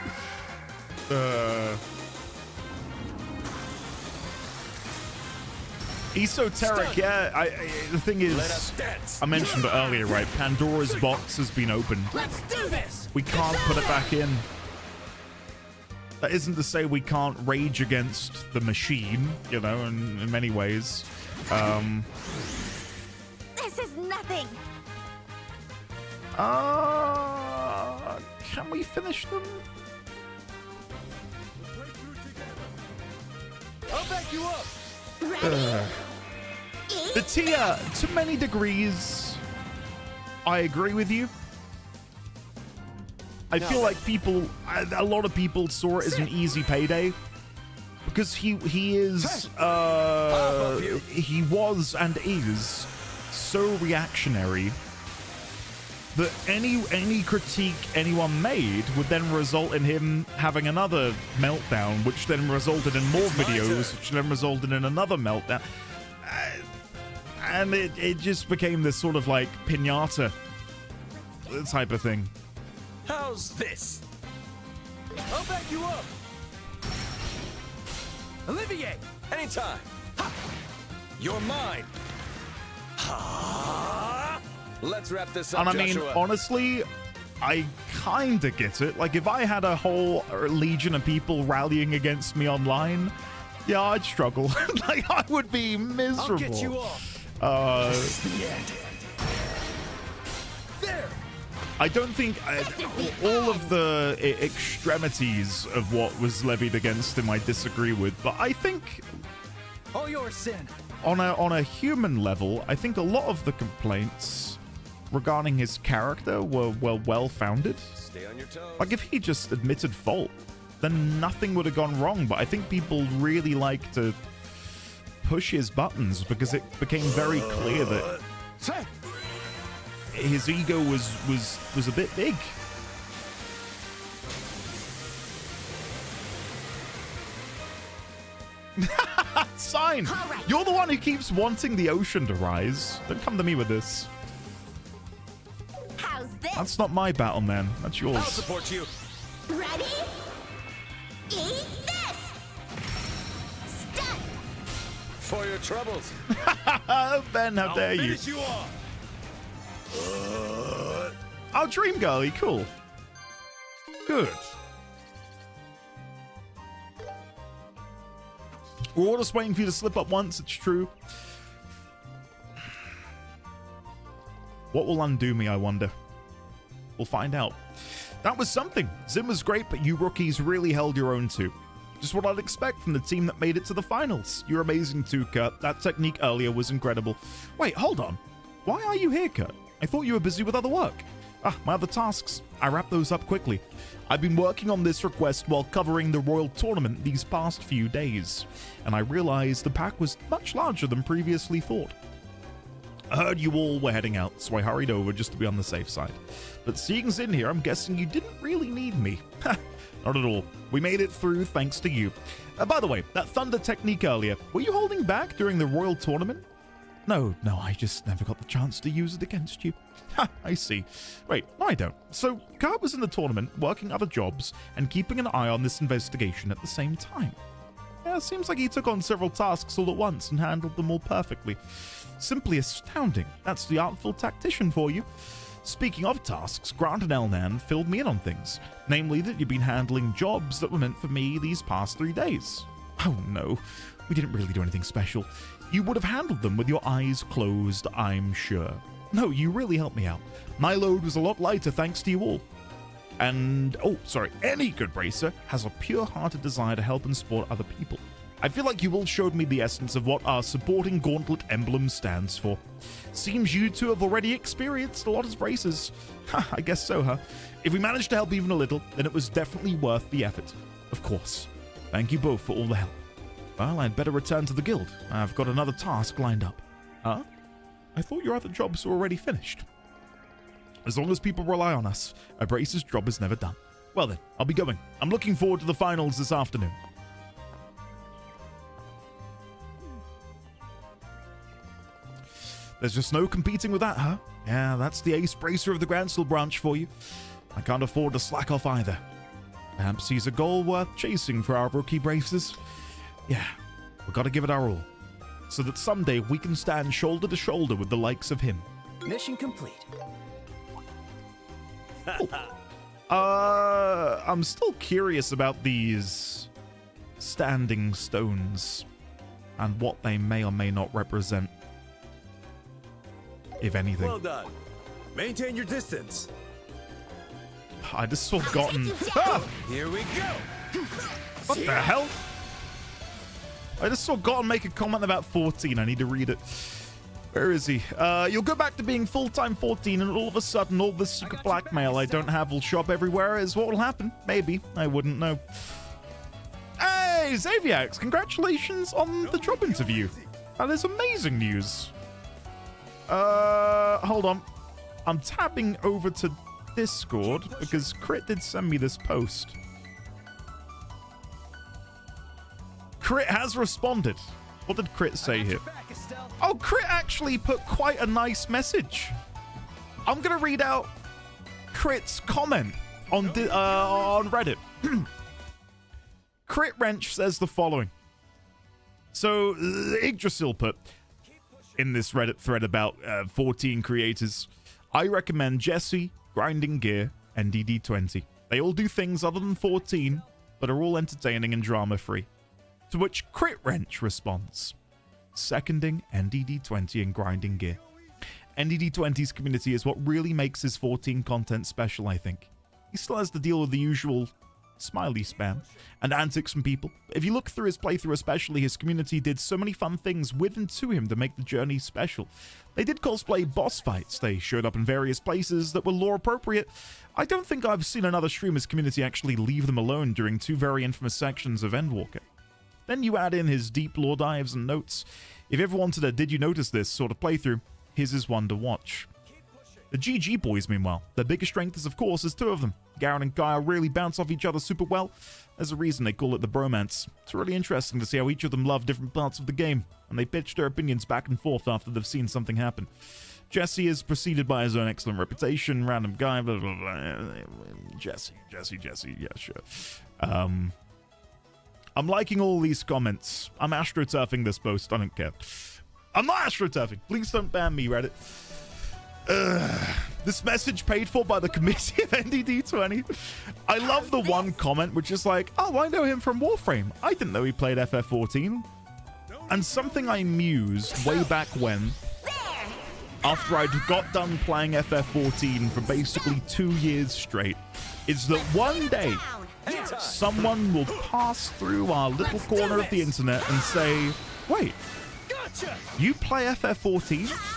Esoteric, yeah. The thing is, I mentioned it earlier, right? Pandora's box has been opened. Let's do this. We can't put it back in. That isn't to say we can't rage against the machine, you know, in many ways. This is nothing. Can we finish them? I'll back you up. Ready? The tier, to many degrees, I agree with you. I feel like a lot of people saw it as an easy payday because he was and is so reactionary that any critique anyone made would then result in him having another meltdown, which then resulted in more videos, which then resulted in another meltdown. And it just became this sort of like piñata type of thing. How's this? I'll back you up. Olivier, anytime. Ha! You're mine. Ha! Let's wrap this up, And I mean, Joshua. honestly, I kind of get it. Like, if I had a whole legion of people rallying against me online, yeah, I'd struggle. Like, I would be miserable. I'll get you off. This is the end. There. I don't think all of the extremities of what was levied against him I disagree with, but I think All yours, Sin. on a human level, I think a lot of the complaints regarding his character were well-founded. Stay on your toes. Like, if he just admitted fault, then nothing would have gone wrong. But I think people really like to push his buttons because it became very clear that his ego was a bit big. Sign! All right. You're the one who keeps wanting the ocean to rise. Don't come to me with this. How's this? That's not my battle, man. That's yours. I'll support you. Ready? Eat this! Stun! For your troubles. Ben, how dare you? Finish you off. Oh, Dream Girlie, cool. Good. We're all just waiting for you to slip up once, it's true. What will undo me, I wonder? We'll find out. That was something. Zim was great, but you rookies really held your own too. Just what I'd expect from the team that made it to the finals. You're amazing too, Kurt. That technique earlier was incredible. Wait, hold on. Why are you here, Kurt? I thought you were busy with other work. Ah, my other tasks. I wrapped those up quickly. I've been working on this request while covering the Royal Tournament these past few days, and I realized the pack was much larger than previously thought. I heard you all were heading out, so I hurried over just to be on the safe side. But seeing Zin here, I'm guessing you didn't really need me. Not at all. We made it through thanks to you. By the way, that thunder technique earlier, were you holding back during the Royal Tournament? No, I just never got the chance to use it against you. Ha, I see. Wait, no I don't. So, Kurt was in the tournament, working other jobs, and keeping an eye on this investigation at the same time. Yeah, seems like he took on several tasks all at once and handled them all perfectly. Simply astounding. That's the artful tactician for you. Speaking of tasks, Grant and Elnan filled me in on things. Namely that you've been handling jobs that were meant for me these past 3 days. Oh no, we didn't really do anything special. You would have handled them with your eyes closed, I'm sure. No, you really helped me out. My load was a lot lighter thanks to you all. And, any good racer has a pure-hearted desire to help and support other people. I feel like you all showed me the essence of what our supporting gauntlet emblem stands for. Seems you two have already experienced a lot as racers. Ha, I guess so, huh? If we managed to help even a little, then it was definitely worth the effort. Of course. Thank you both for all the help. Well, I'd better return to the guild. I've got another task lined up. Huh? I thought your other jobs were already finished. As long as people rely on us, a bracer's job is never done. Well then, I'll be going. I'm looking forward to the finals this afternoon. There's just no competing with that, huh? Yeah, that's the ace bracer of the Grantsville branch for you. I can't afford to slack off either. Perhaps he's a goal worth chasing for our rookie bracers. Yeah, we've got to give it our all, so that someday we can stand shoulder to shoulder with the likes of him. Mission complete. I'm still curious about these standing stones and what they may or may not represent, if anything. Well done. Maintain your distance. I just saw Gotten. Ah! Here we go. What the hell? I just saw Gotten make a comment about 14. I need to read it. Where is he? You'll go back to being full-time 14 and all of a sudden all this secret blackmail I don't have will show up everywhere is what will happen. Maybe. I wouldn't know. Hey, Xaviax, congratulations on the job interview. That is amazing news. Hold on. I'm tapping over to Discord because Crit did send me this post. Crit has responded. What did Crit say here? Oh, Crit actually put quite a nice message. I'm going to read out Crit's comment on Reddit. Crit Wrench says the following. So, Yggdrasil put in this Reddit thread about 14 creators, I recommend Jesse, Grinding Gear, and DD20. They all do things other than 14, but are all entertaining and drama-free. To which Crit Wrench responds, seconding NDD20 and Grinding Gear. NDD20's community is what really makes his 14 content special, I think. He still has to deal with the usual smiley spam and antics from people. If you look through his playthrough especially, his community did so many fun things with and to him to make the journey special. They did cosplay boss fights, they showed up in various places that were lore appropriate. I don't think I've seen another streamer's community actually leave them alone during two very infamous sections of Endwalker. Then you add in his deep lore dives and notes. If you ever wanted a did you notice this sort of playthrough, his is one to watch. The GG boys, meanwhile, their biggest strength is, of course, there's two of them. Garen and Gaia really bounce off each other super well. There's a reason they call it the bromance. It's really interesting to see how each of them love different parts of the game, and they pitch their opinions back and forth after they've seen something happen. Jesse is preceded by his own excellent reputation. Random guy, blah, blah, blah. Jesse, yeah, sure. I'm liking all these comments. I'm astroturfing this post, I don't care. I'm not astroturfing. Please don't ban me, Reddit. This message paid for by the committee of NDD20. I love the one comment which is like, oh, I know him from Warframe. I didn't know he played FF14. And something I mused way back when, after I'd got done playing FF14 for basically 2 years straight, is that one day someone will pass through our little corner of the internet and say, wait, you play FF14?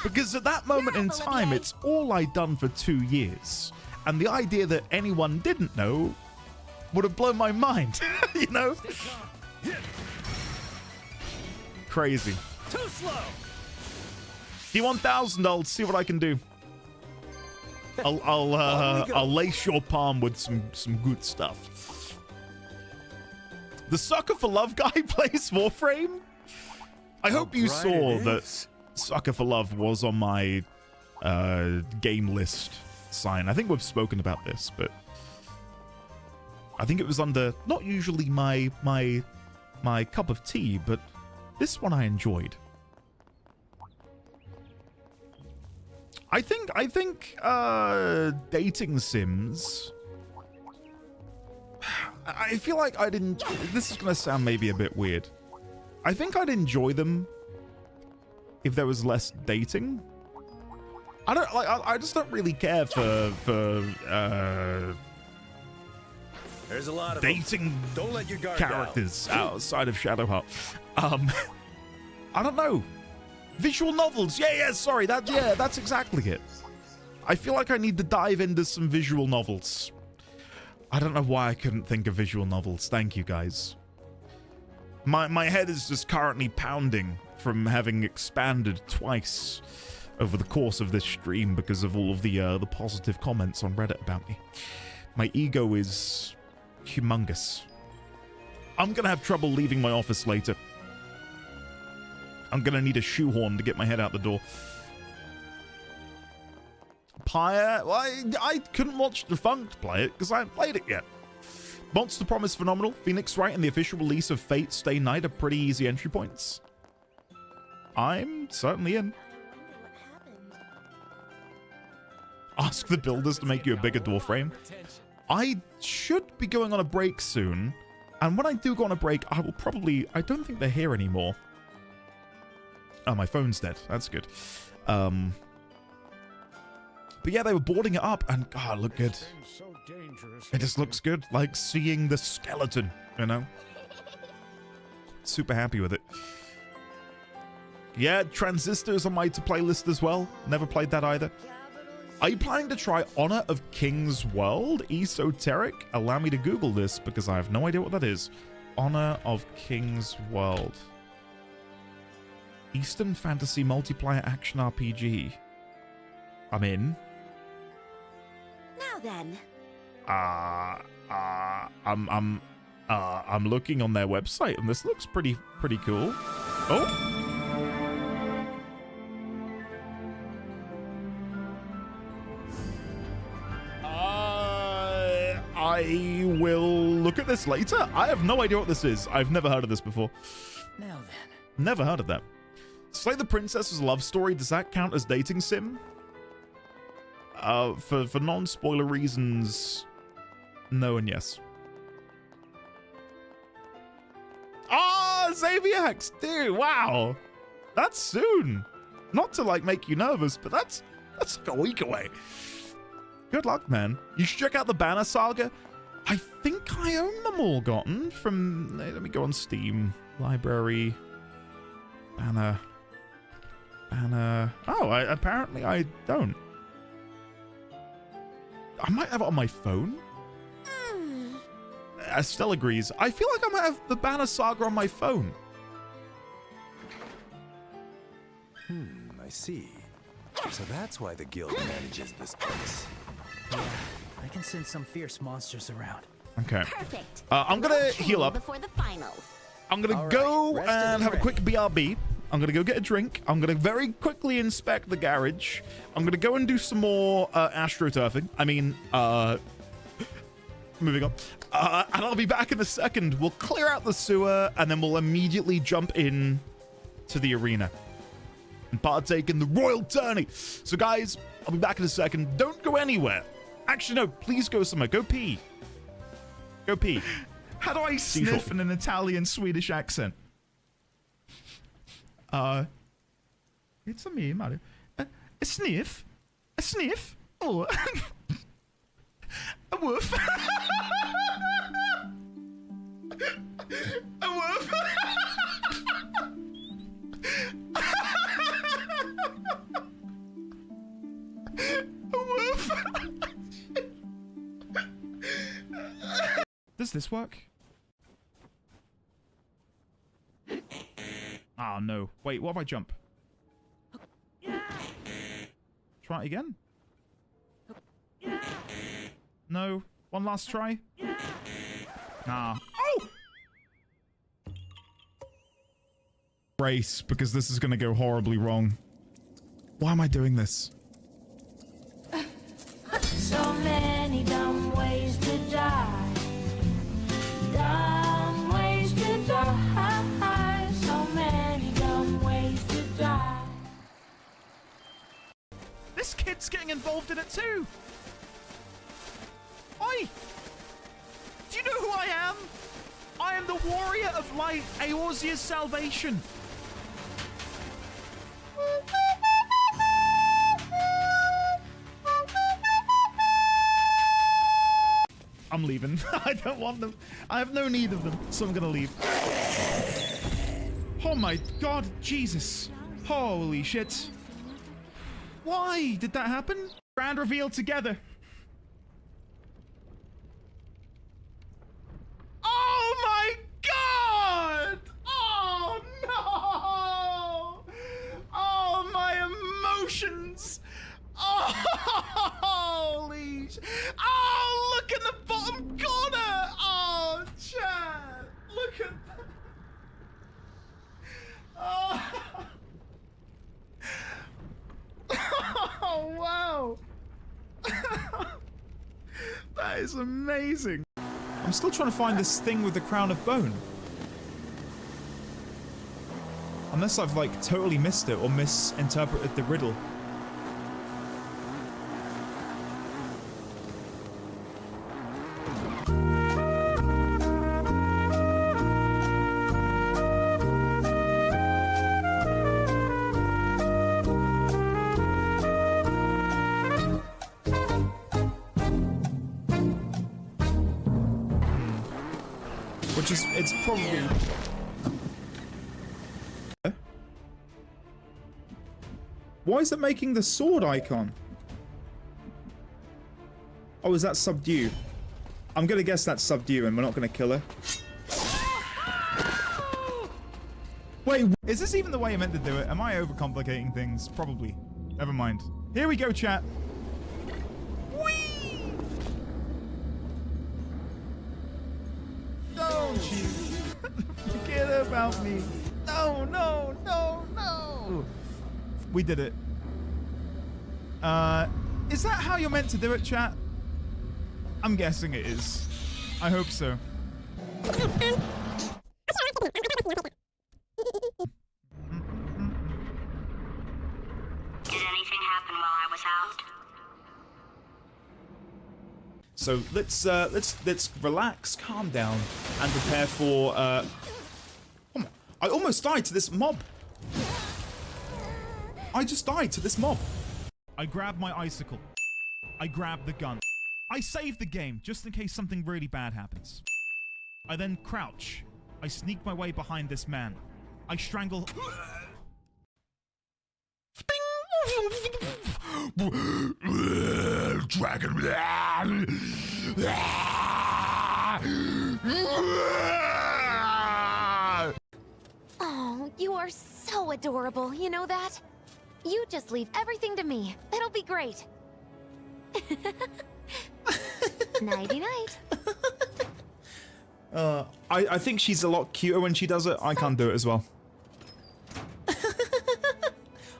Because at that moment in time, it's all I'd done for 2 years. And the idea that anyone didn't know would have blown my mind, you know? Crazy. Too slow. D1000, I'll see what I can do. I'll lace your palm with some good stuff. The Sucker for Love guy plays Warframe? I hope you saw that Sucker for Love was on my game list sign. I think we've spoken about this, but I think it was under not usually my cup of tea, but this one I enjoyed. I think dating sims, I feel like I didn't, this is gonna sound maybe a bit weird. I think I'd enjoy them if there was less dating. I just don't really care for There's a lot of dating Don't let your guard characters outside of Shadowheart. I don't know. Visual novels. Yeah, sorry. That's exactly it. I feel like I need to dive into some visual novels. I don't know why I couldn't think of visual novels. Thank you, guys. My head is just currently pounding from having expanded twice over the course of this stream because of all of the positive comments on Reddit about me. My ego is humongous. I'm gonna have trouble leaving my office later. I'm gonna need a shoehorn to get my head out the door. Pyre? Well, I couldn't watch Defunct play it because I haven't played it yet. Monster Promise phenomenal. Phoenix Wright and the official release of Fate Stay Night are pretty easy entry points. I'm certainly in. Ask the builders to make you a bigger door frame. I should be going on a break soon. And when I do go on a break, I will probably... I don't think they're here anymore. Oh, my phone's dead. That's good. But yeah, they were boarding it up, and God, it looked good. It just looks good, like seeing the skeleton, you know? Super happy with it. Yeah, Transistor's on my to-play list as well. Never played that either. Are you planning to try Honor of King's World? Esoteric? Allow me to Google this, because I have no idea what that is. Honor of King's World. Eastern Fantasy Multiplayer Action RPG. I'm in. Now then. I'm looking on their website, and this looks pretty cool. Oh. I will look at this later. I have no idea what this is. I've never heard of this before. Now then. Never heard of that. Slay the Princess was a love story. Does that count as dating sim? For non-spoiler reasons, no and yes. Ah, Xaviax, dude, wow. That's soon. Not to like make you nervous, but that's like a week away. Good luck, man. You should check out the Banner Saga. I think I own them all gotten from... Let me go on Steam. Library. Banner. Oh, apparently I don't. I might have it on my phone. Estelle agrees. I feel like I might have the Banner Saga on my phone. I see. So that's why the guild manages this place. Yeah, I can sense some fierce monsters around. Okay. Perfect. I'm gonna We'll heal up. before the finals. I'm gonna All go right, rest and have a ready. quick BRB. I'm gonna go get a drink. I'm gonna very quickly inspect the garage. I'm gonna go and do some more astroturfing. I mean, moving on. And I'll be back in a second. We'll clear out the sewer, and then we'll immediately jump in to the arena and partake in the royal tourney. So, guys, I'll be back in a second. Don't go anywhere. Actually, no, please go somewhere. Go pee. Go pee. How do I sniff in an Italian-Swedish accent? It's a me, Mario. A sniff? A sniff? Oh. A woof. A woof. A woof. Does this work? Oh no. Wait, what if I jump? Try it again? No. One last try? Ah. Oh! Brace, because this is gonna go horribly wrong. Why am I doing this? So many dumb ways to die. Dumb ways to die. So many dumb ways to die. This kid's getting involved in it too! Oi! Do you know who I am? I am the Warrior of Light, Eorzea's salvation. I'm leaving. I don't want them. I have no need of them, so I'm gonna leave. Oh my god, Jesus. Holy shit. Why did that happen? Grand reveal together. Oh my god! Oh no! Oh, my emotions! Oh, holy sh— oh, look in the bottom corner! Oh, chat! Look at that! Oh. Oh, wow! That is amazing. I'm still trying to find this thing with the crown of bone. Unless I've, like, totally missed it or misinterpreted the riddle. Which is, it's probably... Why is it making the sword icon? Oh, is that subdue? I'm gonna guess that's subdue and we're not gonna kill her. Wait, is this even the way I meant to do it? Am I overcomplicating things? Probably. Never mind. Here we go, chat. Whee! Don't you forget about me. No, no, no, no. We did it. Is that how you're meant to do it, chat? I'm guessing it is. I hope so. Did anything happen while I was out? So let's relax, calm down, and prepare for oh my, I almost died to this mob. I just died to this mob. I grabbed my icicle. I grabbed the gun. I saved the game just in case something really bad happens. I then crouch. I sneak my way behind this man. I strangle. Dragon. Oh, you are so adorable, you know that? You just leave everything to me. It'll be great. Nighty-night. I think she's a lot cuter when she does it. I can't do it as well.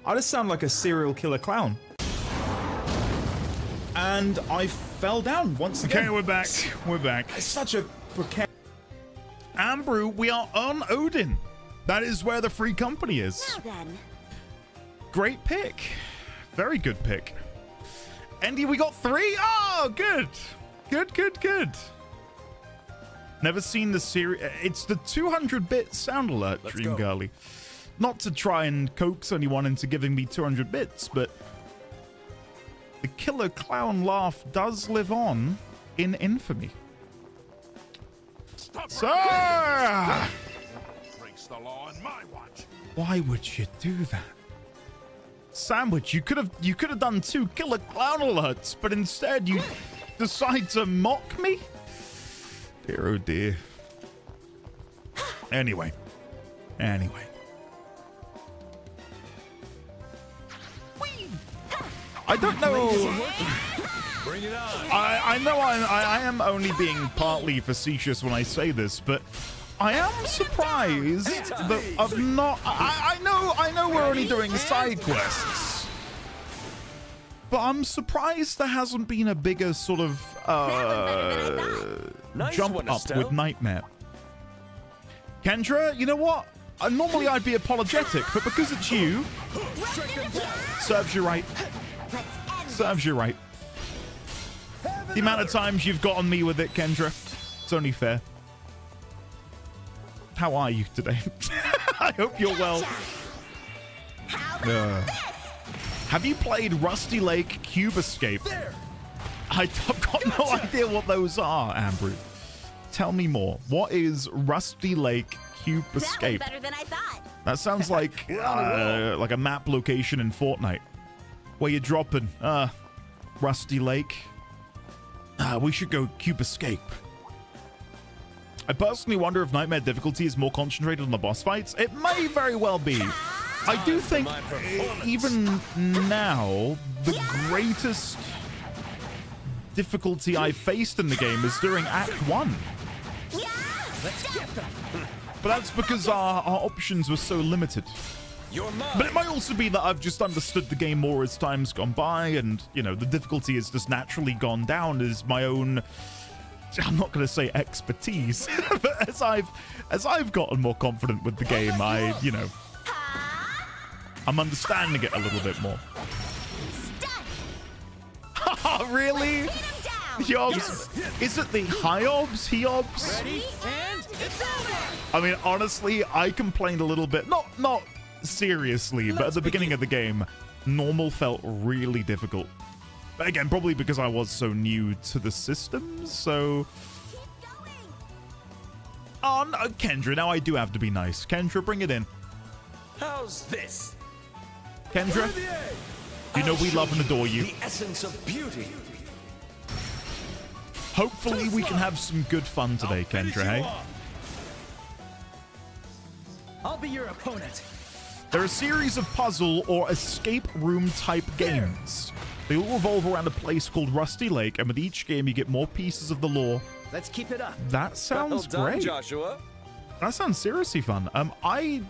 I just sound like a serial killer clown. And I fell down once again. Okay, we're back. We're back. It's such a precarious... Ambrew, we are on Odin. That is where the free company is. Now then. Great pick. Very good pick. Andy, we got 3. Oh, good. Good. Never seen the series. It's the 200-bit sound alert, Dream Girly. Not to try and coax anyone into giving me 200 bits, but the killer clown laugh does live on in infamy. Sir! Breaks the law on my watch. Why would you do that? Sandwich, you could have done 2 killer clown alerts, but instead you decide to mock me? Dear oh dear. Anyway. I don't know. Bring it on. I know I am only being partly facetious when I say this, but I am surprised that I've not. I know we're only doing side quests, but I'm surprised there hasn't been a bigger sort of jump up with Nightmare. Kendra, you know what? Normally I'd be apologetic, but because it's you, serves you right. Serves you right. The amount of times you've gotten me with it, Kendra, it's only fair. How are you today? I hope you're well. Have you played Rusty Lake Cube Escape? I've got no idea what those are, Ambrew. Tell me more. What is Rusty Lake Cube Escape? That was better than I thought. That sounds like a map location in Fortnite. Where you're dropping, Rusty Lake. We should go Cube Escape. I personally wonder if Nightmare difficulty is more concentrated on the boss fights. It may very well be. I do think, even now, the greatest difficulty I faced in the game is during Act 1. Let's get them. But that's because our options were so limited. But it might also be that I've just understood the game more as time's gone by, and, you know, the difficulty has just naturally gone down as my own, I'm not going to say expertise, but as I've gotten more confident with the game, I'm understanding it a little bit more. Really? Yobs? Is it the Hiobs? Heobs? Ready? And it's over. I mean, honestly, I complained a little bit. Not seriously, but at the beginning of the game, normal felt really difficult. But again, probably because I was so new to the system, so... Oh, no, Kendra, now I do have to be nice. Kendra, bring it in. How's this? Kendra, you know we love and adore you. The essence of beauty. Hopefully we can have some good fun today, Kendra, hey? I'll be your opponent. They're a series of puzzle or escape room type games. They all revolve around a place called Rusty Lake, and with each game you get more pieces of the lore. Let's keep it up. That sounds Well done, great. Joshua. That sounds seriously fun. I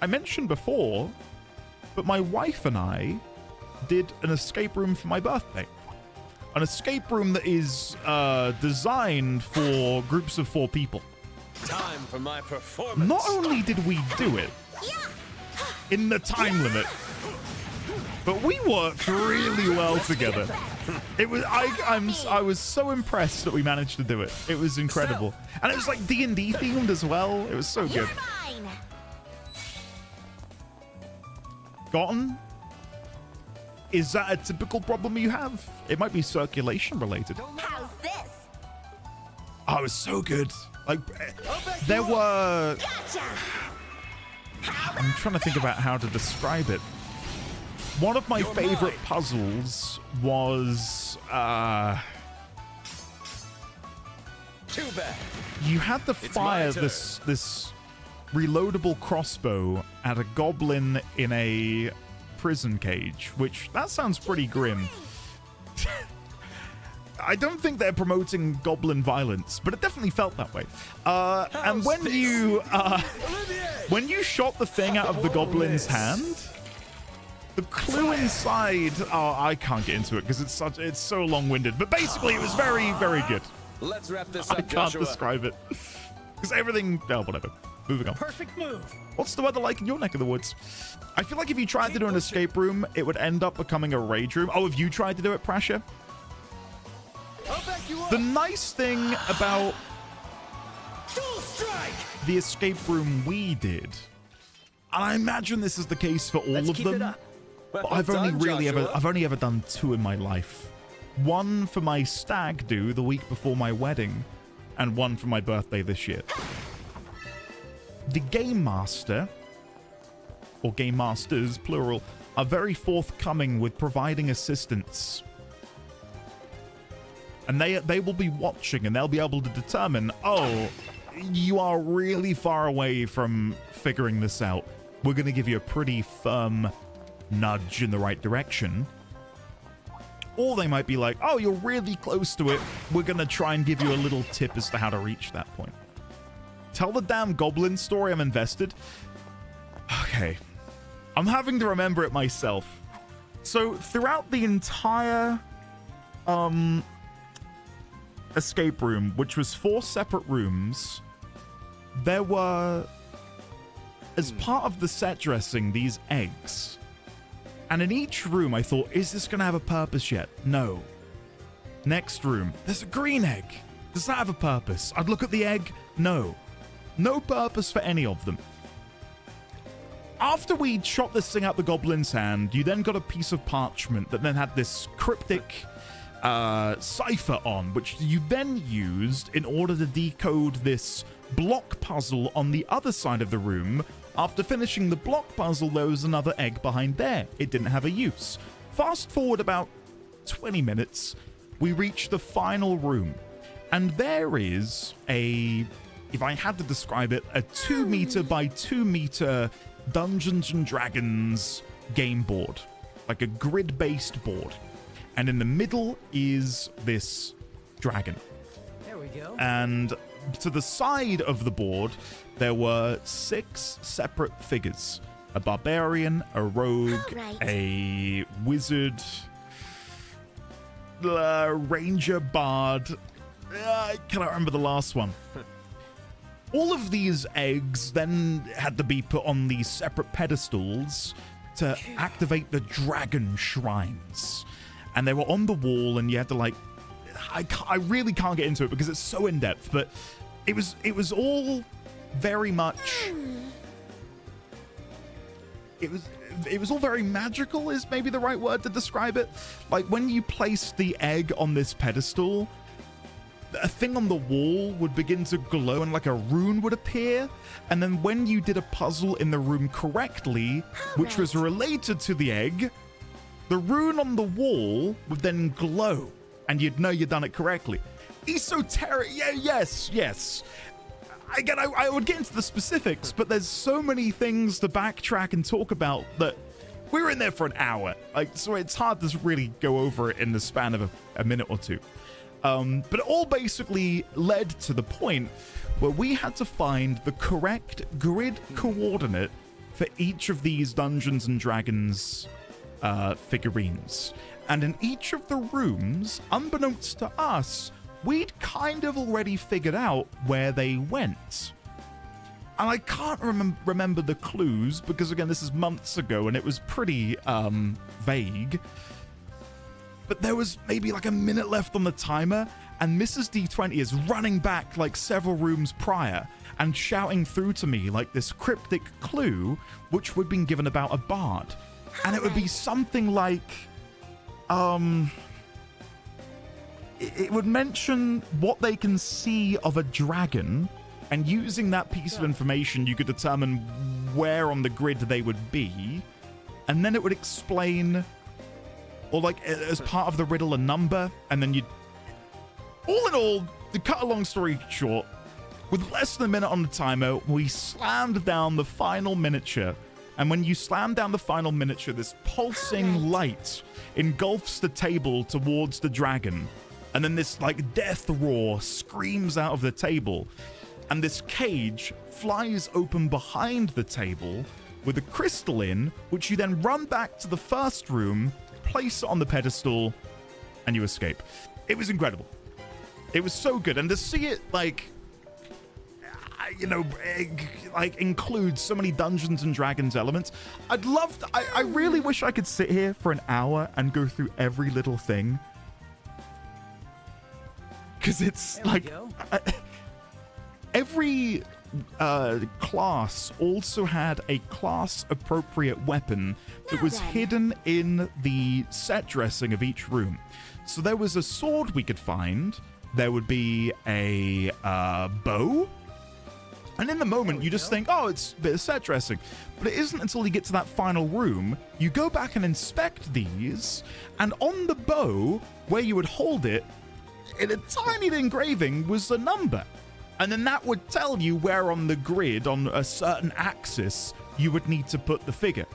mentioned before, but my wife and I did an escape room for my birthday. An escape room that is designed for groups of 4 people. Time for my performance. Not only did we do it in the time limit, but we worked really well together. It was I was so impressed that we managed to do it. It was incredible, and it was like D&D themed as well. It was so good. Gotten? Is that a typical problem you have? It might be circulation related. How's this? Oh, it was so good. Like, there were... Gotcha. I'm trying to think about how to describe it. One of my favorite puzzles was... Too bad. You had to fire this reloadable crossbow at a goblin in a prison cage, which that sounds pretty grim. I don't think they're promoting goblin violence, but it definitely felt that way. And when you shot the thing out of the goblin's hand, the clue inside, oh, I can't get into it because it's so long-winded. But basically, it was very, very good. Let's wrap this up, I can't describe it because everything. Oh, whatever. Moving on. Perfect move. What's the weather like in your neck of the woods? I feel like if you tried to do an escape room, it would end up becoming a rage room. Oh, have you tried to do it, Prasha? The nice thing about the escape room we did, and I imagine this is the case for all of them, but I've only ever done 2 in my life. One for my stag do the week before my wedding, and one for my birthday this year. The game master, or game masters plural, are very forthcoming with providing assistance. And they will be watching, and they'll be able to determine, oh, you are really far away from figuring this out. We're going to give you a pretty firm nudge in the right direction. Or they might be like, oh, you're really close to it. We're going to try and give you a little tip as to how to reach that point. Tell the damn goblin story, I'm invested. Okay. I'm having to remember it myself. So throughout the entire escape room, which was 4 separate rooms, there were, as part of the set dressing, these eggs. And in each room, I thought, is this going to have a purpose yet? No. Next room, there's a green egg. Does that have a purpose? I'd look at the egg. No. No purpose for any of them. After we'd shot this thing out the goblin's hand, you then got a piece of parchment that then had this cryptic cipher on, which you then used in order to decode this block puzzle on the other side of the room. After finishing the block puzzle, there was another egg behind there. It didn't have a use. Fast forward about 20 minutes, we reach the final room, and there is a, if I had to describe it, a 2 meter by 2 meter Dungeons and Dragons game board, like a grid-based board. And in the middle is this dragon. There we go. And to the side of the board, there were 6 separate figures. A barbarian, a rogue, a wizard, a ranger, bard. I cannot remember the last one. All of these eggs then had to be put on these separate pedestals to activate the dragon shrines. And they were on the wall, and you had to, like, I really can't get into it because it's so in depth, but it was all very much, it was all very magical is maybe the right word to describe it. Like, when you place the egg on this pedestal, a thing on the wall would begin to glow and like a rune would appear. And then when you did a puzzle in the room correctly, which was related to the egg, the rune on the wall would then glow and you'd know you'd done it correctly. Esoteric, yeah, yes. Again, I would get into the specifics, but there's so many things to backtrack and talk about that we were in there for an hour. Like, so it's hard to really go over it in the span of a minute or two. But it all basically led to the point where we had to find the correct grid coordinate for each of these Dungeons and Dragons figurines. And in each of the rooms, unbeknownst to us, we'd kind of already figured out where they went. And I can't remember the clues because, again, this is months ago and it was pretty vague. But there was maybe like a minute left on the timer, and Mrs. D20 is running back like several rooms prior and shouting through to me like this cryptic clue, which we'd been given about a bard. And it would be something like, it would mention what they can see of a dragon, and using that piece of information, you could determine where on the grid they would be. And then it would explain, or like as part of the riddle, a number, and then you'd... All in all, to cut a long story short, with less than a minute on the timer, we slammed down the final miniature And when you slam down the final miniature, this pulsing light engulfs the table towards the dragon. And then this like death roar screams out of the table. And this cage flies open behind the table with a crystal in, which you then run back to the first room, place it on the pedestal, and you escape. It was incredible. It was so good. And to see it like, you know, like include so many Dungeons and Dragons elements. I'd love to, I really wish I could sit here for an hour and go through every little thing. Because it's like every class also had a class appropriate weapon that was hidden in the set dressing of each room. So there was a sword we could find. There would be a bow. And in the moment, you just think, oh, it's a bit of set dressing. But it isn't until you get to that final room, you go back and inspect these, and on the bow, where you would hold it, in a tiny engraving was a number. And then that would tell you where on the grid, on a certain axis, you would need to put the figure.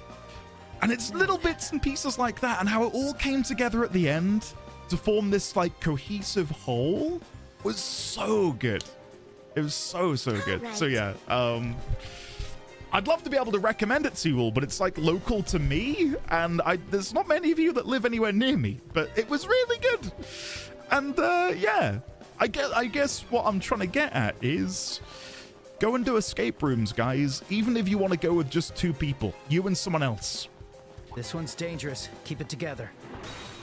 And it's little bits and pieces like that, and how it all came together at the end to form this, like, cohesive whole was so good. It was so good. So yeah, I'd love to be able to recommend it to you all, but it's like local to me, and there's not many of you that live anywhere near me, but it was really good. And yeah, I guess what I'm trying to get at is go and do escape rooms, guys, even if you want to go with just 2 people, you and someone else. This one's dangerous. Keep it together.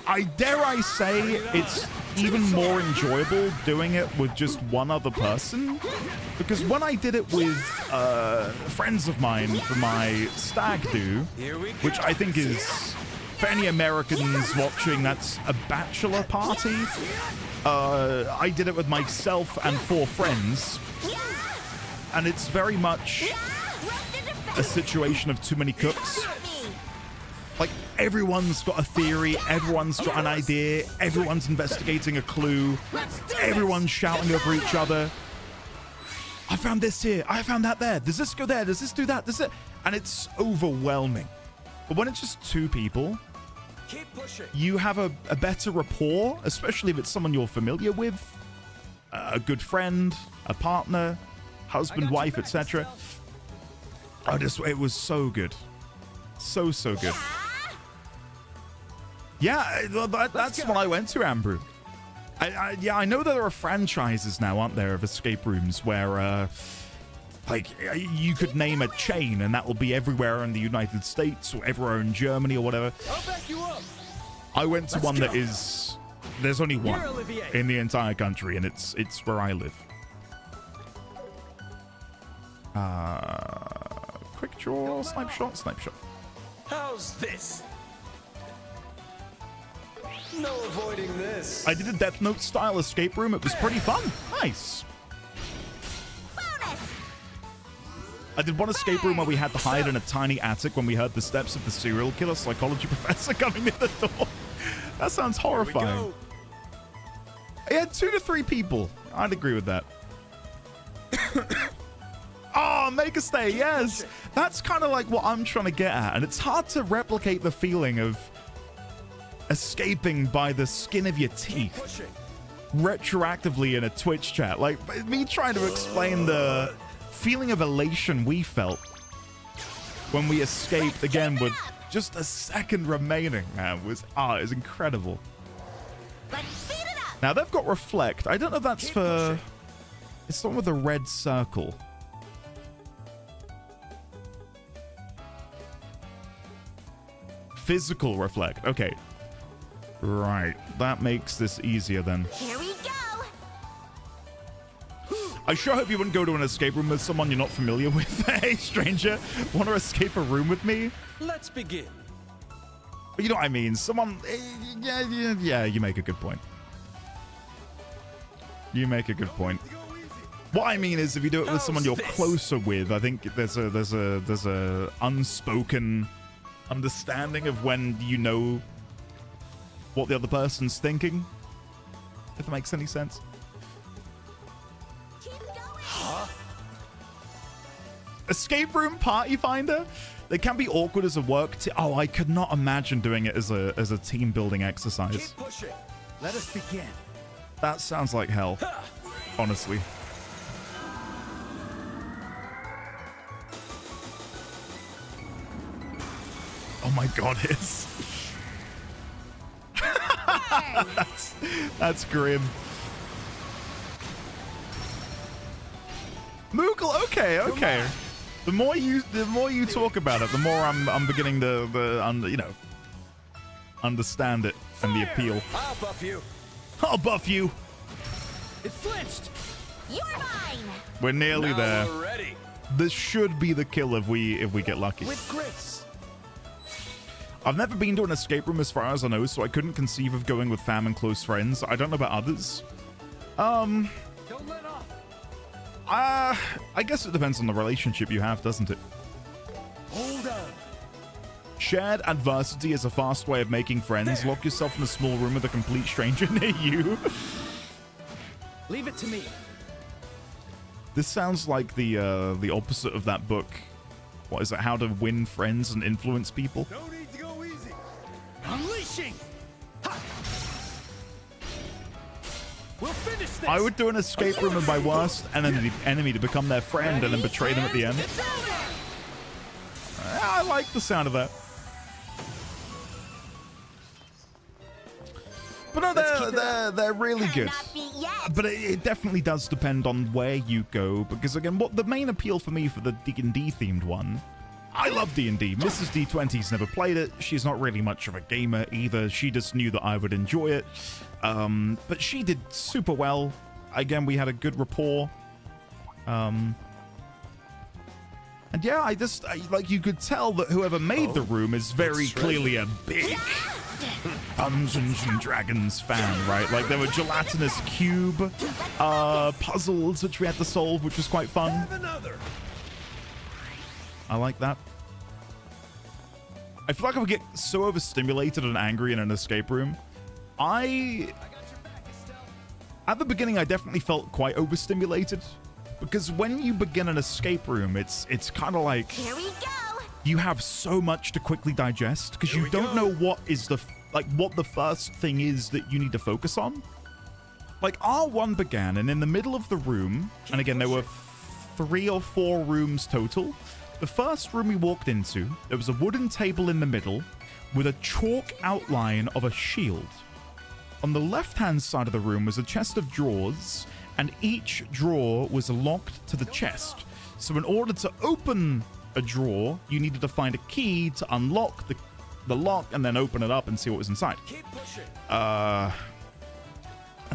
I dare I say it's even more enjoyable doing it with just one other person, because when I did it with friends of mine for my stag do, which I think is, for any Americans watching, that's a bachelor party. I did it with myself and 4 friends, and it's very much a situation of too many cooks. Like, everyone's got a theory, everyone's got an idea, everyone's investigating a clue, everyone's shouting over each other. I found this here, I found that there, does this go there, does this do that, does it? And it's overwhelming. But when it's just 2 people, you have a better rapport, especially if it's someone you're familiar with, a good friend, a partner, husband, wife, etc. It was so good. So good. Yeah, that's what I went to, Ambrew. I know that there are franchises now, aren't there, of escape rooms where, like, you could name a chain and that will be everywhere in the United States or everywhere in Germany or whatever. I'll back you up. I went to one that is, there's only one in the entire country, and it's where I live. Quick draw, snipe shot. How's this? No avoiding this. I did a Death Note style escape room. It was pretty fun. Nice. I did one escape room where we had to hide in a tiny attic when we heard the steps of the serial killer psychology professor coming in the door. That sounds horrifying. Yeah, 2 to 3 people. I'd agree with that. Oh, make a stay. Yes. That's kind of like what I'm trying to get at. And it's hard to replicate the feeling of escaping by the skin of your teeth retroactively in a Twitch chat. Like me trying to explain the feeling of elation we felt when we escaped again with just a second remaining, man, it was incredible. Now they've got reflect. I don't know if that's for, it's the one with the red circle. Physical reflect. Okay. Right. That makes this easier then. Here we go. I sure hope you wouldn't go to an escape room with someone you're not familiar with. Hey, stranger, want to escape a room with me? Let's begin. But you know what I mean. Someone... Yeah, you make a good point. You make a good point. What I mean is, if you do it with someone you're closer with, I think there's a unspoken understanding of when you know what the other person's thinking. If that makes any sense. Escape room party finder. They can be awkward as a work team. Oh, I could not imagine doing it as a team building exercise. Keep pushing. Let us begin. That sounds like hell, honestly. Oh my god, it's that's grim. Moogle, okay. The more you talk about it, the more I'm beginning to you know, understand it and the appeal. I'll buff you. I'll buff you. It flinched. You're mine. We're nearly there. We're ready. This should be the kill if we get lucky. With grace. I've never been to an escape room as far as I know, so I couldn't conceive of going with fam and close friends. I don't know about others. Don't let off. I guess it depends on the relationship you have, doesn't it? Hold on. Shared adversity is a fast way of making friends. Lock yourself in a small room with a complete stranger near you. Leave it to me. This sounds like the opposite of that book. What is it? How to Win Friends and Influence People? No need to go easy. Unleashing. Ha! We'll finish this. I would do an escape room and my worst enemy to become their friend and then betray them at the end. I like the sound of that. But no, they're really good. But it definitely does depend on where you go, because again, what the main appeal for me for the D&D themed one, I love D&D. Mrs. D20's never played it. She's not really much of a gamer either. She just knew that I would enjoy it. But she did super well. Again, we had a good rapport. And yeah, like you could tell that whoever made the room is very clearly a big Dungeons and Dragons fan, right? Like there were gelatinous cube puzzles which we had to solve, which was quite fun. I like that. I feel like I would get so overstimulated and angry in an escape room. At the beginning, I definitely felt quite overstimulated, because when you begin an escape room, it's kind of like Here we go. You have so much to quickly digest because you don't know what is what the first thing is that you need to focus on. Like R1 began, and in the middle of the room, and again there were 3 or 4 rooms total. The first room we walked into, there was a wooden table in the middle with a chalk outline of a shield. On the left-hand side of the room was a chest of drawers, and each drawer was locked to the chest. So in order to open a drawer, you needed to find a key to unlock the lock and then open it up and see what was inside. Keep pushing. And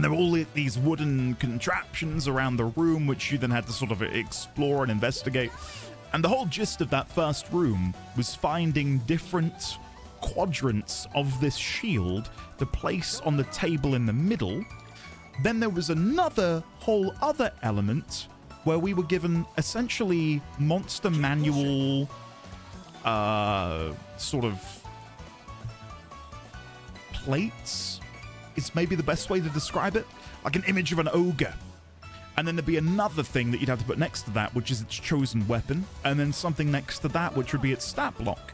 there were all these wooden contraptions around the room, which you then had to sort of explore and investigate. And the whole gist of that first room was finding different quadrants of this shield to place on the table in the middle. Then there was another whole other element where we were given essentially monster manual sort of plates is maybe the best way to describe it, like an image of an ogre. And then there'd be another thing that you'd have to put next to that, which is its chosen weapon, and then something next to that, which would be its stat block.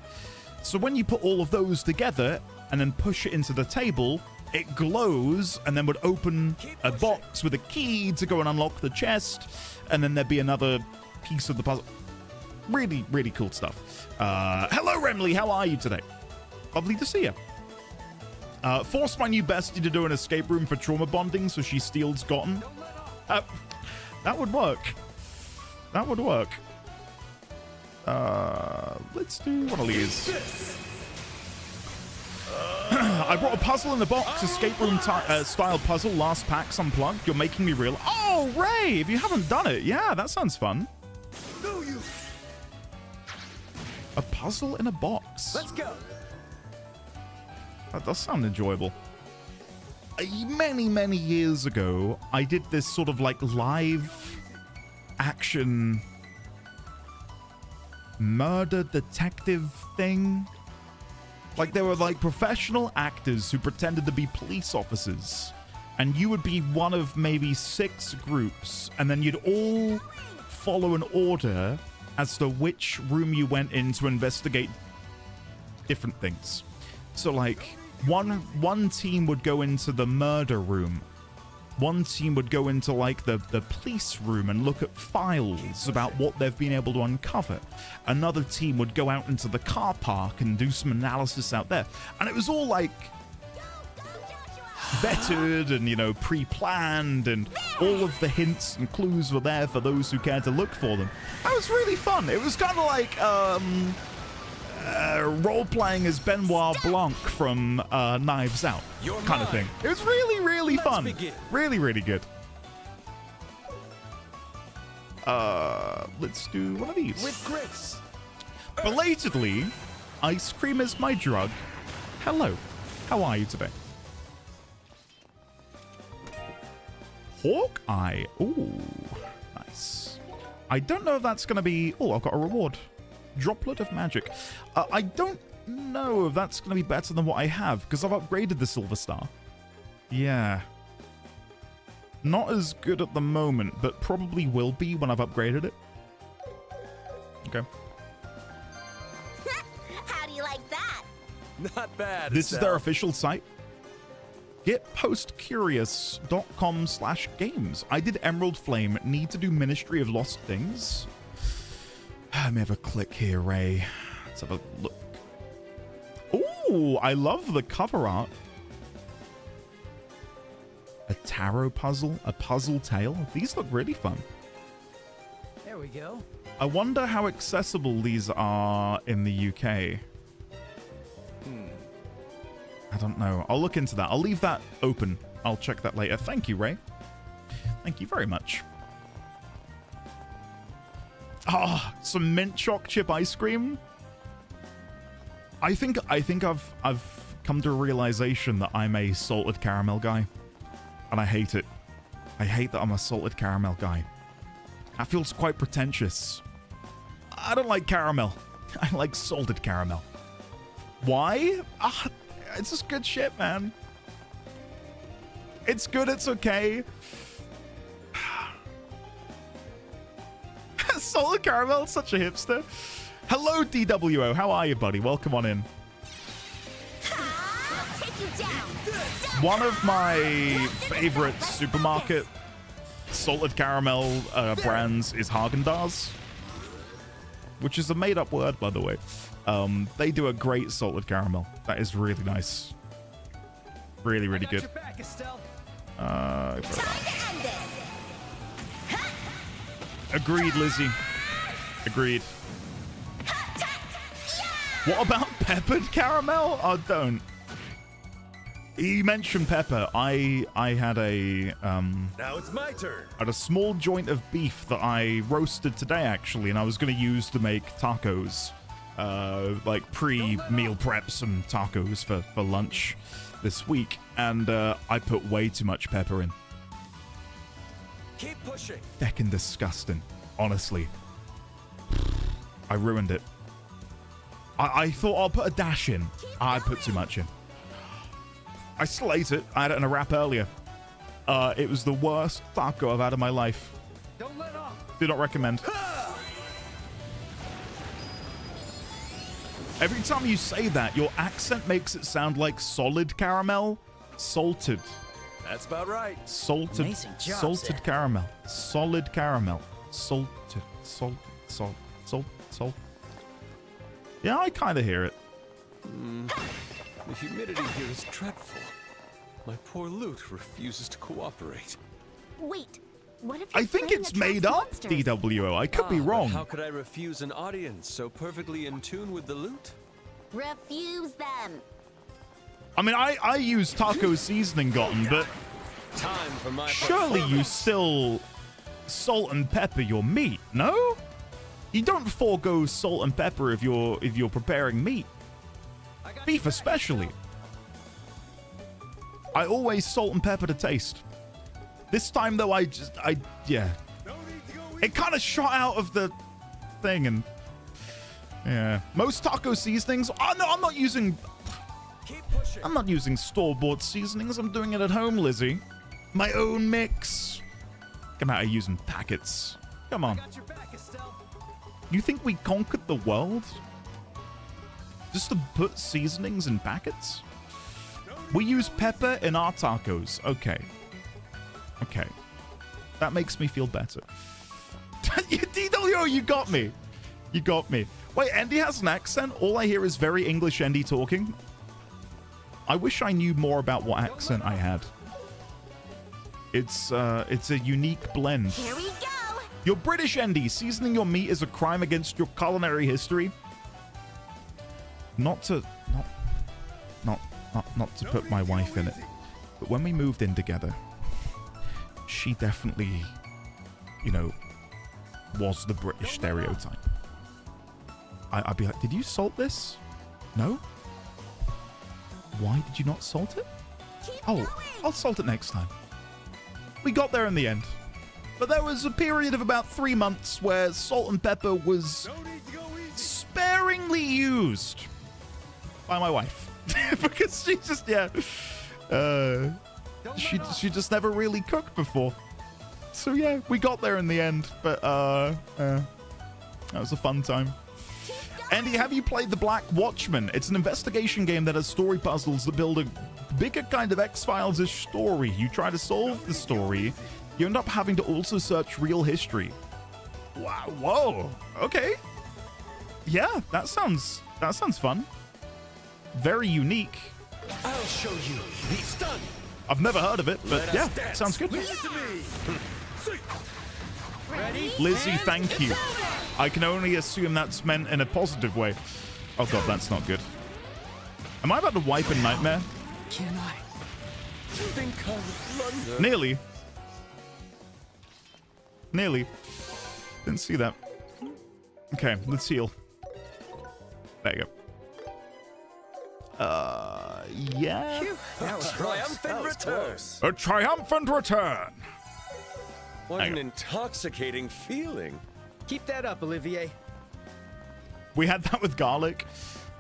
So when you put all of those together and then push it into the table, it glows and then would open a box with a key to go and unlock the chest, and then there'd be another piece of the puzzle. Really, really cool stuff. Hello, Remley. How are you today? Lovely to see you. Force my new bestie to do an escape room for trauma bonding so she steals Gotten. That would work. That would work. Let's do one of these. I brought a puzzle in the box, escape room style puzzle, last packs unplugged. You're making me real. Oh, Ray, if you haven't done it, yeah, that sounds fun. A puzzle in a box. Let's go. That does sound enjoyable. Many, many years ago, I did this sort of like live action murder detective thing. Like there were like professional actors who pretended to be police officers, and you would be one of maybe 6 groups, and then you'd all follow an order as to which room you went in to investigate different things. So like one team would go into the murder room. One team would go into like the police room and look at files about what they've been able to uncover. Another team would go out into the car park and do some analysis out there. And it was all like vetted and, you know, pre-planned, and all of the hints and clues were there for those who cared to look for them. That was really fun. It was kind of like role-playing as Benoit Blanc from Knives Out kind of thing. It was really, really fun. Really, really good. Let's do one of these. With grace. Belatedly, ice cream is my drug. Hello. How are you today? Hawkeye. Ooh, nice. I don't know if that's going to be... Oh, I've got a reward. Droplet of magic. I don't know if that's going to be better than what I have, because I've upgraded the Silver Star. Yeah. Not as good at the moment, but probably will be when I've upgraded it. Okay. How do you like that? Not bad. This is their official site. getpostcurious.com/games. I did Emerald Flame. Need to do Ministry of Lost Things. Let me have a click here, Ray. Let's have a look. Ooh, I love the cover art. A tarot puzzle, a puzzle tale. These look really fun. There we go. I wonder how accessible these are in the UK. I don't know. I'll look into that. I'll leave that open. I'll check that later. Thank you, Ray. Thank you very much. Ah, some mint choc chip ice cream. I think I've come to a realization that I'm a salted caramel guy, and I hate it. I hate that I'm a salted caramel guy. That feels quite pretentious. I don't like caramel. I like salted caramel. Why? It's just good shit, man. It's good, it's okay. Salted caramel, such a hipster. Hello, DWO. How are you, buddy? Welcome on in. One of my favorite supermarket salted caramel brands is Haagen-Dazs, which is a made-up word, by the way. They do a great salted caramel. That is really nice. Really, really good. Agreed, Lizzie. Agreed. What about peppered caramel? Oh, don't. You mentioned pepper. I had a now it's my turn. I had a small joint of beef that I roasted today, actually, and I was going to use to make tacos. Like pre-meal prep some tacos for lunch this week, and I put way too much pepper in. Keep pushing. Feckin' disgusting, honestly. I ruined it. I thought I'll put a dash in. I put too much in. I still ate it. I had it in a wrap earlier. It was the worst taco I've had in my life. Don't let off. Do not recommend. Every time you say that, your accent makes it sound like solid caramel. Salted. That's about right. Salted. Amazing job, salted Zed. caramel. Solid caramel. Salted. Salt. Yeah, I kind of hear it. The humidity here is dreadful. My poor loot refuses to cooperate. Wait, what if I think it's made up, DWO. I could be But wrong. how could I refuse an audience so perfectly in tune with the loot? Refuse them. I mean, I use taco seasoning, Gotten, but Time for my surely you still salt and pepper your meat, no? You don't forego salt and pepper if you're preparing meat. Beef especially. I always salt and pepper to taste. This time though, yeah. It kind of shot out of the thing, and yeah. Most taco seasonings. Oh no, I'm not using store-bought seasonings. I'm doing it at home, Lizzie. My own mix. Come out of using packets. Come on. You think we conquered the world? Just to put seasonings in packets? We use pepper in our tacos. Okay. Okay. That makes me feel better. DWO, you got me. You got me. Wait, Andy has an accent? All I hear is very English Andy talking. I wish I knew more about what accent I had. It's a unique blend. Here we go. You're British, Andy. Seasoning your meat is a crime against your culinary history. Not to put my wife in it, but when we moved in together, she definitely, you know, was the British stereotype. I'd be like, did you salt this? No? Why did you not salt it? Oh, I'll salt it next time. We got there in the end. But there was a period of about 3 months where salt and pepper was sparingly used by my wife. Because she just, she just never really cooked before. So yeah, we got there in the end. But that was a fun time. Andy, have you played The Black Watchman? It's an investigation game that has story puzzles that build a bigger kind of X-Files-ish story. You try to solve the story, you end up having to also search real history. Wow, whoa, okay. Yeah, that sounds fun. Very unique. I'll show you the stun. I've never heard of it, but yeah, sounds good. Ready? Lizzie, thank you. I can only assume that's meant in a positive way. Oh god, that's not good. Am I about to wipe a nightmare? Can I think of blunder? Nearly. Nearly. Didn't see that. Okay, let's heal. There you go. Yeah. That was triumphant return. A triumphant return. What an intoxicating feeling. Keep that up, Olivier. We had that with garlic.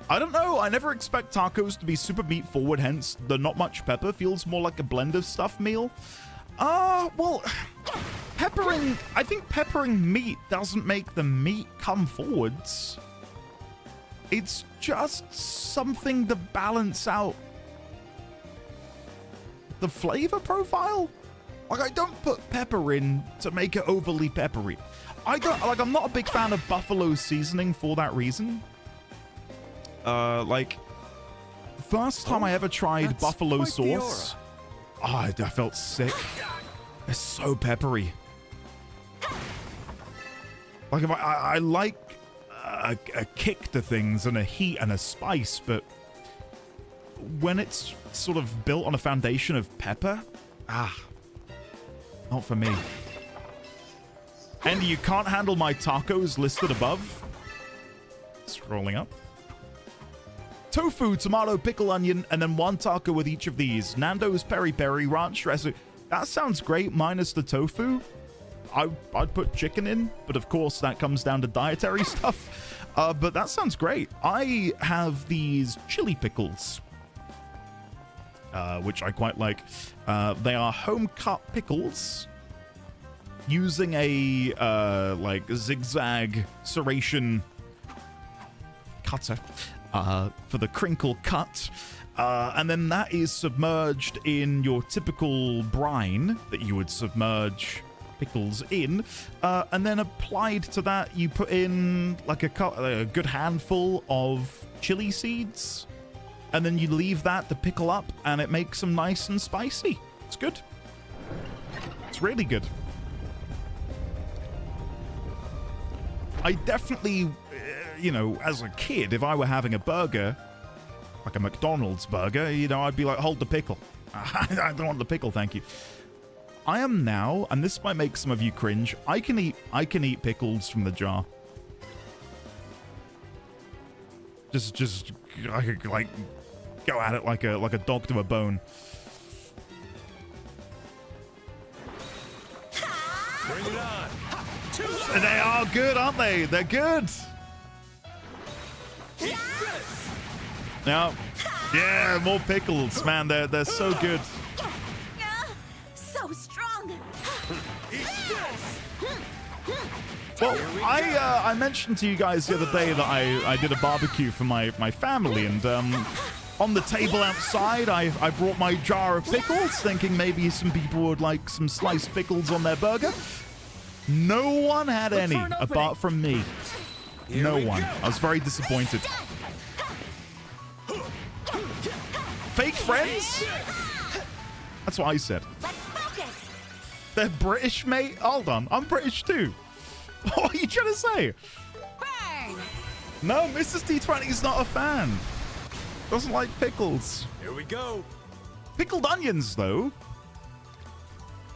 I don't know. I never expect tacos to be super meat forward, hence the not much pepper feels more like a blend of stuff meal. Well, peppering... I think peppering meat doesn't make the meat come forwards. It's just something to balance out the flavor profile. Like, I don't put pepper in to make it overly peppery. I'm not a big fan of buffalo seasoning for that reason. Like, first time I ever tried buffalo sauce, I felt sick. It's so peppery. Like, if I like a kick to things and a heat and a spice, but when it's sort of built on a foundation of pepper, not for me. Andy, you can't handle my tacos listed above. Scrolling up. Tofu, tomato, pickle, onion, and then one taco with each of these. Nando's peri-peri, ranch dressing. That sounds great, minus the tofu. I'd put chicken in, but of course that comes down to dietary stuff. But that sounds great. I have these chili pickles, which I quite like. They are home-cut pickles using a like zigzag serration cutter for the crinkle cut. And then that is submerged in your typical brine that you would submerge pickles in, and then applied to that you put in like a good handful of chili seeds, and then you leave that to pickle up, and it makes them nice and spicy. It's good. It's really good. I definitely, you know, as a kid, if I were having a burger, like a McDonald's burger, you know, I'd be like, hold the pickle. I don't want the pickle, thank you. I am now, and this might make some of you cringe, I can eat pickles from the jar. Just I could like go at it like a dog to a bone. Bring it on. They are good, aren't they? They're good. Now, yeah, more pickles, man. They're so good. So strong. Well, I mentioned to you guys the other day that I did a barbecue for my family, and on the table outside, I brought my jar of pickles, thinking maybe some people would like some sliced pickles on their burger. No one had any, apart from me. No one. I was very disappointed. Fake friends? That's what I said. They're British, mate? Hold on. I'm British too. What are you trying to say? Burn. No, Mrs. D20 is not a fan. Doesn't like pickles. Here we go. Pickled onions, though.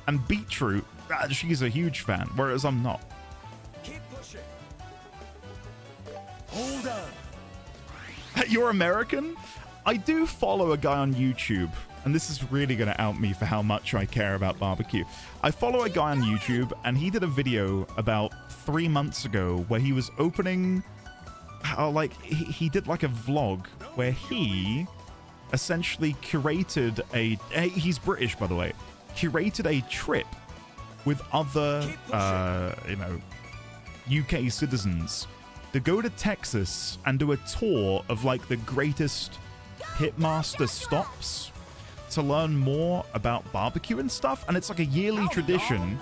And beetroot. She's a huge fan, whereas I'm not. Keep pushing. Hold on. You're American? I do follow a guy on YouTube, and this is really going to out me for how much I care about barbecue. I follow a guy on YouTube, and he did a video about 3 months ago where he was opening, he did like a vlog where he essentially curated he's British, by the way, curated a trip with other, UK citizens to go to Texas and do a tour of like the greatest pitmaster stops to learn more about barbecue and stuff. And it's like a yearly tradition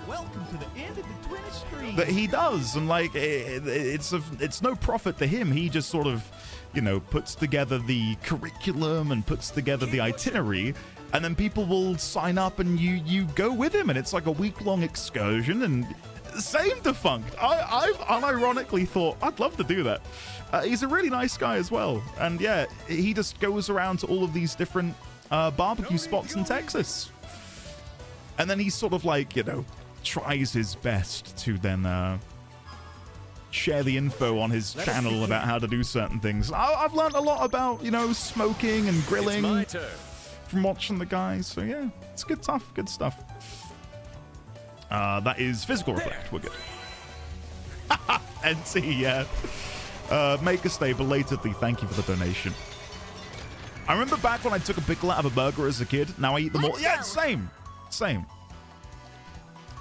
that he does, and like it's no profit to him. He just sort of, puts together the curriculum and puts together the itinerary, and then people will sign up and you go with him, and it's like a week-long excursion. And same Defunct. I've unironically thought I'd love to do that. He's a really nice guy as well, and yeah, he just goes around to all of these different barbecue spots in Texas, and then he sort of like tries his best to then share the info on his channel about how to do certain things. I've learned a lot about smoking and grilling from watching the guys, so yeah, it's good stuff. That is physical reflect. We're good. NT, yeah. Make a stay belatedly. Thank you for the donation. I remember back when I took a pickle out of a burger as a kid. Now I eat them all. Yeah, same.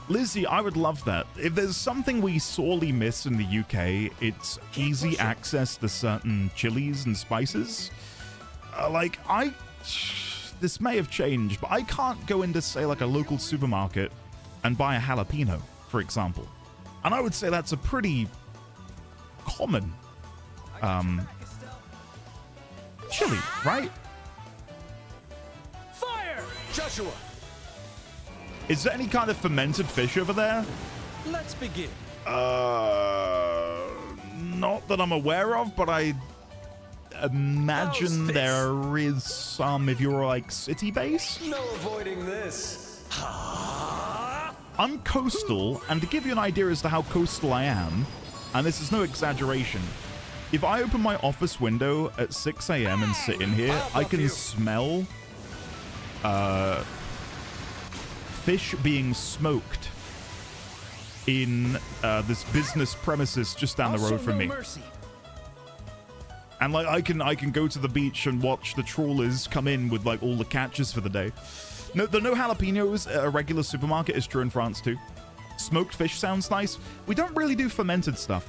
Lizzie, I would love that. If there's something we sorely miss in the UK, it's easy access to certain chilies and spices. This may have changed, but I can't go into, say, like a local supermarket and buy a jalapeno, for example. And I would say that's a pretty common chili, right? Fire! Joshua! Is there any kind of fermented fish over there? Let's begin. Not that I'm aware of, but I imagine there is some if you're like city-based. No avoiding this. I'm coastal, and to give you an idea as to how coastal I am, and this is no exaggeration, if I open my office window at 6 a.m. and sit in here, I can smell fish being smoked in this business premises just down the road from me. And like I can go to the beach and watch the trawlers come in with like all the catches for the day. No jalapenos at a regular supermarket is true in France too. Smoked fish sounds nice. We don't really do fermented stuff.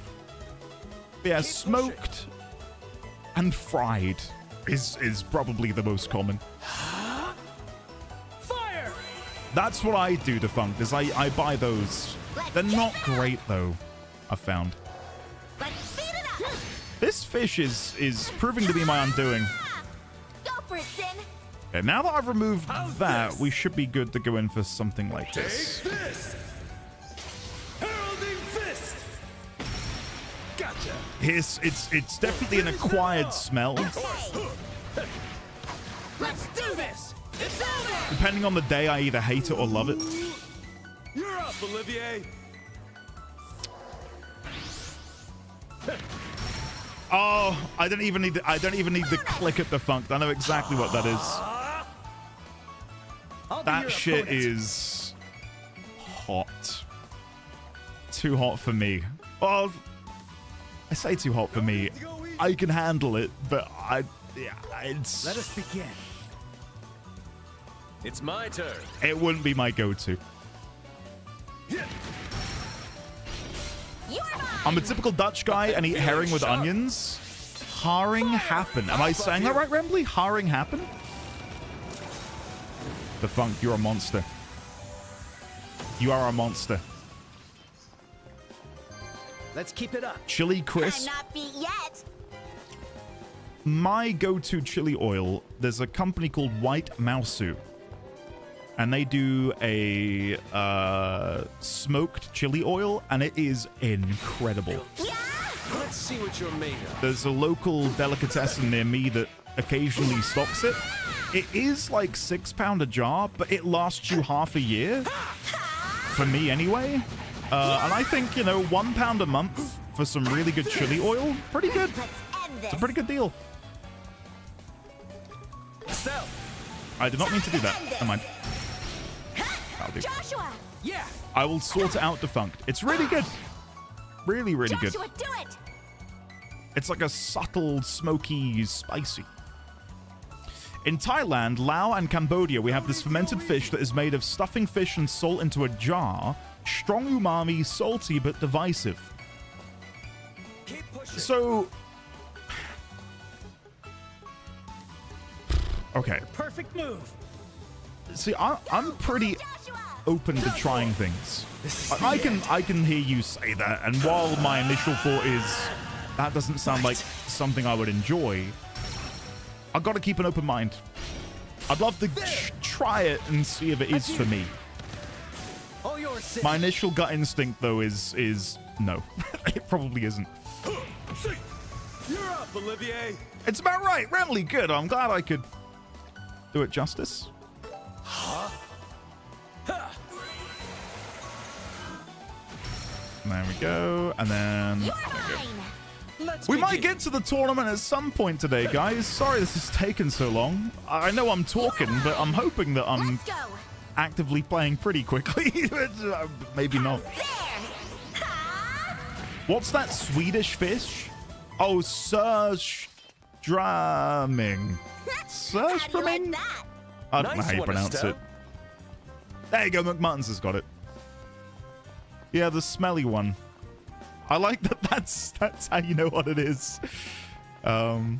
But yeah, smoked and fried is probably the most common. Fire! That's what I do, Defunct, is I buy those. They're not great though, I've found. This fish is proving to be my undoing. Go for it, Sin. Okay, now that I've removed that, we should be good to go in for something like this. Take this! Heralding fist! Gotcha! It's definitely an acquired smell. Let's do this! It's over! Depending on the day, I either hate it or love it. You're up, Olivier! Oh, I don't even need to click at Defunct. I know exactly what that is. That shit is hot. Too hot for me. Well, I say too hot for me. I can handle it, but it's... Let us begin. It's my turn. It wouldn't be my go-to. I'm a typical Dutch guy and eat herring with onions. Haring happen. Am I saying that right, Rembley? Haring happen? The Funk, you're a monster. You are a monster. Let's keep it up. Chili crisp. I'm not beat yet. My go-to chili oil, there's a company called White Mausu. And they do a smoked chili oil, and it is incredible. Let's see what you're made of. There's a local delicatessen near me that occasionally stocks it. It is like £6 a jar, but it lasts you half a year. For me, anyway. And I think, you know, £1 a month for some really good chili oil, pretty good. It's a pretty good deal. I did not mean to do that. Never mind. That'll do. Joshua! Yeah. I will sort it out defunct. It's really good. Really, really good. Joshua, do it! It's like a subtle, smoky, spicy. In Thailand, Laos, and Cambodia, we have this fermented fish that is made of stuffing fish and salt into a jar. Strong umami, salty, but divisive. So... Okay. Perfect move. See, I'm pretty open to trying things. I can hear you say that, and while my initial thought is that doesn't sound like something I would enjoy, I've got to keep an open mind. I'd love to try it and see if it is for me. My initial gut instinct, though, is no. It probably isn't. You're up, Olivier. It's about right. Really good. I'm glad I could do it justice. There we go. And then... We might get to the tournament at some point today, guys. Sorry this has taken so long. I know I'm talking, but I'm hoping that I'm actively playing pretty quickly. But, maybe not. What's that Swedish fish? Oh, surströmming. Surströmming? I don't know how you pronounce it. There you go, McMuttons has got it. Yeah, the smelly one. I like that that's how you know what it is. The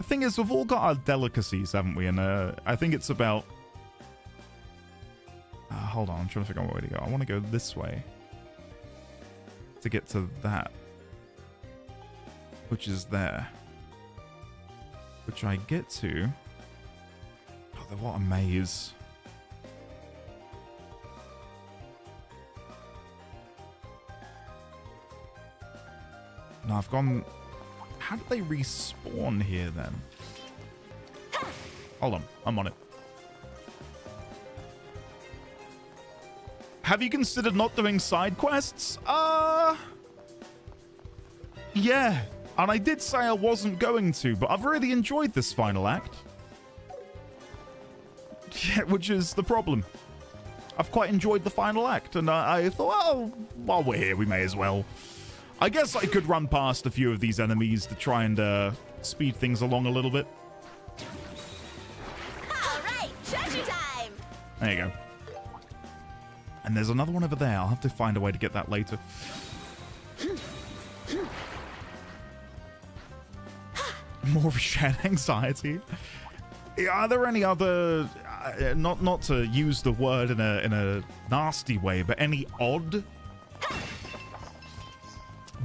thing is, we've all got our delicacies, haven't we? And I think it's about... hold on, I'm trying to figure out what way to go. I want to go this way to get to that, which is there. Which I get to... Oh, what a maze. No, I've gone... How did they respawn here, then? Hold on. I'm on it. Have you considered not doing side quests? Yeah. And I did say I wasn't going to, but I've really enjoyed this final act. Yeah, which is the problem. I've quite enjoyed the final act, and I thought, well, while we're here, we may as well. I guess I could run past a few of these enemies to try and speed things along a little bit. All right, treasure time. There you go. And there's another one over there. I'll have to find a way to get that later. More of a shared anxiety. Are there any other, not to use the word in a nasty way, but any odd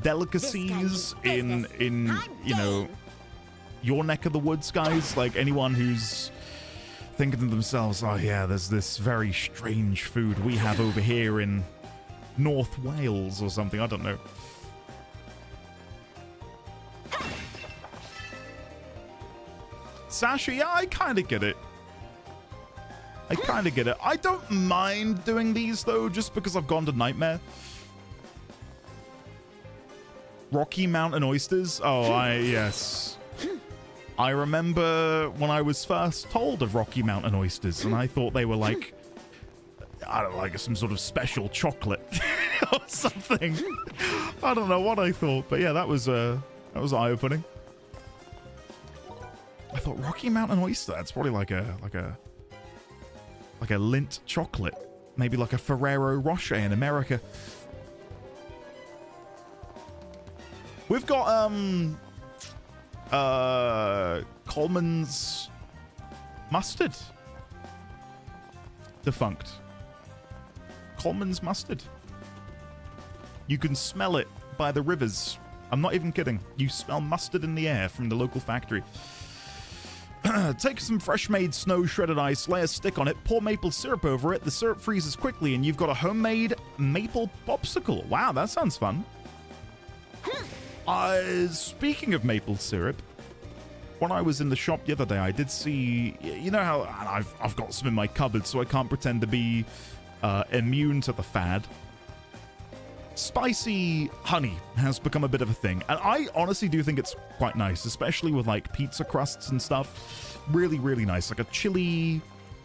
delicacies in you know, your neck of the woods, guys? Like anyone who's thinking to themselves, oh yeah, there's this very strange food we have over here in North Wales or something. I don't know. Sasha, yeah, I kind of get it. I kind of get it. I don't mind doing these, though, just because I've gone to Nightmare. Rocky Mountain oysters? Oh, yes. I remember when I was first told of Rocky Mountain oysters, and I thought they were like, I don't know, like some sort of special chocolate or something. I don't know what I thought, but yeah, that was eye-opening. I thought Rocky Mountain oyster. That's probably like a Lindt chocolate, maybe like a Ferrero Rocher in America. We've got Coleman's mustard. Defunct. Coleman's mustard. You can smell it by the rivers. I'm not even kidding. You smell mustard in the air from the local factory. Take some fresh-made snow shredded ice, lay a stick on it, pour maple syrup over it. The syrup freezes quickly, and you've got a homemade maple popsicle. Wow, that sounds fun. Speaking of maple syrup, when I was in the shop the other day, I did see, you know how I've got some in my cupboard, so I can't pretend to be immune to the fad. Spicy honey has become a bit of a thing, and I honestly do think it's quite nice, especially with like pizza crusts and stuff. Really, really nice. Like a chili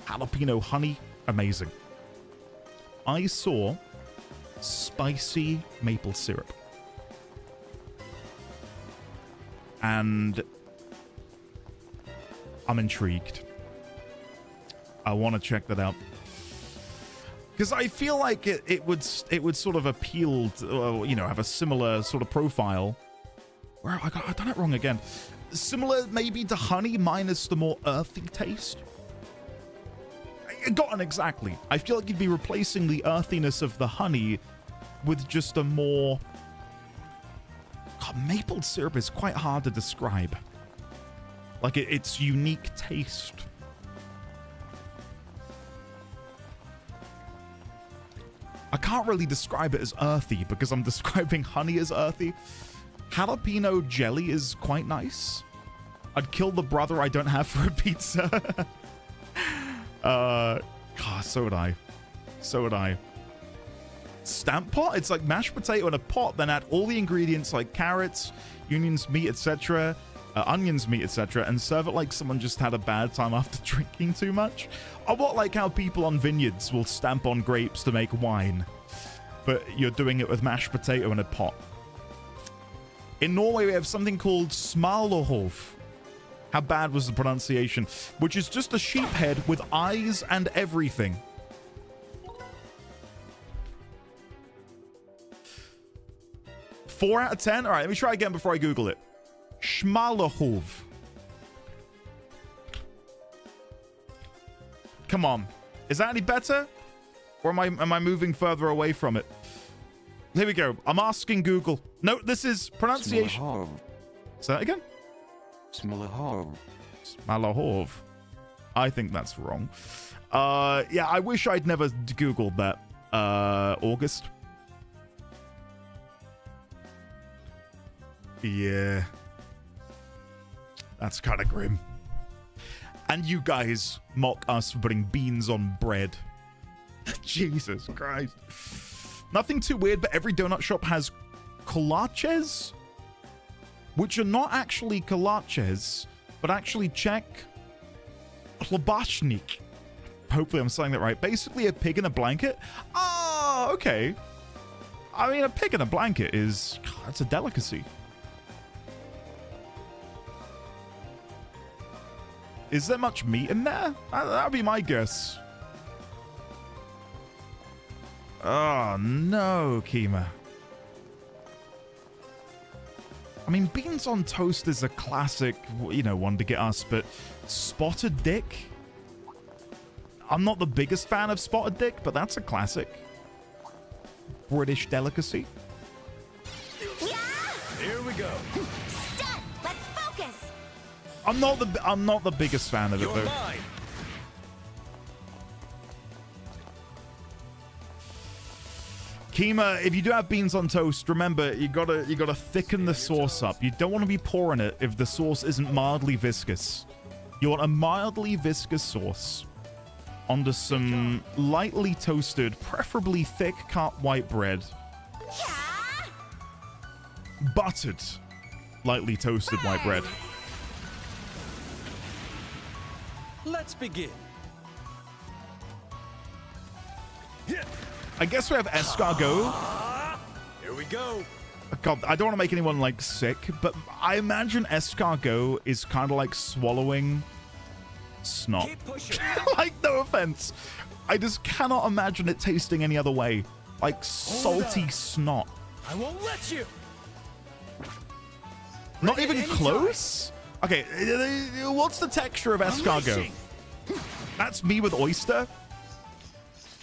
jalapeno honey. Amazing. I saw spicy maple syrup, and I'm intrigued. I want to check that out. Because I feel like it would sort of appeal to, you know, have a similar sort of profile. Where I've done it wrong again. Similar maybe to honey, minus the more earthy taste. Gotten exactly. I feel like you'd be replacing the earthiness of the honey with just a more... God, maple syrup is quite hard to describe. Like its unique taste. I can't really describe it as earthy because I'm describing honey as earthy. Jalapeno jelly is quite nice. I'd kill the brother I don't have for a pizza. God, so would I. So would I. Stamp pot? It's like mashed potato in a pot, then add all the ingredients like carrots, onions, meat, etc., and serve it like someone just had a bad time after drinking too much. I want like how people on vineyards will stamp on grapes to make wine, but you're doing it with mashed potato in a pot. In Norway, we have something called smalahov. How bad was the pronunciation? Which is just a sheep head with eyes and everything. Four out of 10? All right, let me try again before I Google it. Schmalahov. Come on. Is that any better? Or am I moving further away from it? Here we go. I'm asking Google. No, this is pronunciation. Smalahov. Say that again? Smalahov. Smalahov. I think that's wrong. Yeah, I wish I'd never Googled that. August. Yeah. That's kind of grim. And you guys mock us for putting beans on bread. Jesus Christ. Nothing too weird, but every donut shop has kolaches, which are not actually kolaches, but actually check klobashnik. Hopefully I'm saying that right. Basically a pig in a blanket. Oh, okay. I mean, a pig in a blanket is... God, that's a delicacy. Is there much meat in there? That'd be my guess. Oh, no, Kima. I mean, beans on toast is a classic, you know, one to get us, but spotted dick? I'm not the biggest fan of spotted dick, but that's a classic British delicacy. Yeah! Here we go. Stun! Let's focus! I'm not the biggest fan of it, though. Mine. Kima, if you do have beans on toast, remember you gotta thicken the sauce up. You don't want to be pouring it if the sauce isn't mildly viscous. You want a mildly viscous sauce onto some lightly toasted, preferably thick cut white bread. Yeah! Buttered, lightly toasted white bread. Let's begin. I guess we have escargot. Here we go. God, I don't want to make anyone like sick, but I imagine escargot is kind of like swallowing snot. Keep pushing. Like, no offense. I just cannot imagine it tasting any other way. Like salty snot. I won't let you. Not even close? Okay, what's the texture of escargot? That's me with oyster.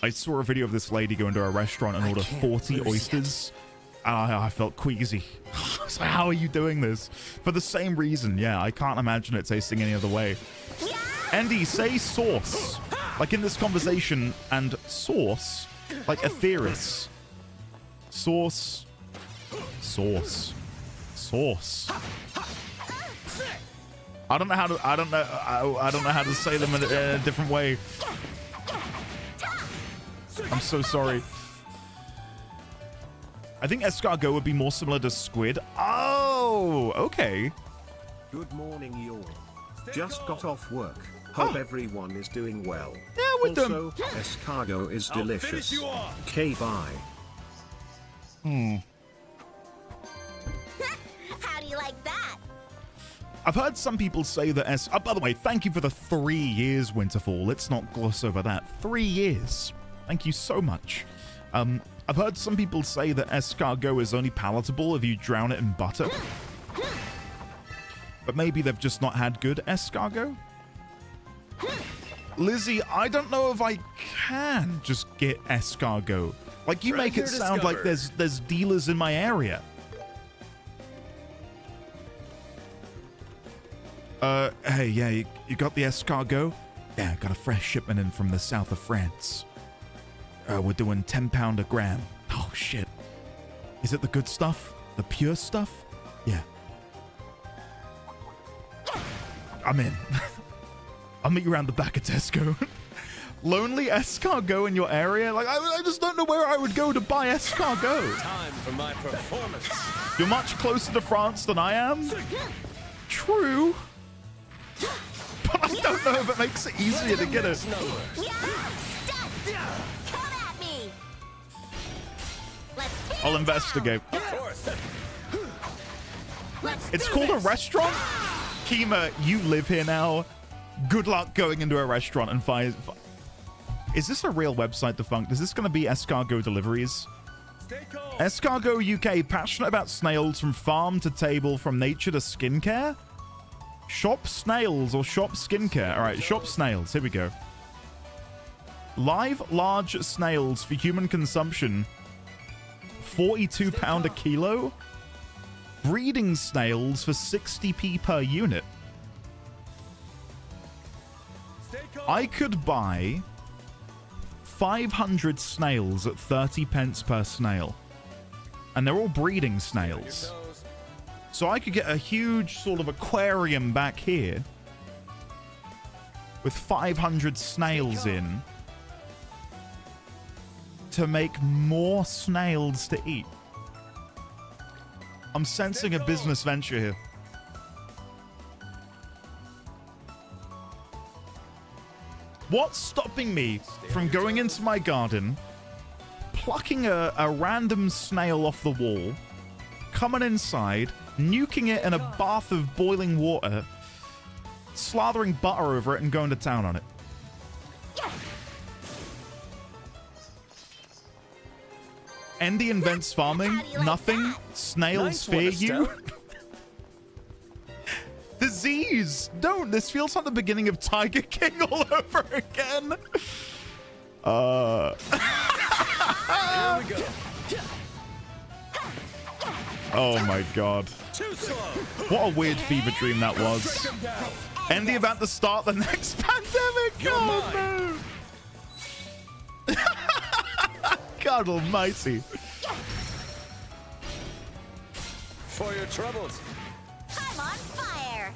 I saw a video of this lady go into a restaurant and order 40 oysters. I felt queasy. So how are you doing this? For the same reason, yeah, I can't imagine it tasting any other way. Andy, say sauce. Like in this conversation, and sauce, like Aetheris. Sauce. Sauce. Sauce. I don't know how to. I don't know how to say them in a different way. I'm so sorry. I think escargot would be more similar to squid. Oh, okay. Good morning, y'all. Just got off work. Hope everyone is doing well. Yeah, we're also, escargot is delicious. Okay, bye. How do you like that? I've heard some people say that by the way, thank you for the 3 years, Winterfall. Let's not gloss over that. 3 years. Thank you so much. I've heard some people say that escargot is only palatable if you drown it in butter. But maybe they've just not had good escargot. Lizzie, I don't know if I can just get escargot. Like, you make it sound like there's dealers in my area. Hey, yeah, you got the escargot? Yeah, got a fresh shipment in from the south of France. We're doing £10 a gram. Oh, shit. Is it the good stuff? The pure stuff? Yeah. I'm in. I'll meet you around the back of Tesco. Lonely escargot in your area? Like, I just don't know where I would go to buy escargot. Time for my performance. You're much closer to France than I am. True. But I don't know if it makes it easier to get it. I'll investigate. It's called a restaurant? Kima, you live here now. Good luck going into a restaurant and find... Is this a real website, Defunct? Is this going to be escargot deliveries? Escargot UK, passionate about snails from farm to table, from nature to skincare? Shop snails or shop skincare? All right, shop snails. Here we go. Live large snails for human consumption. £42 a kilo. Breeding snails for 60p per unit. I could buy 500 snails at 30 pence per snail. And they're all breeding snails. So I could get a huge sort of aquarium back here with 500 snails in to make more snails to eat. I'm sensing a business venture here. What's stopping me from going into my garden, plucking a random snail off the wall, coming inside, nuking it in a bath of boiling water, slathering butter over it, and going to town on it? Andy invents farming. Nothing. Snails fear you. Disease. Don't. This feels like the beginning of Tiger King all over again. Here we go. Oh my god. What a weird fever dream that was. Andy about to start the next pandemic. Oh no. God almighty. For your troubles. I'm on fire.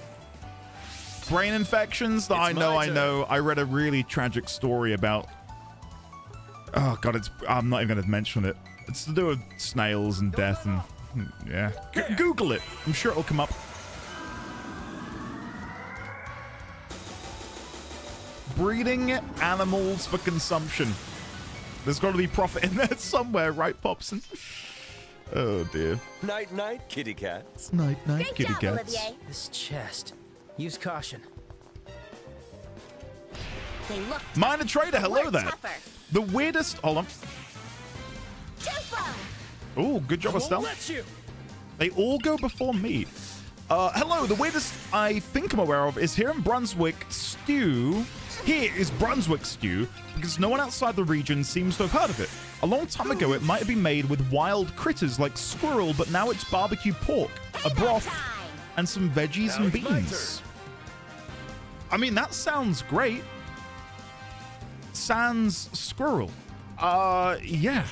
Brain infections? I know. I read a really tragic story about... Oh god, I'm not even going to mention it. It's to do with snails and death and... Yeah. Google it. I'm sure it'll come up. Breeding animals for consumption. There's got to be profit in there somewhere, right, Popson? Oh, dear. Night, night, kitty cats. Night, night, Great kitty job, cats. Olivier. This chest. Use caution. They look Minor Trader, hello We're there. tougher. The weirdest... Hold on. Tufo. Oh, good job, Estelle. Let you. They all go before me. Hello, the weirdest I think I'm aware of is here in Brunswick stew. Here is Brunswick stew because no one outside the region seems to have heard of it. A long time ago, it might have been made with wild critters like squirrel, but now it's barbecue pork, a broth, and some veggies and beans. I mean, that sounds great. Sans squirrel. Yeah.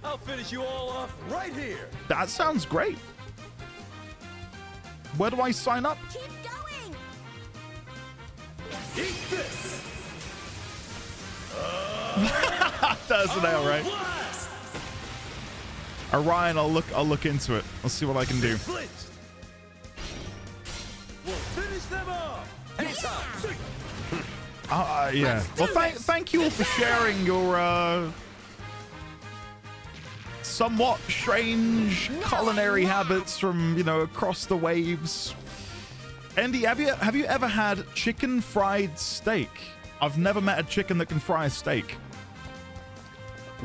I'll finish you all off right here. That sounds great. Where do I sign up? Keep going. Eat this. That's an L, right? Ryan, I'll look into it. I'll see what I can do. We'll finish them off. Anytime. Yeah. Well, thank you all for sharing your somewhat strange culinary habits from, you know, across the waves. Andy, have you ever had chicken fried steak? I've never met a chicken that can fry a steak.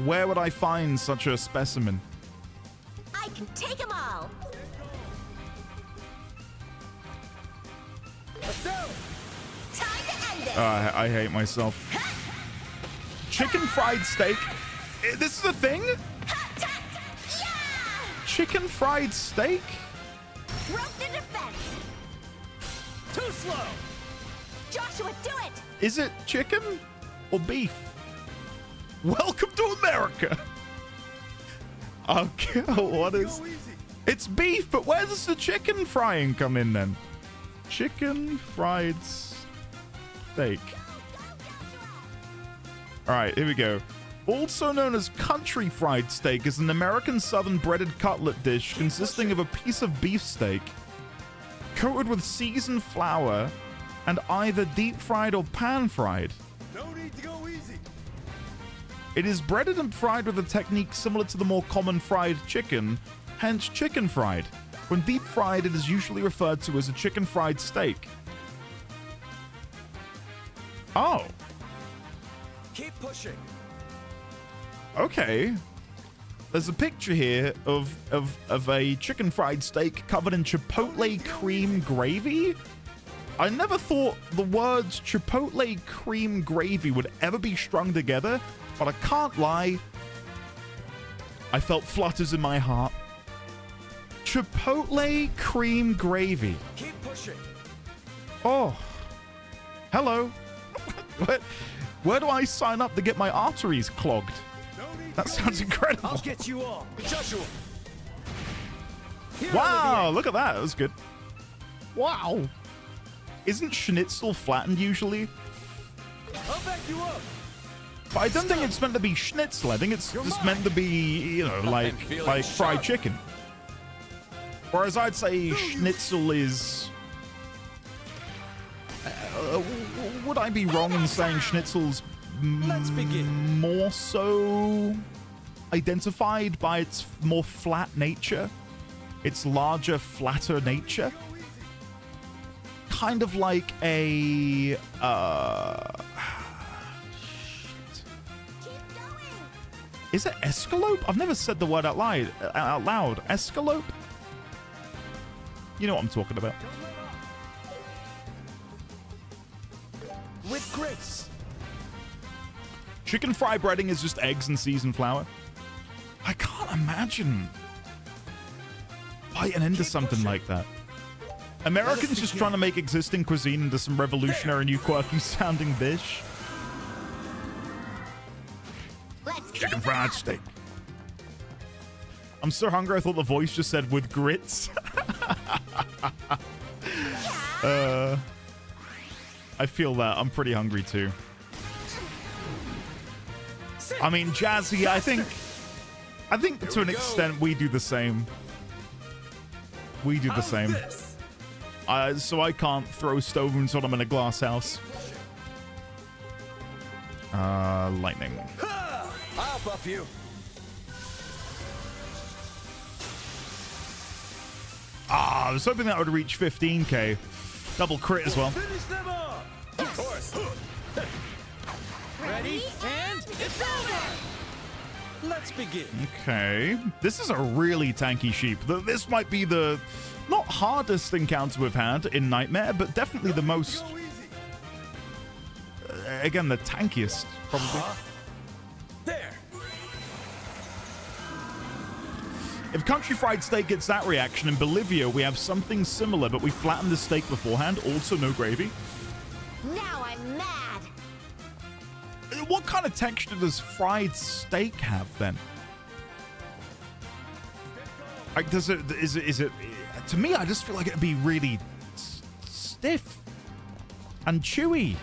Where would I find such a specimen? I can take them all. Let's go. Time to end this. I hate myself. Chicken fried steak? This is a thing? Chicken fried steak? Rope the defense. Too slow. Joshua, do it. Is it chicken or beef? Welcome to America. Okay, what is... It's beef, but where does the chicken frying come in then? Chicken fried steak. All right, here we go. Also known as country fried steak is an American southern breaded cutlet dish consisting of a piece of beef steak coated with seasoned flour and either deep fried or pan fried. No need to go easy. It is breaded and fried with a technique similar to the more common fried chicken, hence chicken fried. When deep fried, it is usually referred to as a chicken fried steak. Oh. Keep pushing. Okay. There's a picture here of a chicken fried steak covered in chipotle cream gravy. I never thought the words chipotle cream gravy would ever be strung together, but I can't lie. I felt flutters in my heart. Chipotle cream gravy. Keep pushing. Oh. Hello. Where do I sign up to get my arteries clogged? That sounds incredible. I'll get you all. Joshua. Wow, look at that. That was good. Wow. Isn't schnitzel flattened usually? I'll back you up. But I don't think it's meant to be schnitzel. I think it's just meant to be, you know, like fried chicken. Whereas I'd say schnitzel is... would I be wrong in saying schnitzel's more so identified by its more flat nature, its larger, flatter nature? Kind of like a is it escalope? I've never said the word out loud. Escalope? You know what I'm talking about. With grace. Chicken fry breading is just eggs and seasoned flour. I can't imagine biting into something like that. Americans just trying to make existing cuisine into some revolutionary new quirky sounding dish. Chicken fried steak. I'm so hungry I thought the voice just said with grits. I feel that. I'm pretty hungry too. I mean, Jazzy, I think to an extent we do the same. We do the same. So I can't throw stones when I'm in a glass house. Lightning. I'll buff you. I was hoping that would reach 15k. Double crit as well. Finish them off. Of course. Ready? And it's over. Let's begin. Okay. This is a really tanky sheep. This might be the Not hardest encounter we've had in Nightmare, but definitely the most... again, the tankiest, probably. There. If Country Fried Steak gets that reaction, in Bolivia we have something similar, but we flattened the steak beforehand, also no gravy. Now I'm mad. What kind of texture does fried steak have then? Like, is it? To me, I just feel like it'd be really stiff and chewy,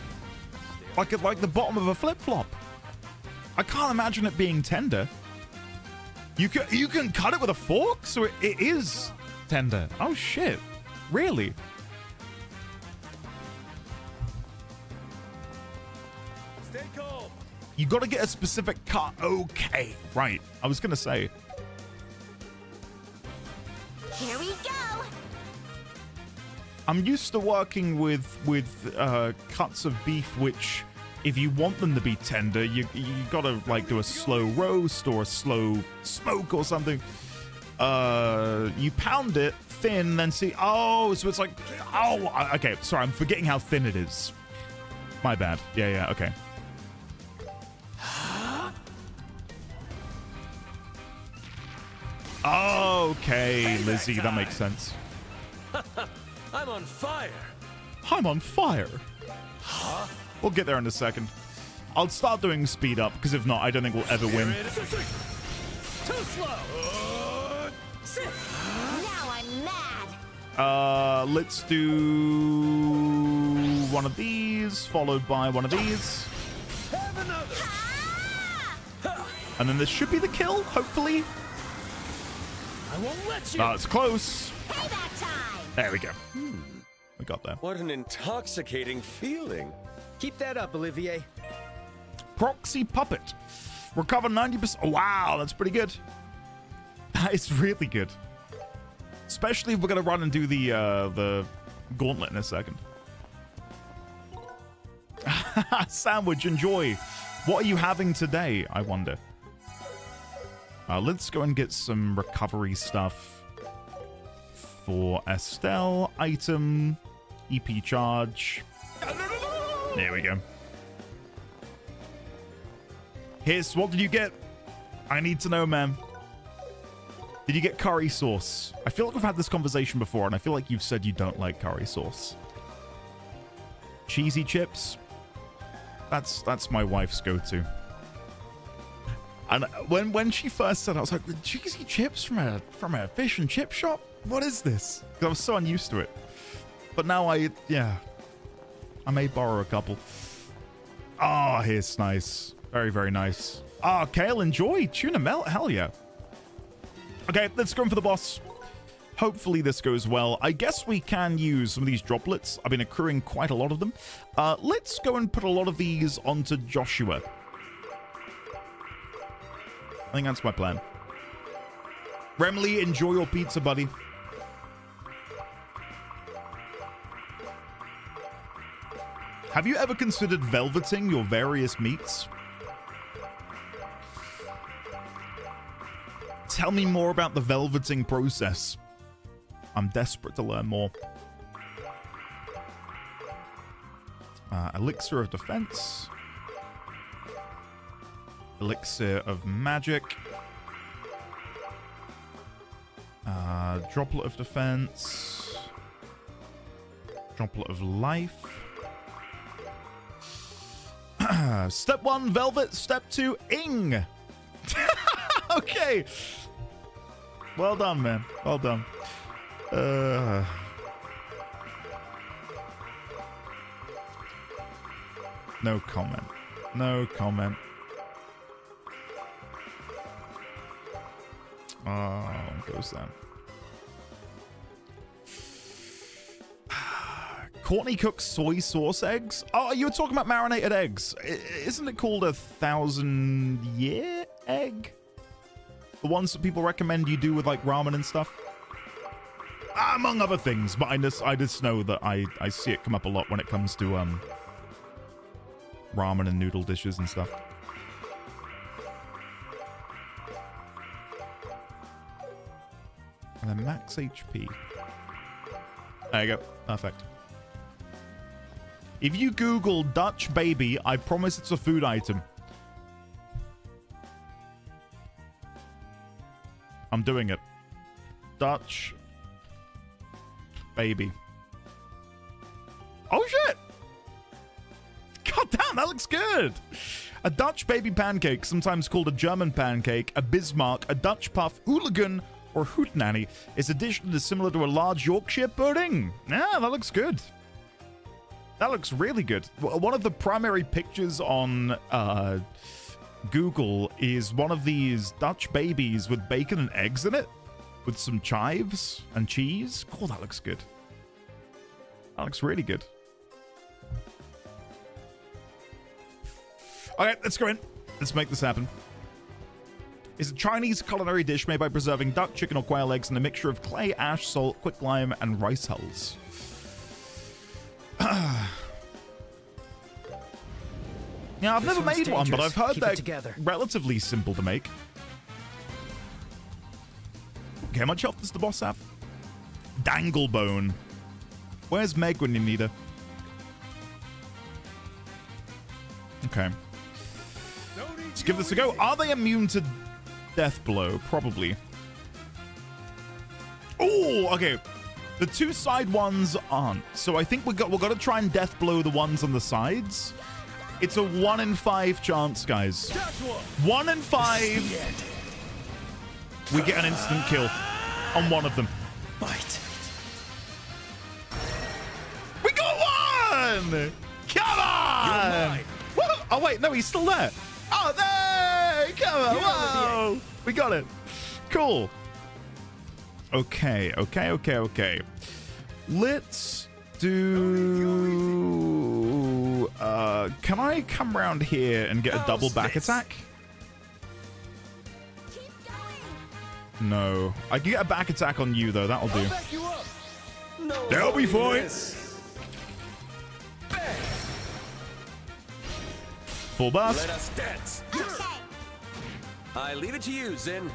like the bottom of a flip flop. I can't imagine it being tender. You can cut it with a fork, so it is tender. Oh shit! Really? Stay calm. You got to get a specific cut. Okay, right. I was gonna say. Here we go. I'm used to working with cuts of beef, which, if you want them to be tender, you gotta like do a slow roast or a slow smoke or something. You pound it thin, then see. Oh, so it's like, oh, okay. Sorry, I'm forgetting how thin it is. My bad. Yeah, okay. Okay, Lizzie, that makes sense. I'm on fire. I'm on fire. We'll get there in a second. I'll start doing speed up, because if not, I don't think we'll ever win. Too slow. Now I'm mad. Let's do one of these, followed by one of these. Have another. And then this should be the kill, hopefully. I won't let you. It's close. Payback time. There we go. We got there. What an intoxicating feeling. Keep that up, Olivier. Proxy Puppet. Recover 90%. Oh, wow, that's pretty good. That is really good. Especially if we're going to run and do the gauntlet in a second. Sandwich, enjoy. What are you having today, I wonder? Let's go and get some recovery stuff for Estelle. Item, EP charge. There we go. Hiss, what did you get? I need to know, man. Did you get curry sauce? I feel like we've had this conversation before, and I feel like you've said you don't like curry sauce. Cheesy chips? That's my wife's go-to. And when she first said, I was like, the cheesy chips from a fish and chip shop? What is this? Because I was so unused to it. But now I may borrow a couple. Oh, here's nice. Very, very nice. Ah, Kale, enjoy. Tuna melt. Hell yeah. Okay, let's go in for the boss. Hopefully this goes well. I guess we can use some of these droplets. I've been accruing quite a lot of them. Let's go and put a lot of these onto Joshua. I think that's my plan. Remley, enjoy your pizza, buddy. Have you ever considered velveting your various meats? Tell me more about the velveting process. I'm desperate to learn more. Elixir of defense. Elixir of magic. Droplet of defense. Droplet of life. Step 1, velvet. Step 2, ing. Okay. Well done, man. Well done. No comment. No comment. Goes down. Courtney cooks soy sauce eggs. Oh, you were talking about marinated eggs. Isn't it called a 1,000-year egg? The ones that people recommend you do with like ramen and stuff. Among other things, but I just know that I see it come up a lot when it comes to ramen and noodle dishes and stuff. And then max HP. There you go. Perfect. If you Google Dutch baby, I promise it's a food item. I'm doing it. Dutch baby. Oh shit! God damn, that looks good! A Dutch baby pancake, sometimes called a German pancake, a Bismarck, a Dutch puff, hooligan, or hootenanny, is a dish that is similar to a large Yorkshire pudding. Yeah, that looks good. That looks really good. One of the primary pictures on Google is one of these Dutch babies with bacon and eggs in it, with some chives and cheese. Oh, that looks good. That looks really good. Okay, let's go in. Let's make this happen. It's a Chinese culinary dish made by preserving duck, chicken, or quail eggs in a mixture of clay, ash, salt, quicklime, and rice hulls. Yeah, I've never made one, but I've heard they're relatively simple to make. Okay, how much health does the boss have? Danglebone. Where's Meg when you need her? Okay. Let's give this a go. Are they immune to death blow? Probably. Oh, okay. The two side ones aren't. So I think we've got to try and death blow the ones on the sides. It's a 1 in 5 chance, guys. 1 in 5. We get an instant kill on one of them. Bite. We got one! Come on! What? Oh, wait, no, he's still there. Oh, there! Come on! Whoa! We got it. Cool. Okay. Let's do... can I come around here and get a double back attack? No. I can get a back attack on you, though. That'll do. That'll be fine. Full buff. Let us dance. I leave it to you, Zin.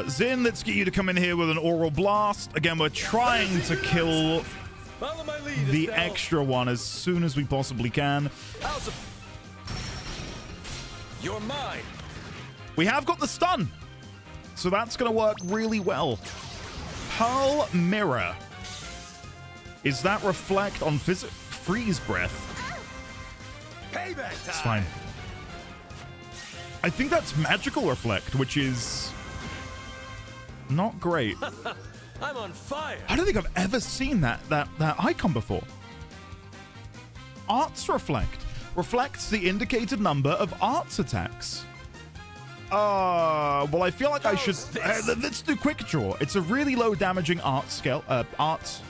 Zin, let's get you to come in here with an oral blast. Again, we're trying to kill the extra one as soon as we possibly can. You're mine. We have got the stun, so that's going to work really well. Pearl Mirror. Is that reflect on freeze breath? Payback time. It's fine. I think that's magical reflect, which is not great. I'm on fire. I don't think I've ever seen that icon before. Arts reflect reflects the indicated number of arts attacks. Well, I feel like I should. Let's do quick draw. It's a really low damaging art scale. Art.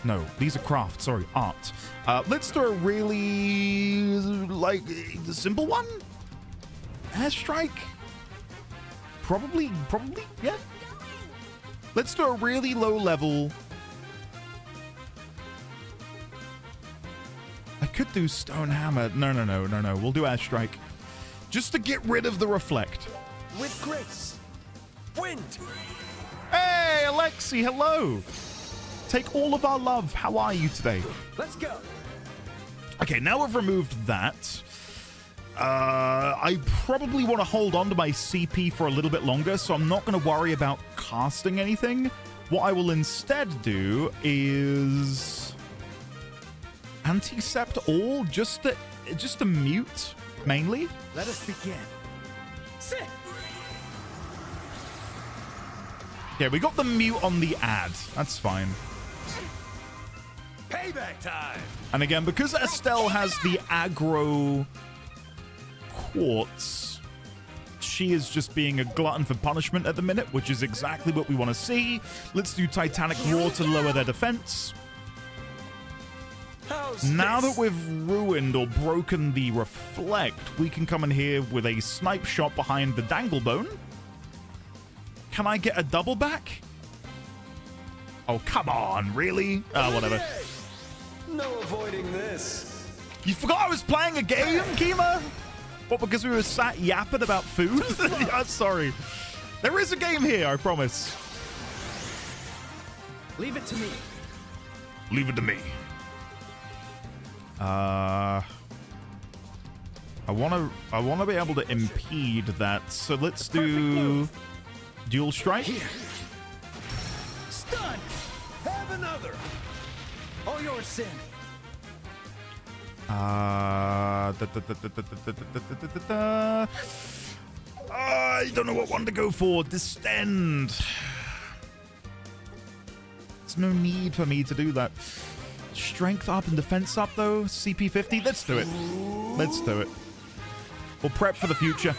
No, these are craft. Sorry, art. Let's do a really simple one. Airstrike. Probably, yeah. Let's do a really low level. I could do Stone Hammer. No. We'll do Airstrike. Just to get rid of the reflect. With grace. Wind. Hey, Alexi, hello. Take all of our love. How are you today? Let's go. Okay, now we've removed that. I probably want to hold on to my CP for a little bit longer, so I'm not going to worry about casting anything. What I will instead do is anti-sept all, just to mute, mainly. Let us begin. Sit. Yeah, we got the mute on the ad. That's fine. Payback time. And again, because Estelle has the aggro quartz, she is just being a glutton for punishment at the minute, which is exactly what we want to see. Let's do Titanic Roar to lower their defense. Now that we've ruined or broken the reflect, we can come in here with a snipe shot behind the Danglebone. Can I get a double back? Oh, come on, really? Whatever. No avoiding this. You forgot I was playing a game, Kima? What, because we were sat yapping about food? Yeah, sorry. There is a game here, I promise. Leave it to me. Leave it to me. I wanna be able to impede that. So let's do dual strike. Here. Stun. Have another. All yours, Sin. I don't know what one to go for. Distend. There's no need for me to do that. Strength up and defense up, though. CP 50. Let's do it. Let's do it. We'll prep for the future.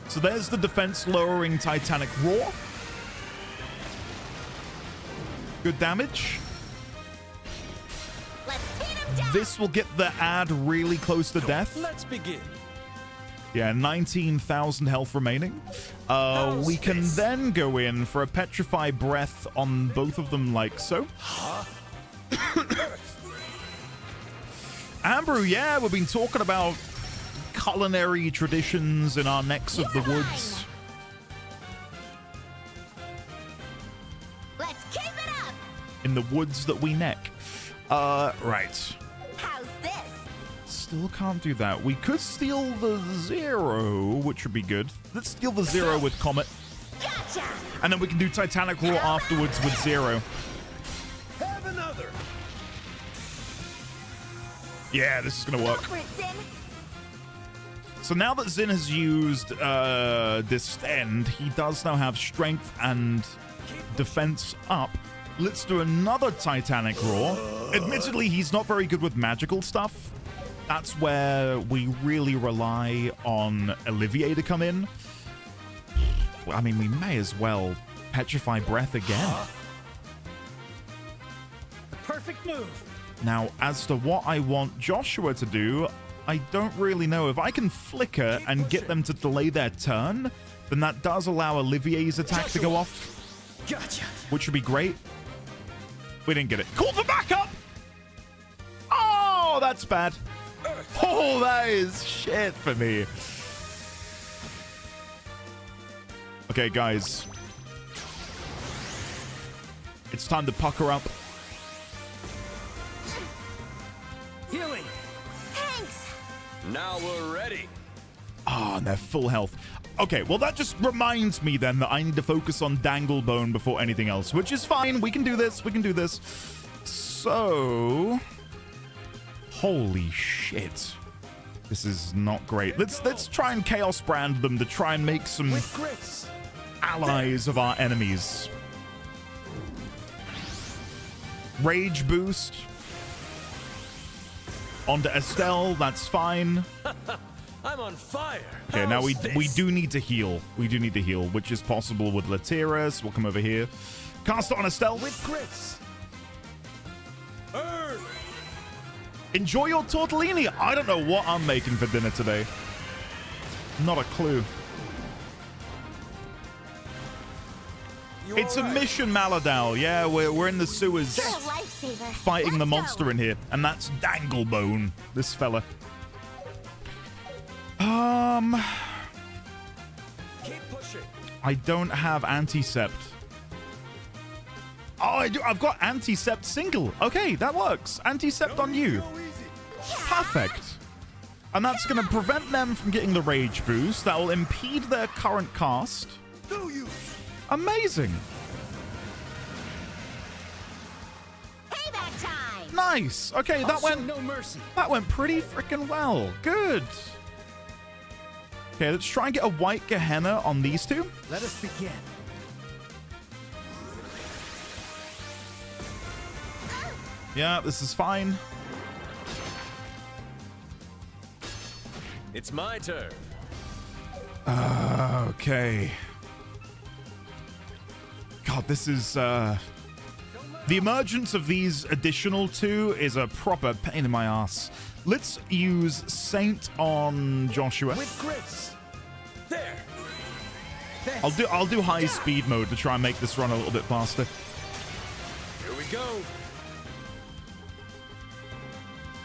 So there's the defense lowering Titanic Roar. Good damage. This will get the ad really close to death. Let's begin. Yeah, 19,000 health remaining. We can then go in for a Petrify Breath on both of them like so. Ambrew, yeah, we've been talking about culinary traditions in our necks of the woods. Let's keep it up. In the woods that we neck. Right. How's this? Still can't do that. We could steal the zero, which would be good. Let's steal the zero with Comet. Gotcha. And then we can do Titanic Roar afterwards with zero. Have another. Yeah, this is gonna work. Go for it, Sin. So now that Zin has used Distend, he does now have strength and defense up. Let's do another Titanic Roar. Admittedly, he's not very good with magical stuff. That's where we really rely on Olivier to come in. I mean, we may as well Petrify Breath again. Perfect move. Now, as to what I want Joshua to do, I don't really know. If I can flicker and get them to delay their turn, then that does allow Olivier's attack to go off. Gotcha. Which would be great. We didn't get it. Call for backup! Oh, that's bad. Oh, that is shit for me. Okay, guys. It's time to pucker up. Healing. Thanks. Now we're ready. Ah, and they're full health. Okay, well, that just reminds me then that I need to focus on Danglebone before anything else, which is fine. We can do this. We can do this. So... Holy shit. This is not great. Let's try and Chaos Brand them to try and make some allies of our enemies. Rage boost. Onto Estelle, that's fine. I'm on fire. Okay, now we do need to heal. We do need to heal, which is possible with Latiras. We'll come over here. Cast it on Estelle. With grace. Enjoy your tortellini. I don't know what I'm making for dinner today. Not a clue. It's a mission, Maladal. Yeah, we're in the sewers fighting the monster in here. And that's Danglebone, this fella. Keep pushing. I don't have Anticept. Oh, I do. I've got Anticept single. Okay, that works. Anticept on you. Perfect. And that's going to prevent them from getting the rage boost. That will impede their current cast. Amazing. Payback time. Nice. Okay, that went no mercy. That went pretty freaking well. Good. Okay, let's try and get a white Gehenna on these two. Let us begin. Yeah, this is fine. It's my turn. Okay. God, this is the emergence of these additional two is a proper pain in my ass. Let's use Saint on Joshua. With grace. There. I'll do high speed mode to try and make this run a little bit faster. Here we go.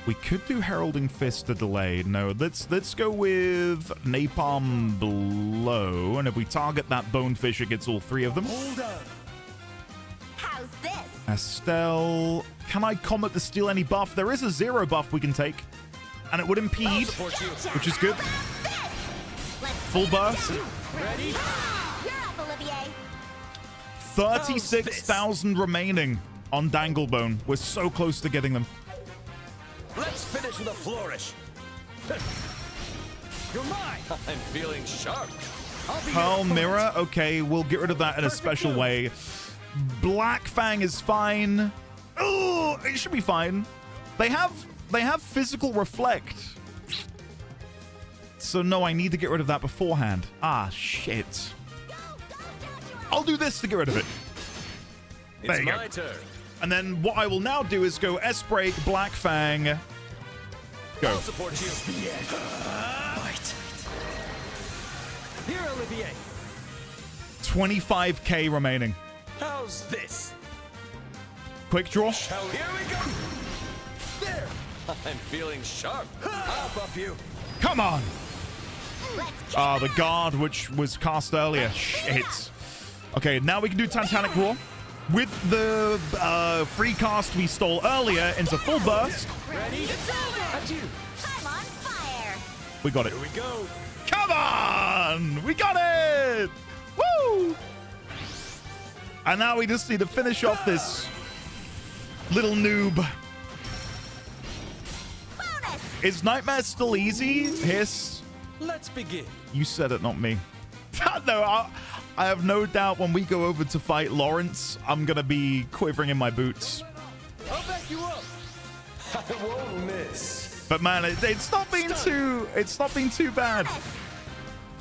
We could do Heralding Fist to delay. No, let's go with Napalm Blow, and if we target that Bonefish, it gets all three of them. Hold on. How's Estelle. Can I Comet to steal any buff? There is a 0 buff we can take. And it would impede, which is good. Full burst. Ready? You're up, Olivier. 36,000 remaining on Danglebone. We're so close to getting them. Let's finish with a flourish. You're mine. I'm feeling sharp. Pearl Mirror. Okay, we'll get rid of that in a special way. Black Fang is fine. Oh, it should be fine. They have physical reflect. So no, I need to get rid of that beforehand. Ah, shit. I'll do this to get rid of it. There you go. My turn. And then what I will now do is go S-Break, Black Fang. Go. I'll support you. Right. Here, Olivier. 25k remaining. How's this? Quick draw. Here we go. There. I'm feeling sharp. I'll buff you. Come on. Ah, the guard which was cast earlier. Shit. Okay, now we can do Titanic Roar. With the free cast we stole earlier into full burst. Ready? Adieu. I'm on fire. We got it. Here we go. Come on! We got it! Woo! And now we just need to finish off this little noob. Bonus. Is Nightmare still easy? Hiss. Let's begin. You said it, not me. No, I have no doubt when we go over to fight Lawrence, I'm gonna be quivering in my boots. I'll back you up. I won't miss. But man, it's not been too bad.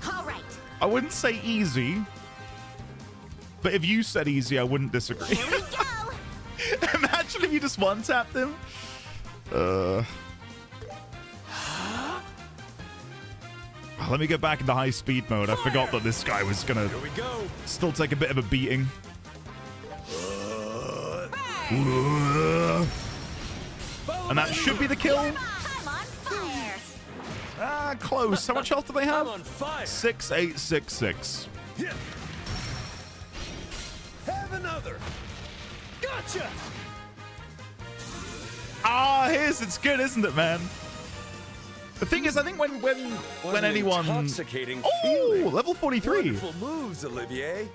All right. I wouldn't say easy, but if you said easy, I wouldn't disagree. Here we go. Imagine if you just one-tapped him. Let me get back into high speed mode. I forgot that this guy was gonna still take a bit of a beating. And that should be the kill. I'm on fire. Ah, close. How much health do they have? I'm on fire. 6866. Have another. Gotcha. Ah, it's good, isn't it, man? The thing is, I think when anyone... Intoxicating Oh, level 43. Wonderful moves, Olivier.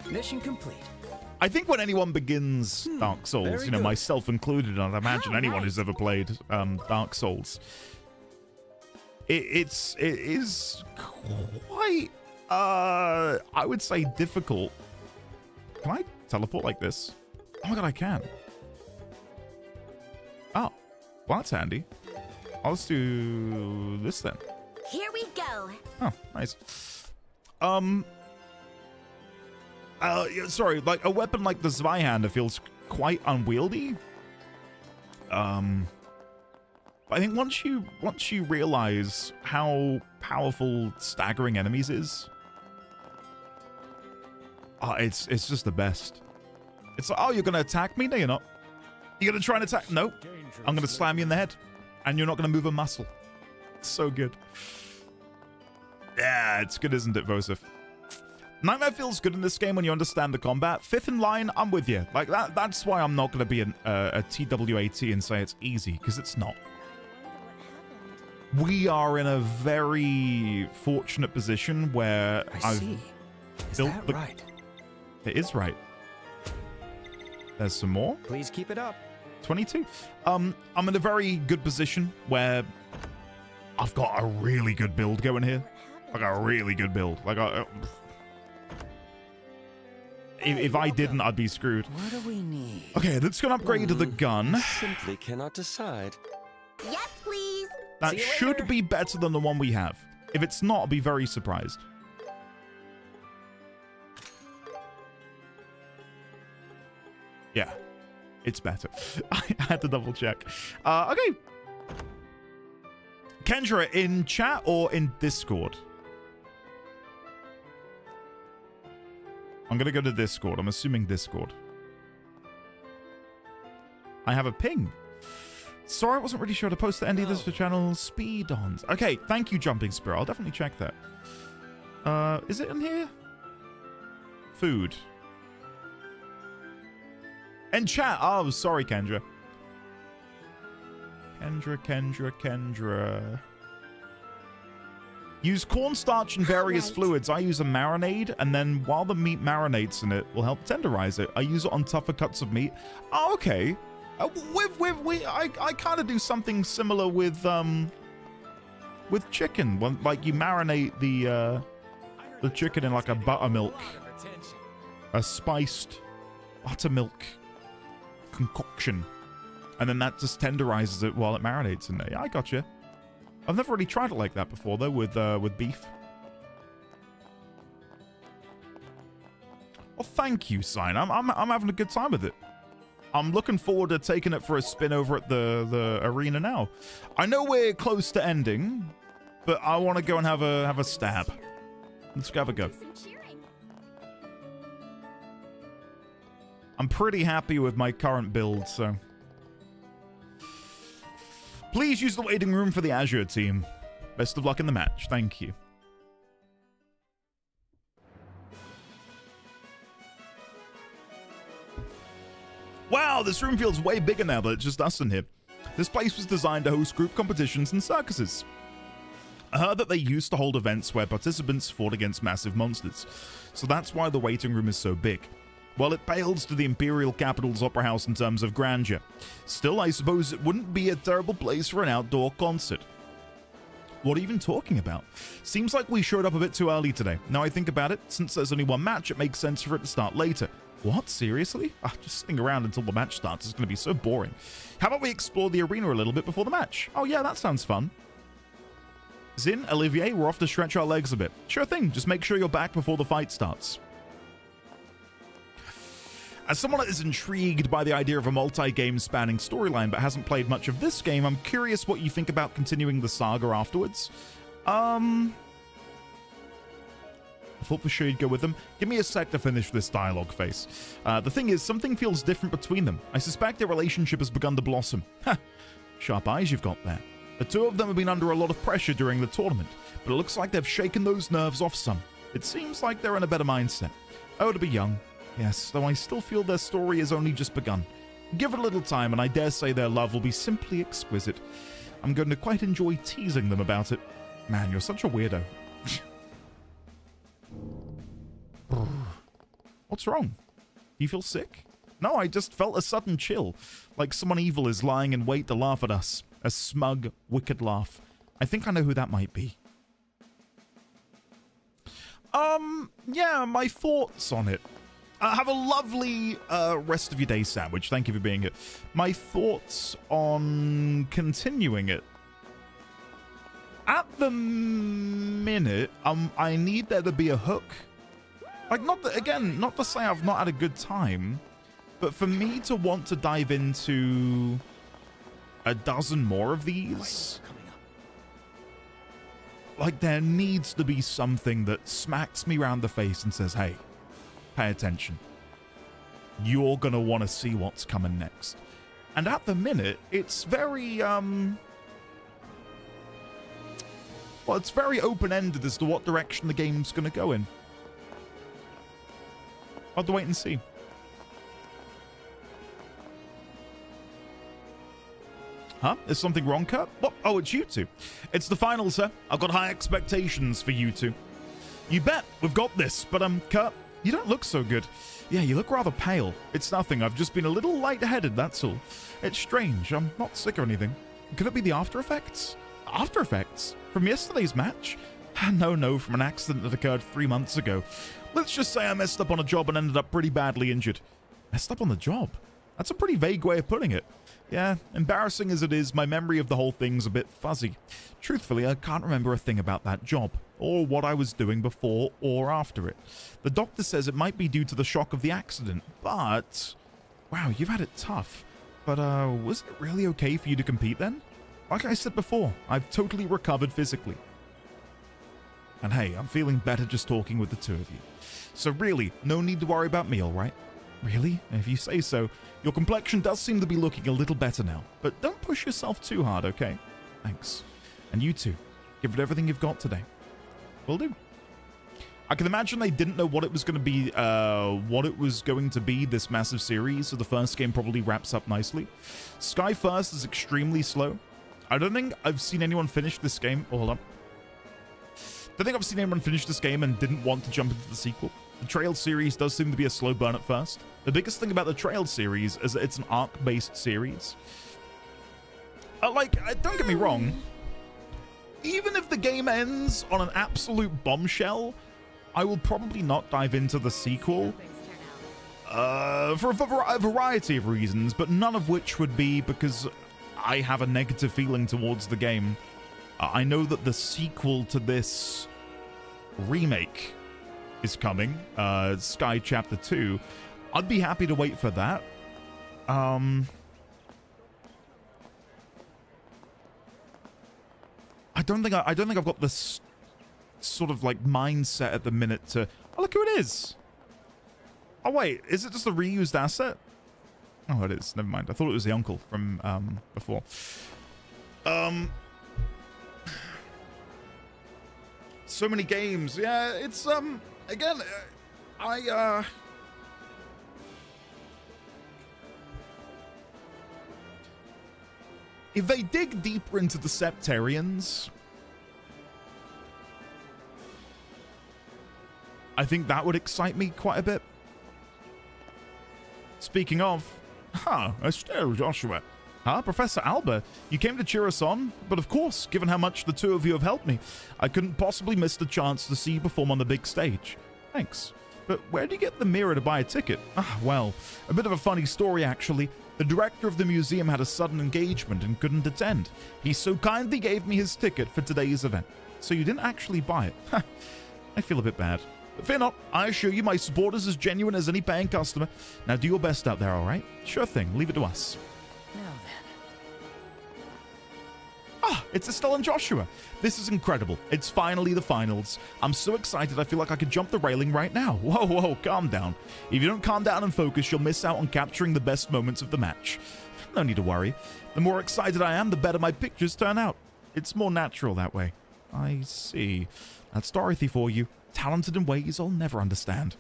Mission complete. I think when anyone begins Dark Souls, very you know, good. myself included, and I imagine anyone who's ever played Dark Souls, it is quite, I would say, difficult. Can I teleport like this? Oh my god, I can. Oh, well, that's handy. I'll just do this then. Here we go. Oh, nice. Yeah, sorry, like a weapon like the Zweihander feels quite unwieldy. I think once you realize how powerful staggering enemies is, it's just the best. It's like, oh, you're gonna attack me? No, you're not. You're gonna try and attack? No, I'm gonna slam you in the head, and you're not gonna move a muscle. It's so good. Yeah, it's good, isn't it, Vosif? Nightmare feels good in this game when you understand the combat. Fifth in line, I'm with you. Like that's why I'm not going to be a TWAT and say it's easy, because it's not. We are in a very fortunate position where I've built that right? It is right. There's some more. Please keep it up. 22. I'm in a very good position where I've got a really good build going here. I got a really good build. Like if I didn't, I'd be screwed. What do we need? Okay, let's go and upgrade to the gun. Simply cannot decide. Yes, please. That should be better than the one we have. If it's not, I'll be very surprised. Yeah, it's better. I had to double check. Okay. Kendra, in chat or in Discord? I'm going to go to Discord. I'm assuming Discord. I have a ping. Sorry, I wasn't really sure to post the end of this to channel Speed-ons. Okay, thank you, Jumping Spirit. I'll definitely check that. Is it in here? Food. And chat. Oh, sorry, Kendra. Kendra. Use cornstarch and various fluids. I use a marinade, and then while the meat marinates in it, will help tenderize it. I use it on tougher cuts of meat. Oh, okay. I kind of do something similar with chicken. When, like, you marinate the chicken in like a buttermilk, a spiced buttermilk concoction, and then that just tenderizes it while it marinates in there. Yeah, I gotcha. I've never really tried it like that before though, with beef. Well, thank you, Sign. I'm having a good time with it. I'm looking forward to taking it for a spin over at the arena now. I know we're close to ending, but I want to go and have a stab. Let's have a go. I'm pretty happy with my current build, so please use the waiting room for the Azure team. Best of luck in the match. Thank you. Wow, this room feels way bigger now that it's just us in here. This place was designed to host group competitions and circuses. I heard that they used to hold events where participants fought against massive monsters, so that's why the waiting room is so big. Well, it pales to the Imperial Capital's Opera House in terms of grandeur. Still, I suppose it wouldn't be a terrible place for an outdoor concert. What are you even talking about? Seems like we showed up a bit too early today. Now I think about it, since there's only one match, it makes sense for it to start later. What? Seriously? Just sitting around until the match starts is going to be so boring. How about we explore the arena a little bit before the match? Oh yeah, that sounds fun. Zin, Olivier, we're off to stretch our legs a bit. Sure thing, just make sure you're back before the fight starts. As someone that is intrigued by the idea of a multi-game spanning storyline but hasn't played much of this game, I'm curious what you think about continuing the saga afterwards. I thought for sure you'd go with them. Give me a sec to finish this dialogue phase. The thing is, something feels different between them. I suspect their relationship has begun to blossom. Ha! Sharp eyes you've got there. The two of them have been under a lot of pressure during the tournament, but it looks like they've shaken those nerves off some. It seems like they're in a better mindset. Oh, to be young. Yes, though I still feel their story has only just begun. Give it a little time, and I dare say their love will be simply exquisite. I'm going to quite enjoy teasing them about it. Man, you're such a weirdo. What's wrong? Do you feel sick? No, I just felt a sudden chill, like someone evil is lying in wait to laugh at us. A smug, wicked laugh. I think I know who that might be. Yeah, my thoughts on it. Have a lovely rest of your day, Sandwich. Thank you for being here. My thoughts on continuing it. At the minute, I need there to be a hook. Like, not to say I've not had a good time, but for me to want to dive into a dozen more of these, like, there needs to be something that smacks me round the face and says, hey, pay attention. You're gonna want to see what's coming next. And at the minute, it's very, well, it's very open-ended as to what direction the game's gonna go in. I'll have to wait and see. Huh? Is something wrong, Kurt? What? Oh, it's you two. It's the final, sir. I've got high expectations for you two. You bet. We've got this. But, Kurt, you don't look so good. Yeah, you look rather pale. It's nothing. I've just been a little lightheaded, that's all. It's strange. I'm not sick or anything. Could it be the after effects? After effects? From yesterday's match? No, from an accident that occurred 3 months ago. Let's just say I messed up on a job and ended up pretty badly injured. Messed up on the job? That's a pretty vague way of putting it. Yeah, embarrassing as it is, my memory of the whole thing's a bit fuzzy. Truthfully, I can't remember a thing about that job, or what I was doing before or after it. The doctor says it might be due to the shock of the accident, but... Wow, you've had it tough. But, was it really okay for you to compete then? Like I said before, I've totally recovered physically. And hey, I'm feeling better just talking with the two of you. So really, no need to worry about me, alright? Really? If you say so. Your complexion does seem to be looking a little better now, but don't push yourself too hard, okay? Thanks. And you two, give it everything you've got today. Will do. I can imagine they didn't know what it was going to be, this massive series, so the first game probably wraps up nicely. Sky First is extremely slow. I don't think I've seen anyone finish this game. Oh, hold on. I don't think I've seen anyone finish this game and didn't want to jump into the sequel. The Trail series does seem to be a slow burn at first. The biggest thing about the Trail series is that it's an arc-based series. Don't get me wrong. Even if the game ends on an absolute bombshell, I will probably not dive into the sequel for a variety of reasons, but none of which would be because I have a negative feeling towards the game. I know that the sequel to this remake is coming, Sky Chapter 2. I'd be happy to wait for that. I don't think I've got this sort of like mindset at the minute to... Oh, look who it is. Oh, wait. Is it just a reused asset? Oh, it is. Never mind. I thought it was the uncle from before. So many games. Yeah, it's again, if they dig deeper into the Septarians, I think that would excite me quite a bit. Speaking of, Estelle, Joshua. Professor Alba, you came to cheer us on, but of course, given how much the two of you have helped me, I couldn't possibly miss the chance to see you perform on the big stage. Thanks. But where did you get the mirror to buy a ticket? Well, a bit of a funny story, actually. The director of the museum had a sudden engagement and couldn't attend. He so kindly gave me his ticket for today's event. So you didn't actually buy it. I feel a bit bad. But fear not, I assure you my support is as genuine as any paying customer. Now do your best out there, alright? Sure thing, leave it to us. Now then. It's Estelle and Joshua. This is incredible. It's finally the finals. I'm so excited I feel like I could jump the railing right now. Whoa, calm down. If you don't calm down and focus, you'll miss out on capturing the best moments of the match. No need to worry. The more excited I am, the better my pictures turn out. It's more natural that way. I see. That's Dorothy for you. Talented in ways I'll never understand.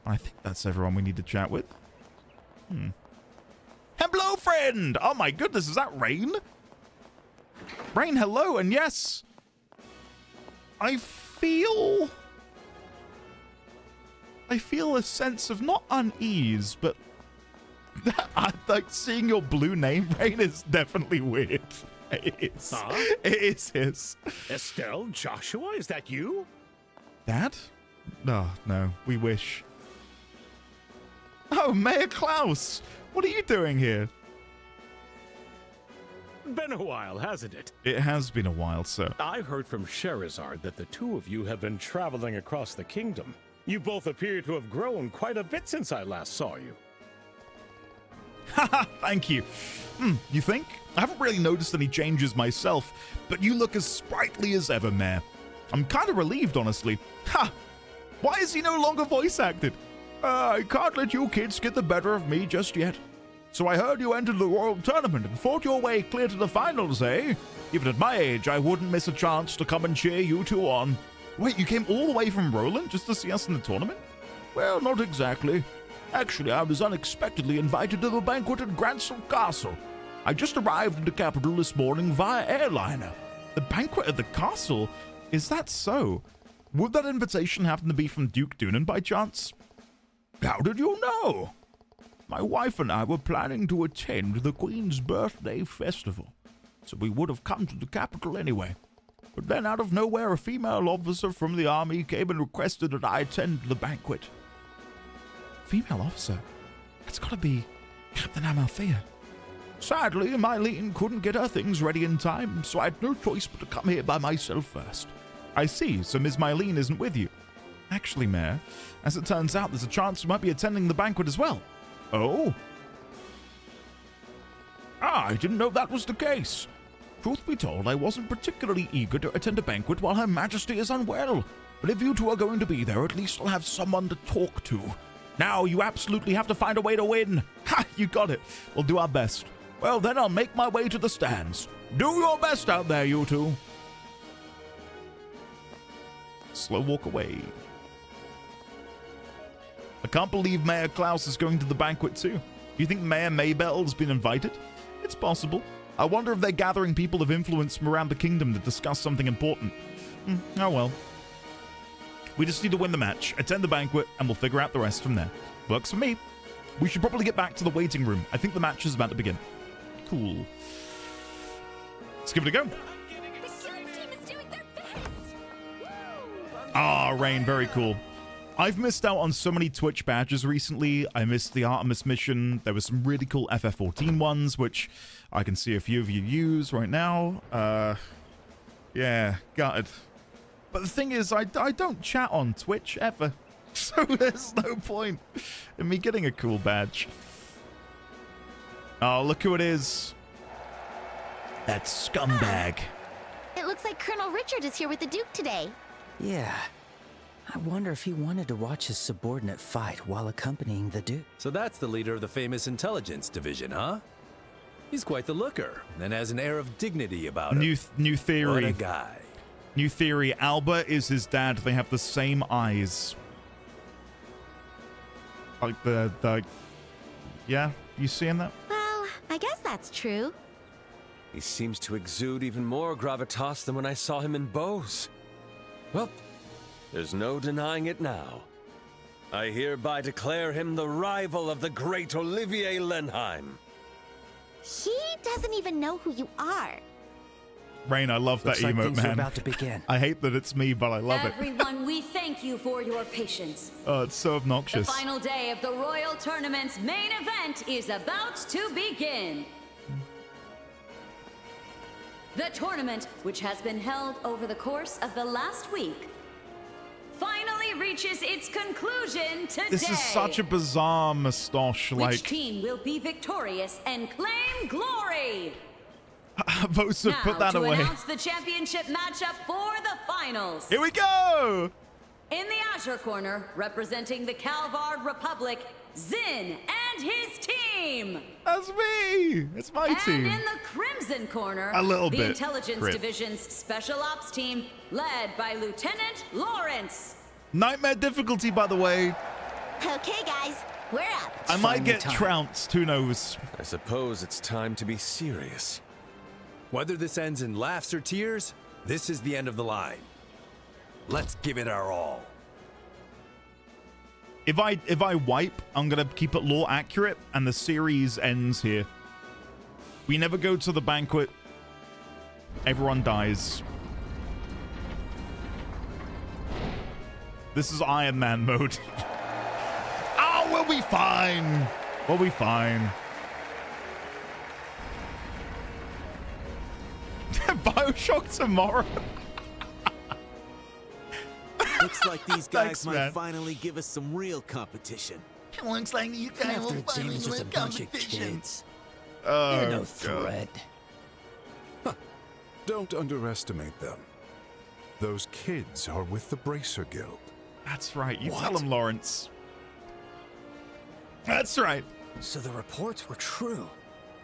I think that's everyone we need to chat with. Hello, friend! Oh my goodness, is that Rain? Rain, hello, and yes, I feel a sense of not unease, but like seeing your blue name, Rain, is definitely weird. It is. It is. Estelle, Joshua, is that you? Dad? No, we wish. Oh, Mayor Klaus, what are you doing here? Been a while, hasn't it? It has been a while, sir. I heard from Sherazard that the two of you have been traveling across the kingdom. You both appear to have grown quite a bit since I last saw you. Haha, thank you. You think? I haven't really noticed any changes myself, but you look as sprightly as ever, Mayor. I'm kind of relieved, honestly. Why is he no longer voice acted? I can't let you kids get the better of me just yet. So I heard you entered the Royal Tournament and fought your way clear to the finals, eh? Even at my age, I wouldn't miss a chance to come and cheer you two on. Wait, you came all the way from Roland just to see us in the tournament? Well, not exactly. Actually, I was unexpectedly invited to the banquet at Gransel Castle. I just arrived in the capital this morning via airliner. The banquet at the castle? Is that so? Would that invitation happen to be from Duke Doonan by chance? How did you know? My wife and I were planning to attend the Queen's birthday festival, so we would have come to the capital anyway. But then out of nowhere, a female officer from the army came and requested that I attend the banquet. Female officer? That's gotta be Captain Amalthea. Sadly, Mylene couldn't get her things ready in time, so I had no choice but to come here by myself first. I see, so Ms. Mylene isn't with you. Actually, Mayor, as it turns out, there's a chance you might be attending the banquet as well. Oh? I didn't know that was the case. Truth be told, I wasn't particularly eager to attend a banquet while Her Majesty is unwell. But if you two are going to be there, at least I'll have someone to talk to. Now, you absolutely have to find a way to win. Ha! You got it. We'll do our best. Well, then I'll make my way to the stands. Do your best out there, you two. Slow walk away. I can't believe Mayor Klaus is going to the banquet too. Do you think Mayor Maybell's been invited? It's possible. I wonder if they're gathering people of influence from around the kingdom to discuss something important. Oh well. We just need to win the match, attend the banquet, and we'll figure out the rest from there. Works for me. We should probably get back to the waiting room. I think the match is about to begin. Cool. Let's give it a go. Ah, Rain, very cool. I've missed out on so many Twitch badges recently. I missed the Artemis mission. There were some really cool FF14 ones, which I can see a few of you use right now. Yeah, gutted. But the thing is, I don't chat on Twitch ever. So there's no point in me getting a cool badge. Oh, look who it is. That scumbag. It looks like Colonel Richard is here with the Duke today. Yeah. I wonder if he wanted to watch his subordinate fight while accompanying the Duke. So that's the leader of the famous intelligence division, huh? He's quite the looker and has an air of dignity about him. New theory. What a guy. New theory. Albert is his dad. They have the same eyes. Like the yeah, you seeing that? Well, I guess that's true. He seems to exude even more gravitas than when I saw him in Bose. Well, there's no denying it now. I hereby declare him the rival of the great Olivier Lenheim. He doesn't even know who you are. Rain, I love that Looks like emote, things are man. about to begin. I hate that it's me, but I love it. Everyone, we thank you for your patience. Oh, it's so obnoxious. The final day of the Royal Tournament's main event is about to begin. The tournament, which has been held over the course of the last week, finally reaches its conclusion today. This is such a bizarre moustache, Which like... team will be victorious and claim glory? Votes have put that away. Now to announce the championship matchup for the finals. Here we go! In the Azure Corner, representing the Calvard Republic, Zin and his team. That's me! It's my team. And in the Crimson Corner, A little the bit. Intelligence Crip. Division's Special Ops team, led by Lieutenant Lawrence. Nightmare difficulty, by the way. Okay, guys, we're up. I might get trounced, who knows? I suppose it's time to be serious. Whether this ends in laughs or tears, this is the end of the line. Let's give it our all. If I wipe, I'm gonna keep it lore accurate, and the series ends here. We never go to the banquet. Everyone dies. This is Iron Man mode. Oh, we'll be fine. We'll be fine. Bioshock tomorrow. Looks like these guys Thanks, might man. finally give us some real competition. Looks like you guys will finally just a bunch of kids. Oh, You're no God. threat. Don't underestimate them. Those kids are with the Bracer Guild. That's right. You tell them, Lawrence. That's right. So the reports were true.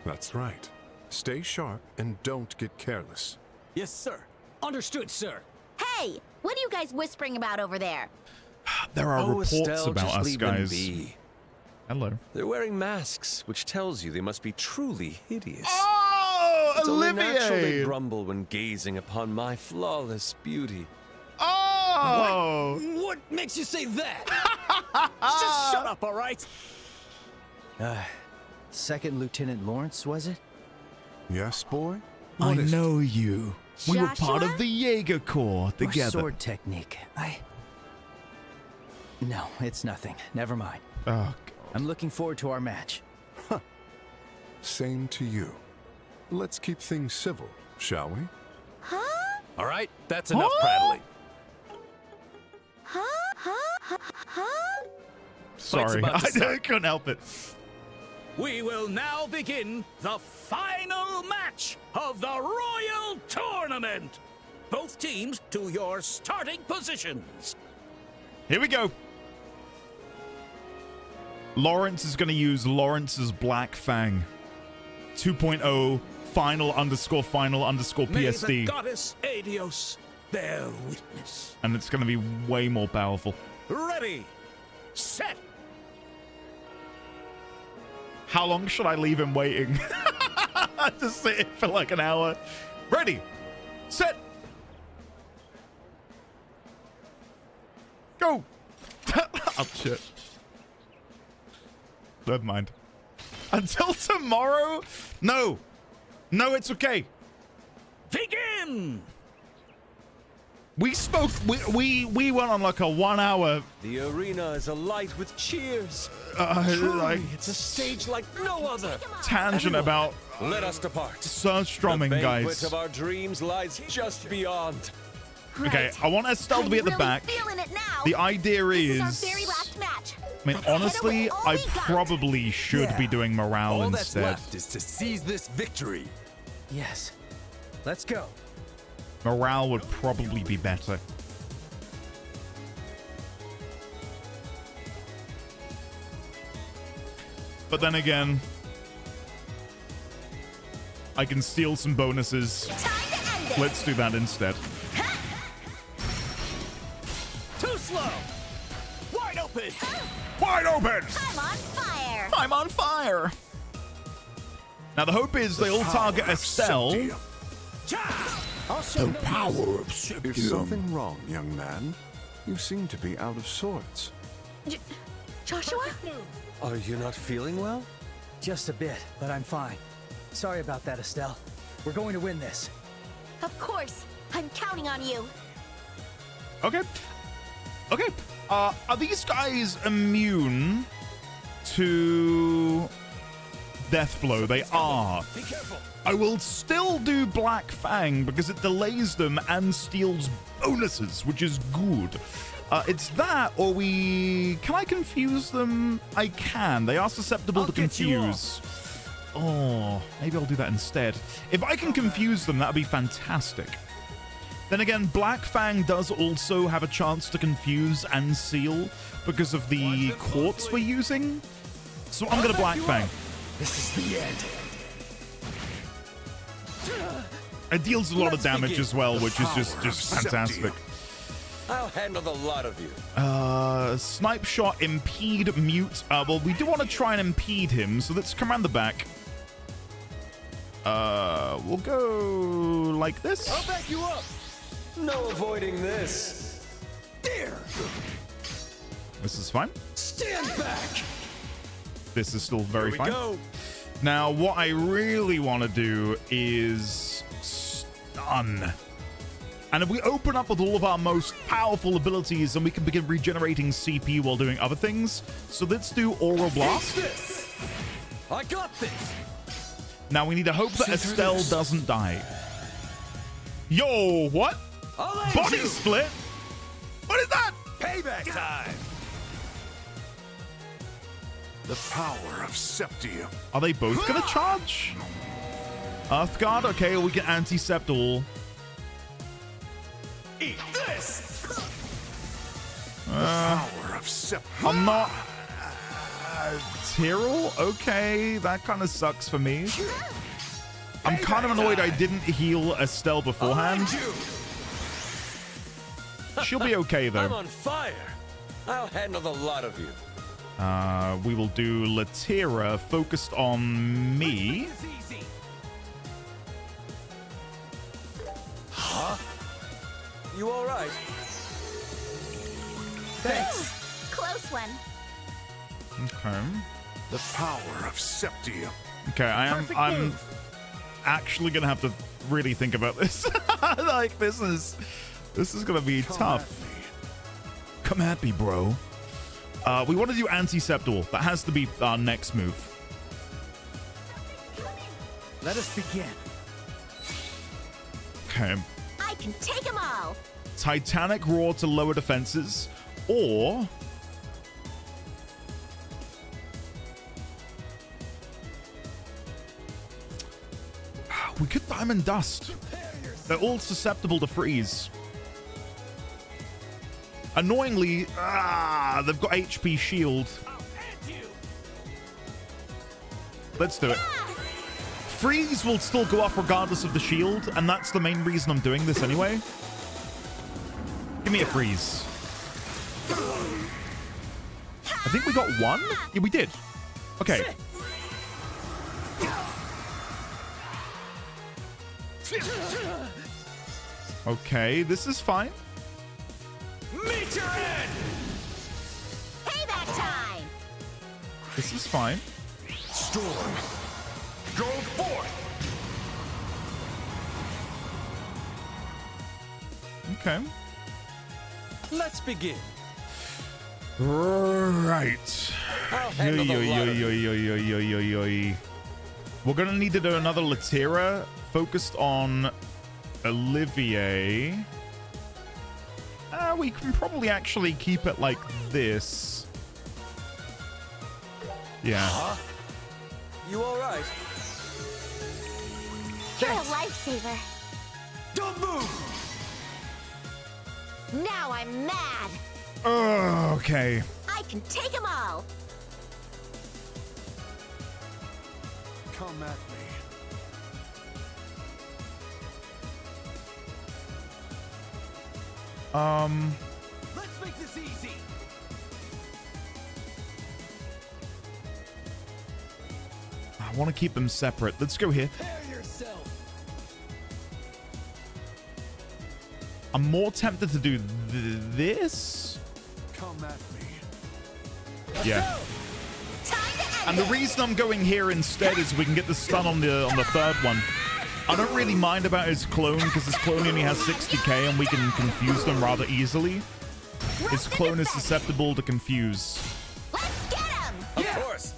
That's right. Stay sharp and don't get careless. Yes, sir. Understood, sir. Hey, what are you guys whispering about over there? There are reports Estelle, about just us, leave them guys. be. Hello. They're wearing masks, which tells you they must be truly hideous. Oh, It's only natural they Olivier! grumble when gazing upon my flawless beauty. Oh! What makes you say that? Just shut up, all right? Second Lieutenant Lawrence, was it? Yes, boy? I What is it? know you. We were part of the Jaeger Corps Your together. sword technique. No, it's nothing. Never mind. Oh, I'm looking forward to our match. Same to you. Let's keep things civil, shall we? Huh? All right, that's enough prattling. Huh? Sorry, about to I start. couldn't help it. We will now begin the final match of the Royal Tournament. Both teams to your starting positions. Here we go. Lawrence is going to use Lawrence's Black Fang. 2.0 final _final May the PSD. goddess Adios bear witness. And it's going to be way more powerful. Ready, set, How long should I leave him waiting? Just sit for like an hour. Ready, set, go. Oh, shit. Never mind. Until tomorrow? No. No, it's okay. Begin! We spoke, we went on like a 1 hour. The arena is alight with cheers. Like, it's a stage like no other. Tangent about let us depart. Surstrumming, the banquet guys. of our dreams lies just beyond. Okay, I want Estelle to be at the back. The idea is, our very last match. I mean, honestly, I probably should be doing morale All that's instead. left is to seize this victory. Yes. Let's go. Morale would probably be better. But then again, I can steal some bonuses. Let's do that instead. Too slow! Wide open! Wide open! I'm on fire. I'm on fire. Now the hope is they all target Estelle. The power of Septium. Is something wrong, young man? You seem to be out of sorts. Joshua? Are you not feeling well? Just a bit, but I'm fine. Sorry about that, Estelle. We're going to win this. Of course. I'm counting on you. Okay. Okay. Are these guys immune to Death Blow? They are. Be careful! I will still do Black Fang because it delays them and steals bonuses, which is good. It's that, or can I confuse them? I can. They are susceptible to confuse. Oh, maybe I'll do that instead. If I can confuse them, that'd be fantastic. Then again, Black Fang does also have a chance to confuse and seal because of the quartz we're using. So I'm gonna Black Fang. This is the end. It deals a lot of damage as well, which is just fantastic. I'll handle the lot of you. Snipe shot, impede, mute. Well, we do want to try and impede him, so let's come around the back. We'll go like this. I'll back you up. No avoiding this. There! This is fine. Stand back! This is still very Here we fine. go. Now, what I really want to do is stun. And if we open up with all of our most powerful abilities, then we can begin regenerating CP while doing other things. So let's do Aura Blast. I got this! Now we need to hope that Estelle doesn't die. Yo, what? Body split? What is that? Payback time! The power of Septium. Are they both gonna charge? Earthguard? Okay, we can anti-sept all. Eat this! Power of Septium. I'm not... Tyrell? Okay, that kind of sucks for me. I'm kind of annoyed I didn't heal Estelle beforehand. She'll be okay, though. I'm on fire. I'll handle the lot of you. We will do Latira focused on me. Huh? You all right? Thanks. Close one. Okay. The power of Septium. Okay, I'm actually gonna have to really think about this. Like this is gonna be tough. Come at me, bro. We want to do anti-septal. That has to be our next move. Let us begin. Okay. I can take them all. Titanic Roar to lower defenses, or we could Diamond Dust. They're all susceptible to freeze. Annoyingly, they've got HP shield. Let's do it. Freeze will still go off regardless of the shield, and that's the main reason I'm doing this anyway. Give me a freeze. I think we got one? Yeah, we did. Okay. Okay, this is fine. Meet your end! Payback time! This is fine. Storm, go forth! Okay. Let's begin. Right. handle the lot of you. We're gonna need to do another Latira focused on Olivier. We can probably actually keep it like this. Yeah. You all right? You're a lifesaver. Don't move! Now I'm mad. Okay. I can take them all. Come at me. Let's make this easy. I want to keep them separate. Let's go here. Prepare yourself. I'm more tempted to do this. Come at me. Yeah. And the reason I'm going here instead is we can get the stun on the third one. I don't really mind about his clone because his clone only has 60k and we can confuse them rather easily. His clone is susceptible to confuse. Let's get him! Of course.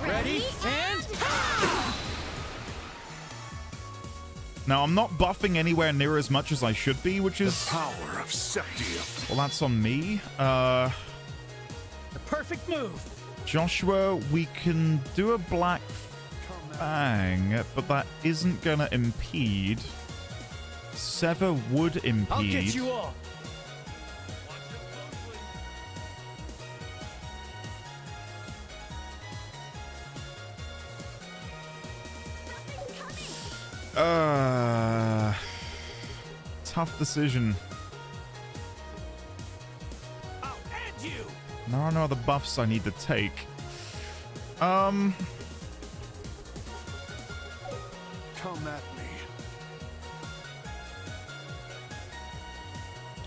Ready and... Now, I'm not buffing anywhere near as much as I should be, which is... Power of Septium. Well, that's on me. The perfect move. Joshua, we can do a Black Fang, but that isn't gonna impede. Sever would impede. I'll get you all. Tough decision. I'll end you. There are no other buffs I need to take. Come at me.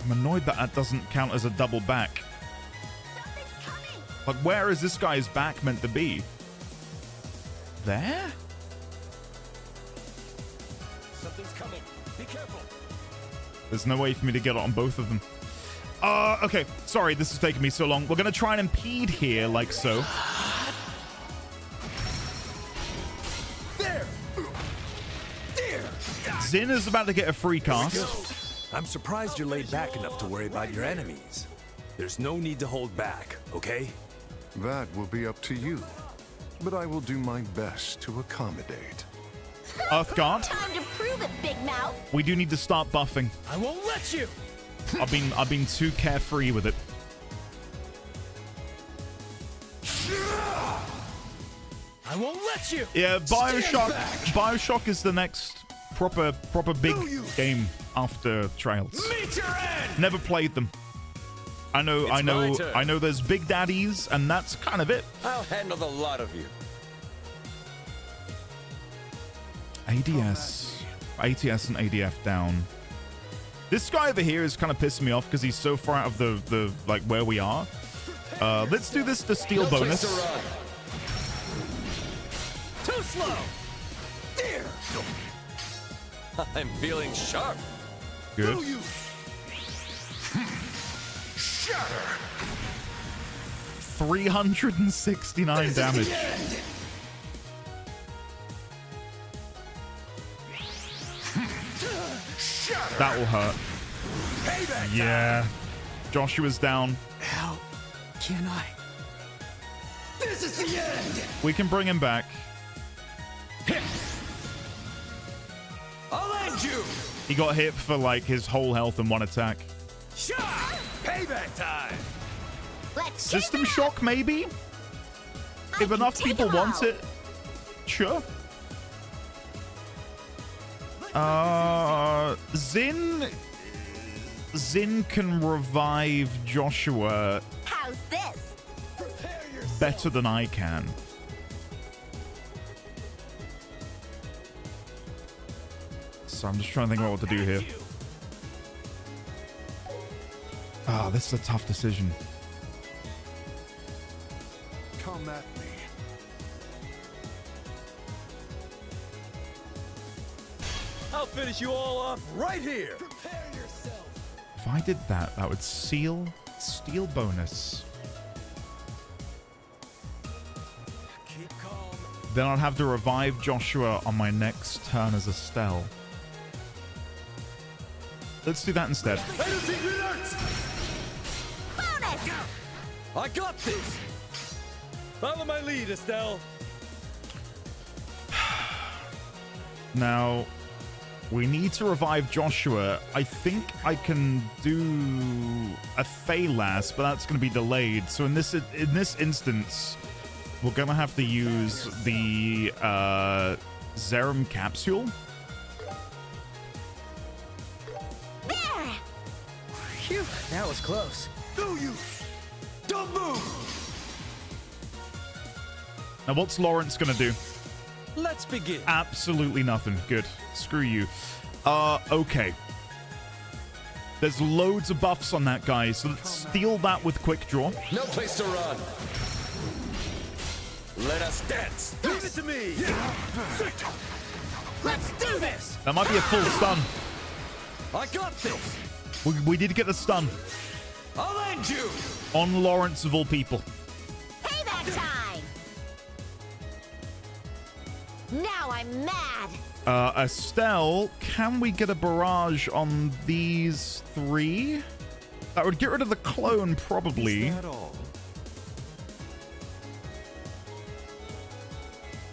I'm annoyed that that doesn't count as a double back. Like, where is this guy's back meant to be? There? Something's coming. Be careful. There's no way for me to get on both of them. Okay. Sorry, this is taking me so long. We're going to try and impede here, like so. There. Zin is about to get a free cast. I'm surprised you're laid back enough to worry about your enemies. There's no need to hold back, okay? That will be up to you. But I will do my best to accommodate. Earthguard. Time to prove it, Big Mouth. We do need to start buffing. I won't let you. I've been too carefree with it. I won't let you. Yeah, Bioshock is the next proper big game after Trials. Meet your end. Never played them. I know there's Big Daddies and that's kind of it. I'll handle the lot of you. ADS and ADF down. This guy over here is kind of pissing me off because he's so far out of the like where we are. Let's do this to steal bonus. Too slow. There. I'm feeling sharp. Good. Shatter. 369 damage. That will hurt. Yeah. Joshua's down. How can I? This is the end. We can bring him back. I'll end you. He got hit for like his whole health in one attack. Shot. Payback time. Let's System shock, maybe? If enough people want it, sure. Zin can revive Joshua How's this? better than I can. So I'm just trying to think about what to do here. Ah, this is a tough decision. Come at me. I'll finish you all off right here. Prepare yourself. If I did that, that would seal steel bonus. Keep calm. Then I'd have to revive Joshua on my next turn as Estelle. Let's do that instead. Bonus! I got this. Follow my lead, Estelle. Now, we need to revive Joshua. I think I can do a Thalas, but that's going to be delayed. So in this instance, we're going to have to use the Zerum capsule. There! Phew, that was close. Do you? Don't move. Now, what's Lawrence going to do? Let's begin. Absolutely nothing. Good. Screw you. Okay. There's loads of buffs on that guy, so let's steal that with quick draw. No place to run. Let us dance. Leave it to me. Let's do this! That might be a full stun. I got this. We did get a stun I'll end you. on Lawrence of all people. Payback time! Now I'm mad! Estelle, can we get a barrage on these three? That would get rid of the clone, probably. Is that all?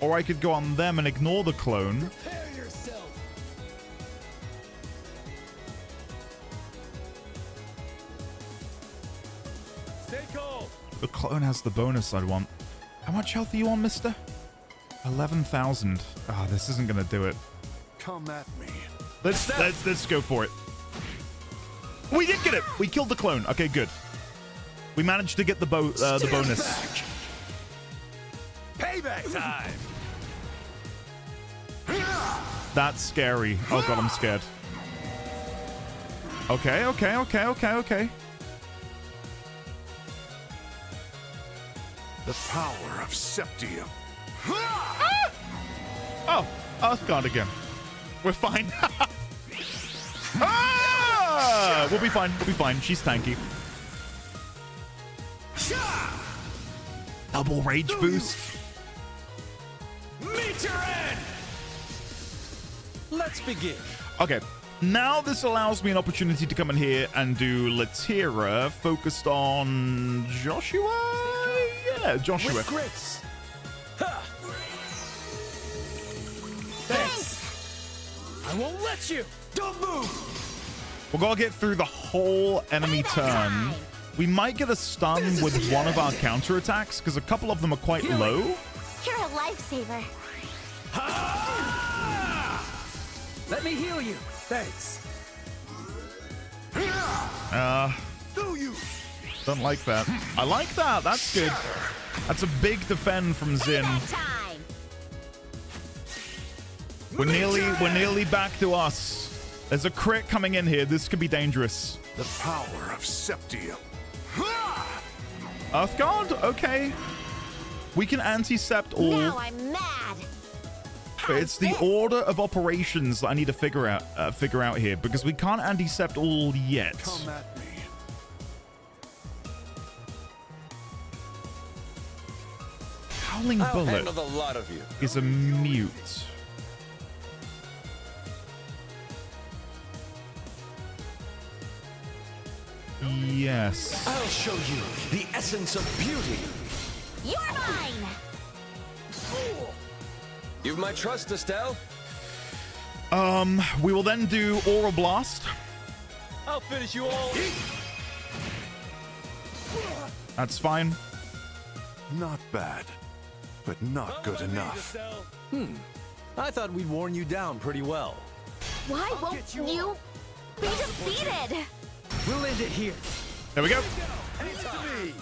Or I could go on them and ignore the clone. Prepare yourself. Stay calm. The clone has the bonus I'd want. How much health are you on, mister? 11,000. Ah, this isn't gonna do it. Come at me. Let's go for it. We did get it. We killed the clone. Okay, good. We managed to get the bonus. Payback time. That's scary. Oh god, I'm scared. Okay. The power of Septium. Oh, Earthguard again. We're fine. Ah! We'll be fine. We'll be fine. She's tanky. Double rage boost. Meet your end. Let's begin. Okay. Now this allows me an opportunity to come in here and do Latira focused on Joshua? Yeah, Joshua. With grace. Ha. Thanks. I won't let you. Don't move. We're gonna get through the whole enemy turn. We might get a stun with one of our counterattacks because a couple of them are quite low. You're a lifesaver. Let me heal you. Thanks. Don't like that. I like that. That's good. That's a big defend from Zin. Time! We're nearly back to us. There's a crit coming in here. This could be dangerous. The power of Septium. Earthguard? Okay. We can anti-sept all. Now I'm mad! But it's the order of operations that I need to figure out here because we can't anti-sept all yet. Come at me. Howling I'll Bullet handle the lot of you. is a mute. Yes. I'll show you the essence of beauty. You're mine! You've my trust, Estelle. We will then do Aura Blast. I'll finish you all. That's fine. Not bad, but not good enough. I thought we'd worn you down pretty well. Why won't you be defeated? We'll end it here. There we go. Me.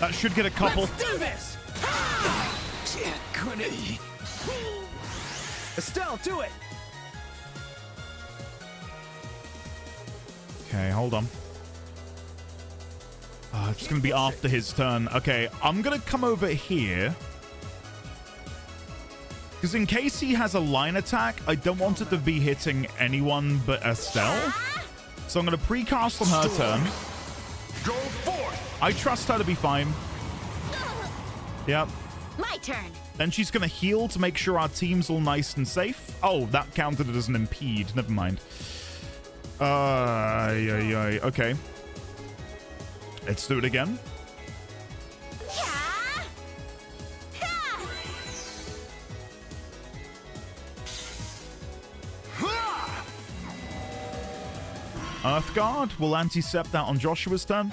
That should get a couple. Do this. Estelle, do it. Okay, hold on. It's going to be after his turn. Okay, I'm going to come over here. Because in case he has a line attack, I don't want it to be hitting anyone but Estelle. So I'm going to precast on her turn. Go forth. I trust her to be fine. Yep. My turn. Then she's going to heal to make sure our team's all nice and safe. Oh, that counted it as an impede. Never mind. Okay. Let's do it again. Earthguard will anti-sept that on Joshua's turn.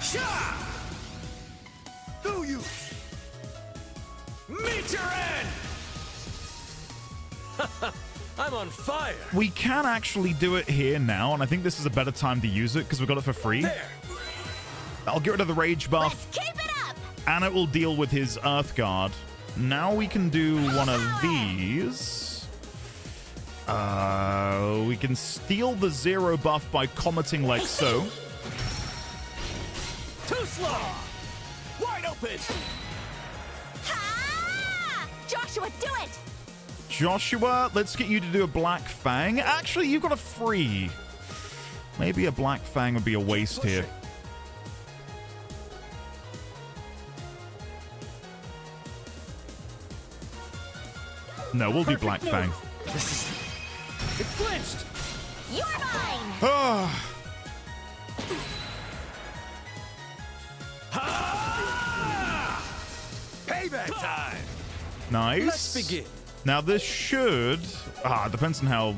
Do you? Meet your end! I'm on fire. We can actually do it here now, and I think this is a better time to use it because we got it for free. There. I'll get rid of the rage buff. Let's keep it up. And it will deal with his Earthguard. Now we can do one of these. We can steal the 0 buff by commenting like so. Too slow! Wide open! Ha! Joshua, do it! Joshua, let's get you to do a Black Fang. Actually, you've got a free. Maybe a Black Fang would be a waste here. No, we'll do Black Fang. It flinched! You're mine! Payback time! Nice. Let's begin. Now this should... depends on how...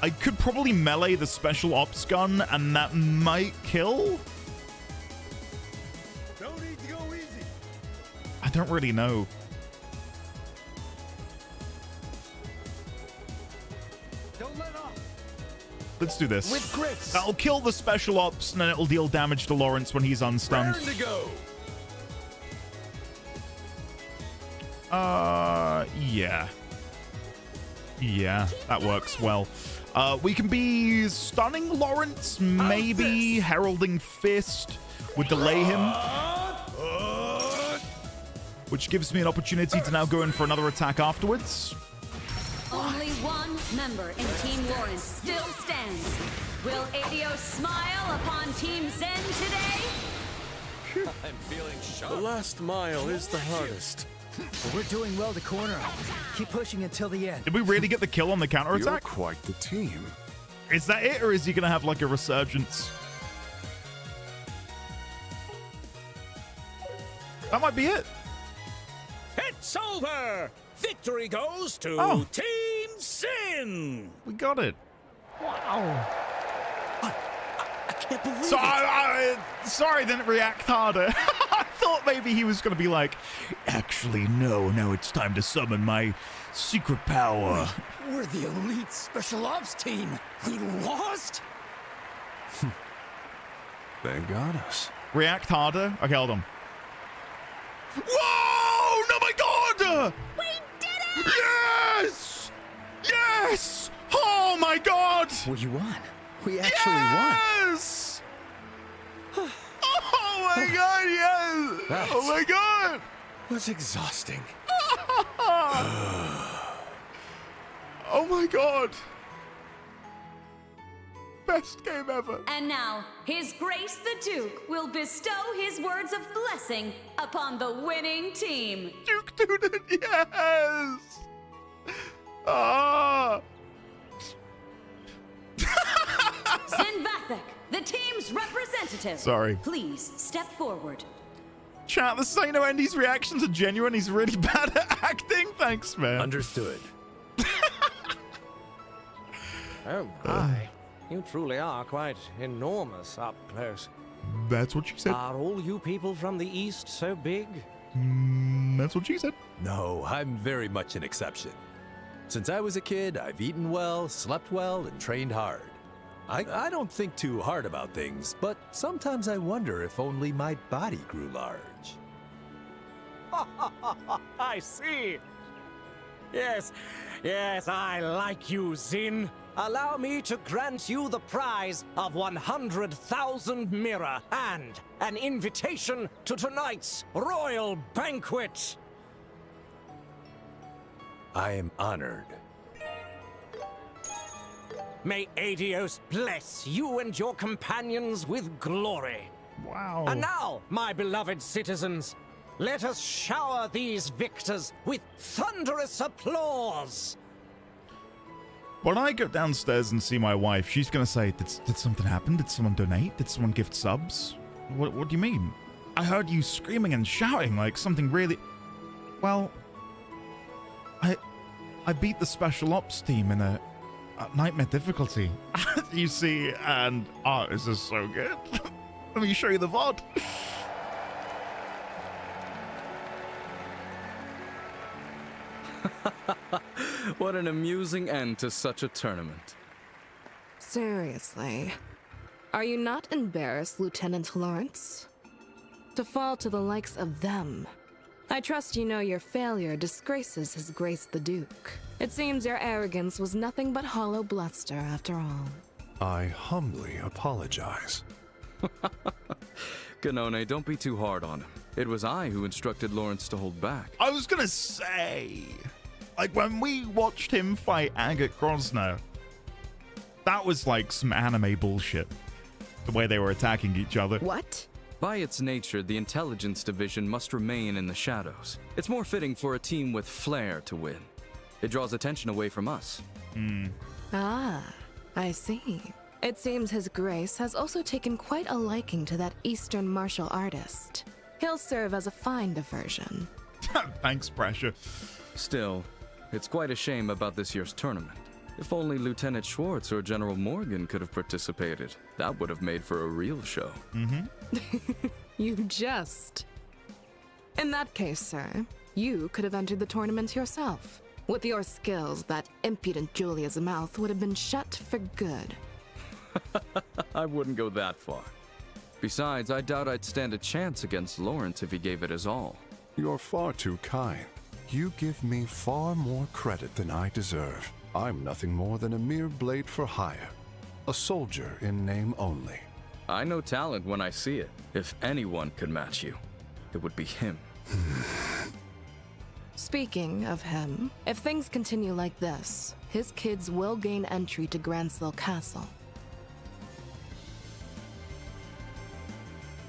I could probably melee the special ops gun and that might kill? No need to go easy. I don't really know. Don't let off. Let's do this. With grace. That'll kill the special ops and then it'll deal damage to Lawrence when he's unstunned. Turn to go. Yeah. Yeah, that works well. We can be stunning Lawrence, maybe heralding fist would delay him, which gives me an opportunity to now go in for another attack afterwards. Only one member in Team Lawrence still stands. Will Adio smile upon Team Zen today? I'm feeling sharp. The last mile is the hardest. But we're doing well to corner him. Keep pushing until the end. Did we really get the kill on the You're counterattack? quite the team. Is that it, or is he going to have like a resurgence? That might be it. It's over! Victory goes to Team Sin! We got it. Wow. I can't believe So it. sorry, I didn't react harder. I thought maybe he was going to be like, actually, no, it's time to summon my secret power. We're the elite special ops team. We lost? They got us. React harder. Okay, hold on. Whoa! No, my God! We did it! Yes! Yes! Oh my God! We won. We actually won. Yes! Oh my God! Yes! Oh my God! Was exhausting. Oh my God! Best game ever. And now, His Grace the Duke will bestow his words of blessing upon the winning team. Duke Dunan, yes! Ah! Zenvathek, the team's representative. Sorry. Please step forward. Chat, this is how you know Andy's reactions are genuine. He's really bad at acting. Thanks, man. Understood. Oh my. You truly are quite enormous up close. That's what she said. Are all you people from the East so big? That's what she said. No, I'm very much an exception. Since I was a kid, I've eaten well, slept well, and trained hard. I don't think too hard about things, but sometimes I wonder if only my body grew large. I see. Yes, I like you, Zin. Allow me to grant you the prize of 100,000 mirror and an invitation to tonight's royal banquet. I am honored. May Adios bless you and your companions with glory. Wow. And now, my beloved citizens, let us shower these victors with thunderous applause. When I go downstairs and see my wife, she's gonna say, did something happen? Did someone donate? Did someone gift subs? What do you mean? I heard you screaming and shouting like something really... Well, I beat the special ops team in a nightmare difficulty. You see, and this is so good. Let me show you the VOD. What an amusing end to such a tournament. Seriously, are you not embarrassed, Lieutenant Lawrence? To fall to the likes of them. I trust you know your failure disgraces His Grace the Duke. It seems your arrogance was nothing but hollow bluster after all. I humbly apologize. Ganone, don't be too hard on him. It was I who instructed Lawrence to hold back. I was gonna say, like when we watched him fight Agate Grosner, that was like some anime bullshit. The way they were attacking each other. What? By its nature, the intelligence division must remain in the shadows. It's more fitting for a team with flair to win. It draws attention away from us. Ah, I see. It seems His Grace has also taken quite a liking to that Eastern martial artist. He'll serve as a fine diversion. Thanks, Pressure. Still, it's quite a shame about this year's tournament. If only Lieutenant Schwartz or General Morgan could have participated, that would have made for a real show. You jest. In that case, sir, you could have entered the tournament yourself. With your skills, that impudent Julia's mouth would have been shut for good. I wouldn't go that far. Besides, I doubt I'd stand a chance against Lawrence if he gave it his all. You're far too kind. You give me far more credit than I deserve. I'm nothing more than a mere blade for hire. A soldier in name only. I know talent when I see it. If anyone could match you, it would be him. Speaking of him, if things continue like this, his kids will gain entry to Gransill Castle.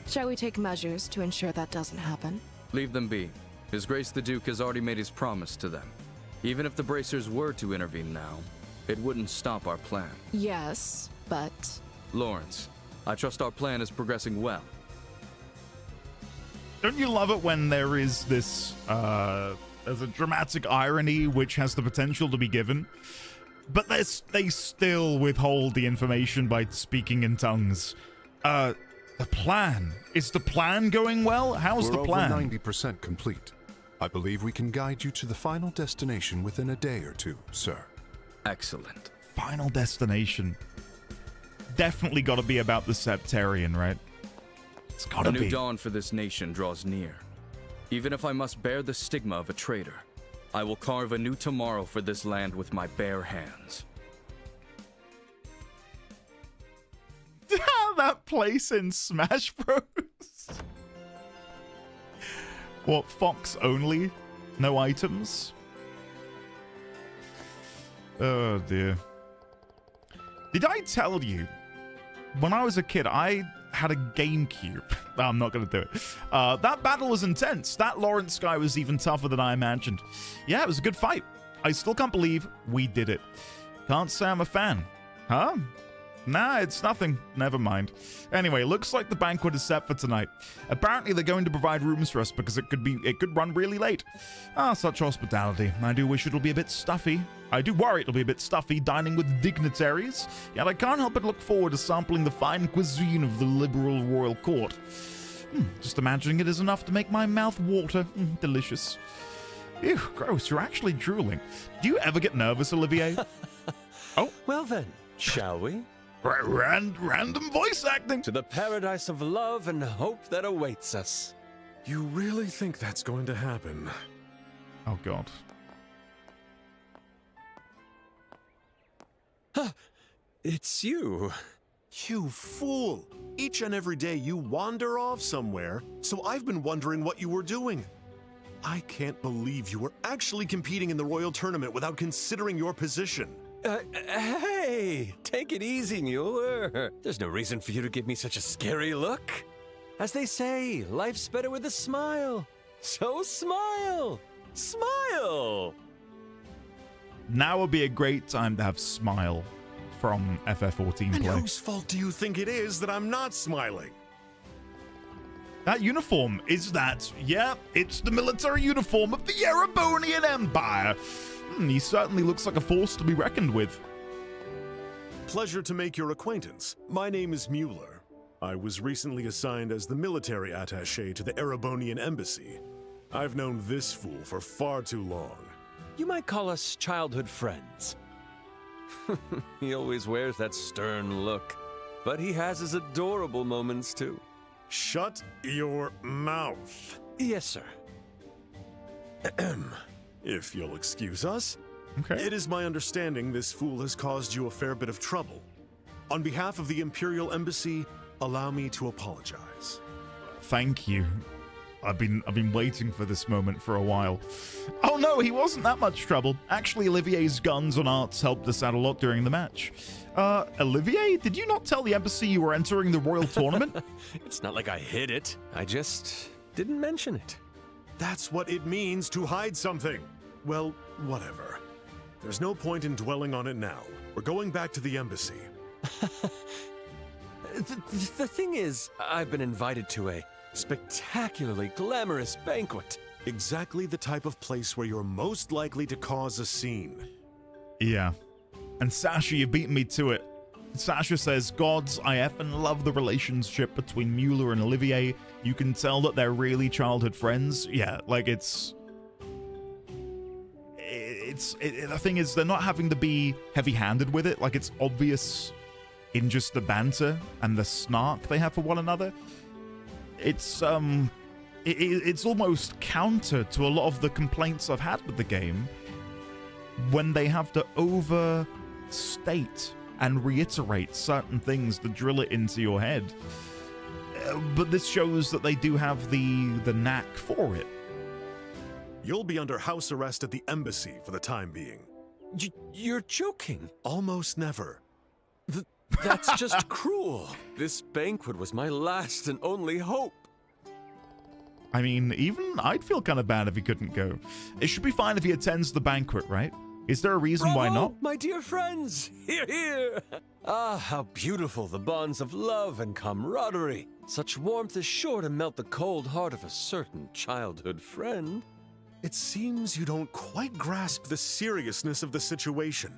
Shall we take measures to ensure that doesn't happen? Leave them be. His Grace the Duke has already made his promise to them. Even if the Bracers were to intervene now, it wouldn't stop our plan. Yes, but... Lawrence, I trust our plan is progressing well. Don't you love it when there is this, there's a dramatic irony which has the potential to be given, but they still withhold the information by speaking in tongues. The plan. Is the plan going well? How's the plan? We're over 90% complete. I believe we can guide you to the final destination within a day or two, sir. Excellent. Final destination. Definitely got to be about the Septarian, right? It's got to be. A new dawn for this nation draws near. Even if I must bear the stigma of a traitor, I will carve a new tomorrow for this land with my bare hands. That place in Smash Bros. What, Fox only? No items? Oh dear. Did I tell you, when I was a kid, I had a GameCube? I'm not going to do it. That battle was intense. That Lawrence guy was even tougher than I imagined. Yeah, it was a good fight. I still can't believe we did it. Can't say I'm a fan. Huh? Nah, it's nothing. Never mind. Anyway, looks like the banquet is set for tonight. Apparently they're going to provide rooms for us because it could run really late. Such hospitality. I do wish it'll be a bit stuffy. I do worry it'll be a bit stuffy dining with dignitaries, yet I can't help but look forward to sampling the fine cuisine of the liberal royal court. Just imagining it is enough to make my mouth water. Delicious. Ew, gross. You're actually drooling. Do you ever get nervous, Olivier? Oh. Well then, shall we? Random voice acting. To the paradise of love and hope that awaits us. You really think that's going to happen? Oh, God. It's you. You fool! Each and every day you wander off somewhere, so I've been wondering what you were doing. I can't believe you were actually competing in the Royal Tournament without considering your position. Hey, take it easy, Mueller. There's no reason for you to give me such a scary look. As they say, life's better with a smile. So smile! Smile! Now would be a great time to have Smile from FF14 And Play. whose fault do you think it is that I'm not smiling? That uniform, is that? Yeah, it's the military uniform of the Erebonian Empire. He certainly looks like a force to be reckoned with. Pleasure to make your acquaintance. My name is Mueller. I was recently assigned as the military attaché to the Erebonian Embassy. I've known this fool for far too long. You might call us childhood friends. He always wears that stern look, but he has his adorable moments too. Shut your mouth. Yes, sir. If you'll excuse us. Okay. It is my understanding this fool has caused you a fair bit of trouble. On behalf of the Imperial Embassy, allow me to apologize. Thank you. I've been waiting for this moment for a while. Oh no, he wasn't that much trouble. Actually, Olivier's guns and arts helped us out a lot during the match. Olivier, did you not tell the embassy you were entering the Royal Tournament? It's not like I hid it. I just didn't mention it. That's what it means to hide something. Well, whatever. There's no point in dwelling on it now. We're going back to the embassy. The thing is, I've been invited to a spectacularly glamorous banquet. Exactly the type of place where you're most likely to cause a scene. Yeah. And Sasha, you've beaten me to it. Sasha says, gods, I effing love the relationship between Mueller and Olivier. You can tell that they're really childhood friends. Yeah, like the thing is, they're not having to be heavy-handed with it. Like, it's obvious in just the banter and the snark they have for one another. It's almost counter to a lot of the complaints I've had with the game when they have to overstate and reiterate certain things to drill it into your head. But this shows that they do have the knack for it. You'll be under house arrest at the embassy for the time being. You're joking. Almost never. That's just cruel. This banquet was my last and only hope. I mean, even I'd feel kind of bad if he couldn't go. It should be fine if he attends the banquet, right? Is there a reason why not? My dear friends, hear, hear. Ah, how beautiful the bonds of love and camaraderie. Such warmth is sure to melt the cold heart of a certain childhood friend. It seems you don't quite grasp the seriousness of the situation.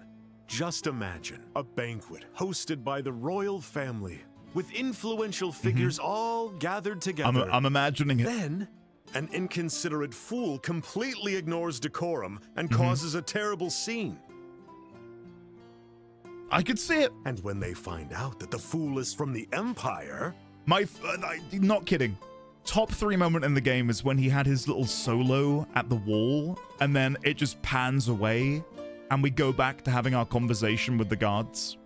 Just imagine a banquet hosted by the royal family with influential figures all gathered together. I'm imagining it. Then, an inconsiderate fool completely ignores decorum and causes a terrible scene. I could see it. And when they find out that the fool is from the Empire... Not kidding. Top 3 moment in the game is when he had his little solo at the wall, and then it just pans away, and we go back to having our conversation with the guards,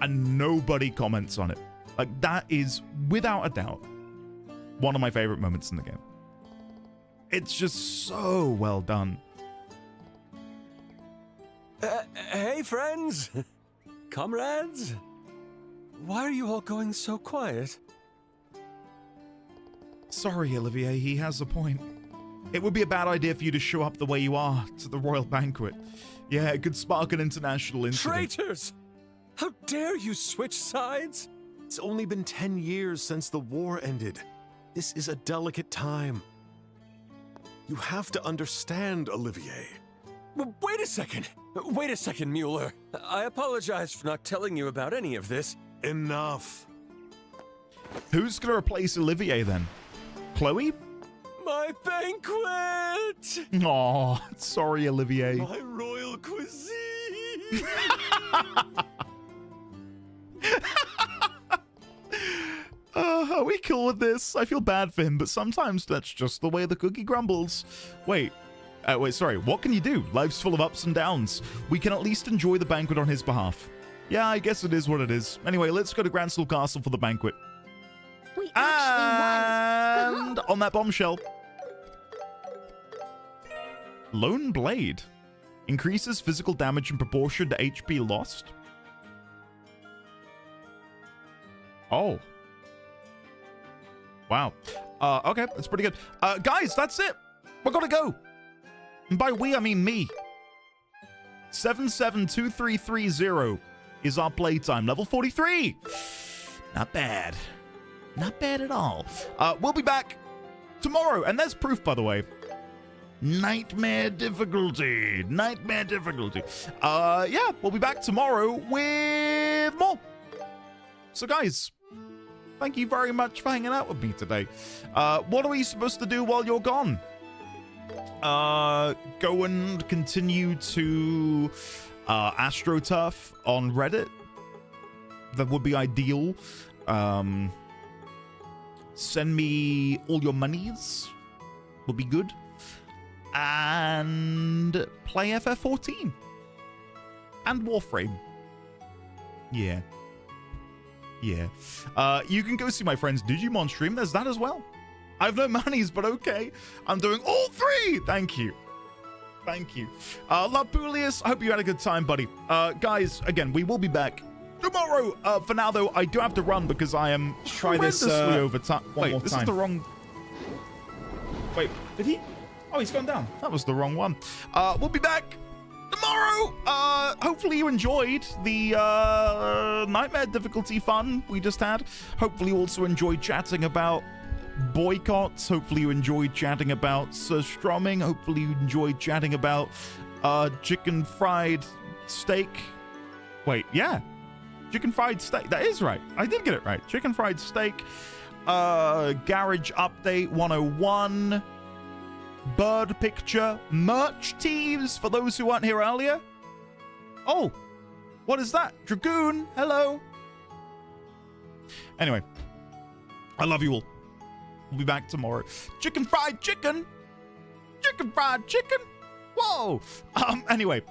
and nobody comments on it. Like, that is, without a doubt, one of my favorite moments in the game. It's just so well done. Hey, friends! Comrades? Why are you all going so quiet? Sorry, Olivier, he has a point. It would be a bad idea for you to show up the way you are to the royal banquet. Yeah, it could spark an international incident. Traitors! How dare you switch sides? It's only been 10 years since the war ended. This is a delicate time. You have to understand, Olivier. Wait a second! Wait a second, Mueller. I apologize for not telling you about any of this. Enough. Who's gonna replace Olivier then? Chloe? My banquet! Aw, sorry, Olivier. My royal cuisine! Are we cool with this? I feel bad for him, but sometimes that's just the way the cookie crumbles. Wait, sorry, what can you do? Life's full of ups and downs. We can at least enjoy the banquet on his behalf. Yeah, I guess it is what it is. Anyway, let's go to Gransel Castle for the banquet. We actually won. And on that bombshell. Lone Blade. Increases physical damage in proportion to HP lost. Oh. Wow. Okay, that's pretty good. Guys, that's it. We're gonna go. And by we, I mean me. 772330 is our playtime. Level 43. Not bad. Not bad at all. We'll be back tomorrow. And there's proof, by the way. Nightmare difficulty. Nightmare difficulty. Yeah, we'll be back tomorrow with more. So, guys, thank you very much for hanging out with me today. What are we supposed to do while you're gone? Go and continue to AstroTurf on Reddit. That would be ideal. Send me all your monies. Would be good. And play FF14. And Warframe. Yeah. Yeah. You can go see my friend's Digimon stream. There's that as well. I have no monies, but okay. I'm doing all three. Thank you. Thank you. Lapulius, I hope you had a good time, buddy. Guys, again, we will be back tomorrow. For now, though, I do have to run because I am tremendously over time. Wait, this is the wrong... Wait, did he... Oh, he's gone down. That was the wrong one. We'll be back tomorrow. Hopefully you enjoyed the nightmare difficulty fun we just had. Hopefully you also enjoyed chatting about boycotts. Hopefully you enjoyed chatting about surströmming. Hopefully you enjoyed chatting about chicken fried steak. Wait, yeah. Chicken fried steak. That is right. I did get it right. Chicken fried steak. Garage Update 101. Bird picture. Merch teams for those who weren't here earlier. Oh, what is that? Dragoon, hello. Anyway, I love you all. We'll be back tomorrow. Chicken fried chicken. Chicken fried chicken. Whoa. Anyway,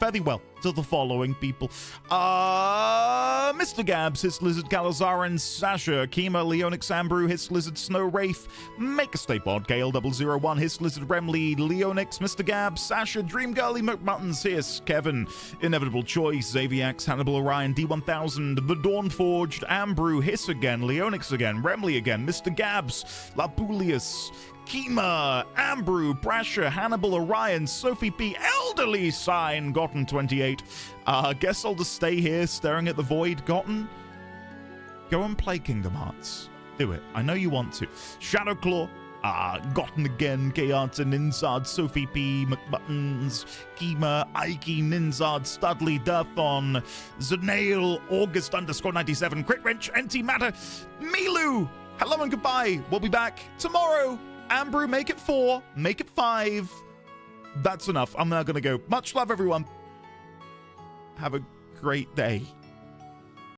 fare thee well to the following people. Mr. Gabs, Hiss Lizard, Calazaran, Sasha, Kima, Leonix, Ambrew, Hiss Lizard, Snow Wraith, Make a Stay Pod, KL001, Hiss Lizard, Remley, Leonix, Mr. Gabs, Sasha, Dream Girly, McMuttons, Hiss, Kevin, Inevitable Choice, Xaviax, Hannibal Orion, D1000, The Dawn Forged, Ambrew, Hiss again, Leonix again, Remley again, Mr. Gabs, Lapulius, Kima, Ambrew, Brasher, Hannibal Orion, Sophie P, Elderly Sign, Gotten 28. Guess I'll just stay here staring at the void. Gotten, go and play Kingdom Hearts. Do it. I know you want to. Shadowclaw, Gotten again, K-Arts, Ninzard, Sophie P, McButtons, Kima, Ike, Ninzard, Studley, Durthon, Zanail, August _97, Crit Wrench, Antimatter, Milu. Hello and goodbye. We'll be back tomorrow. Ambrew, make it 4, make it 5. That's enough. I'm now going to go. Much love, everyone. Have a great day.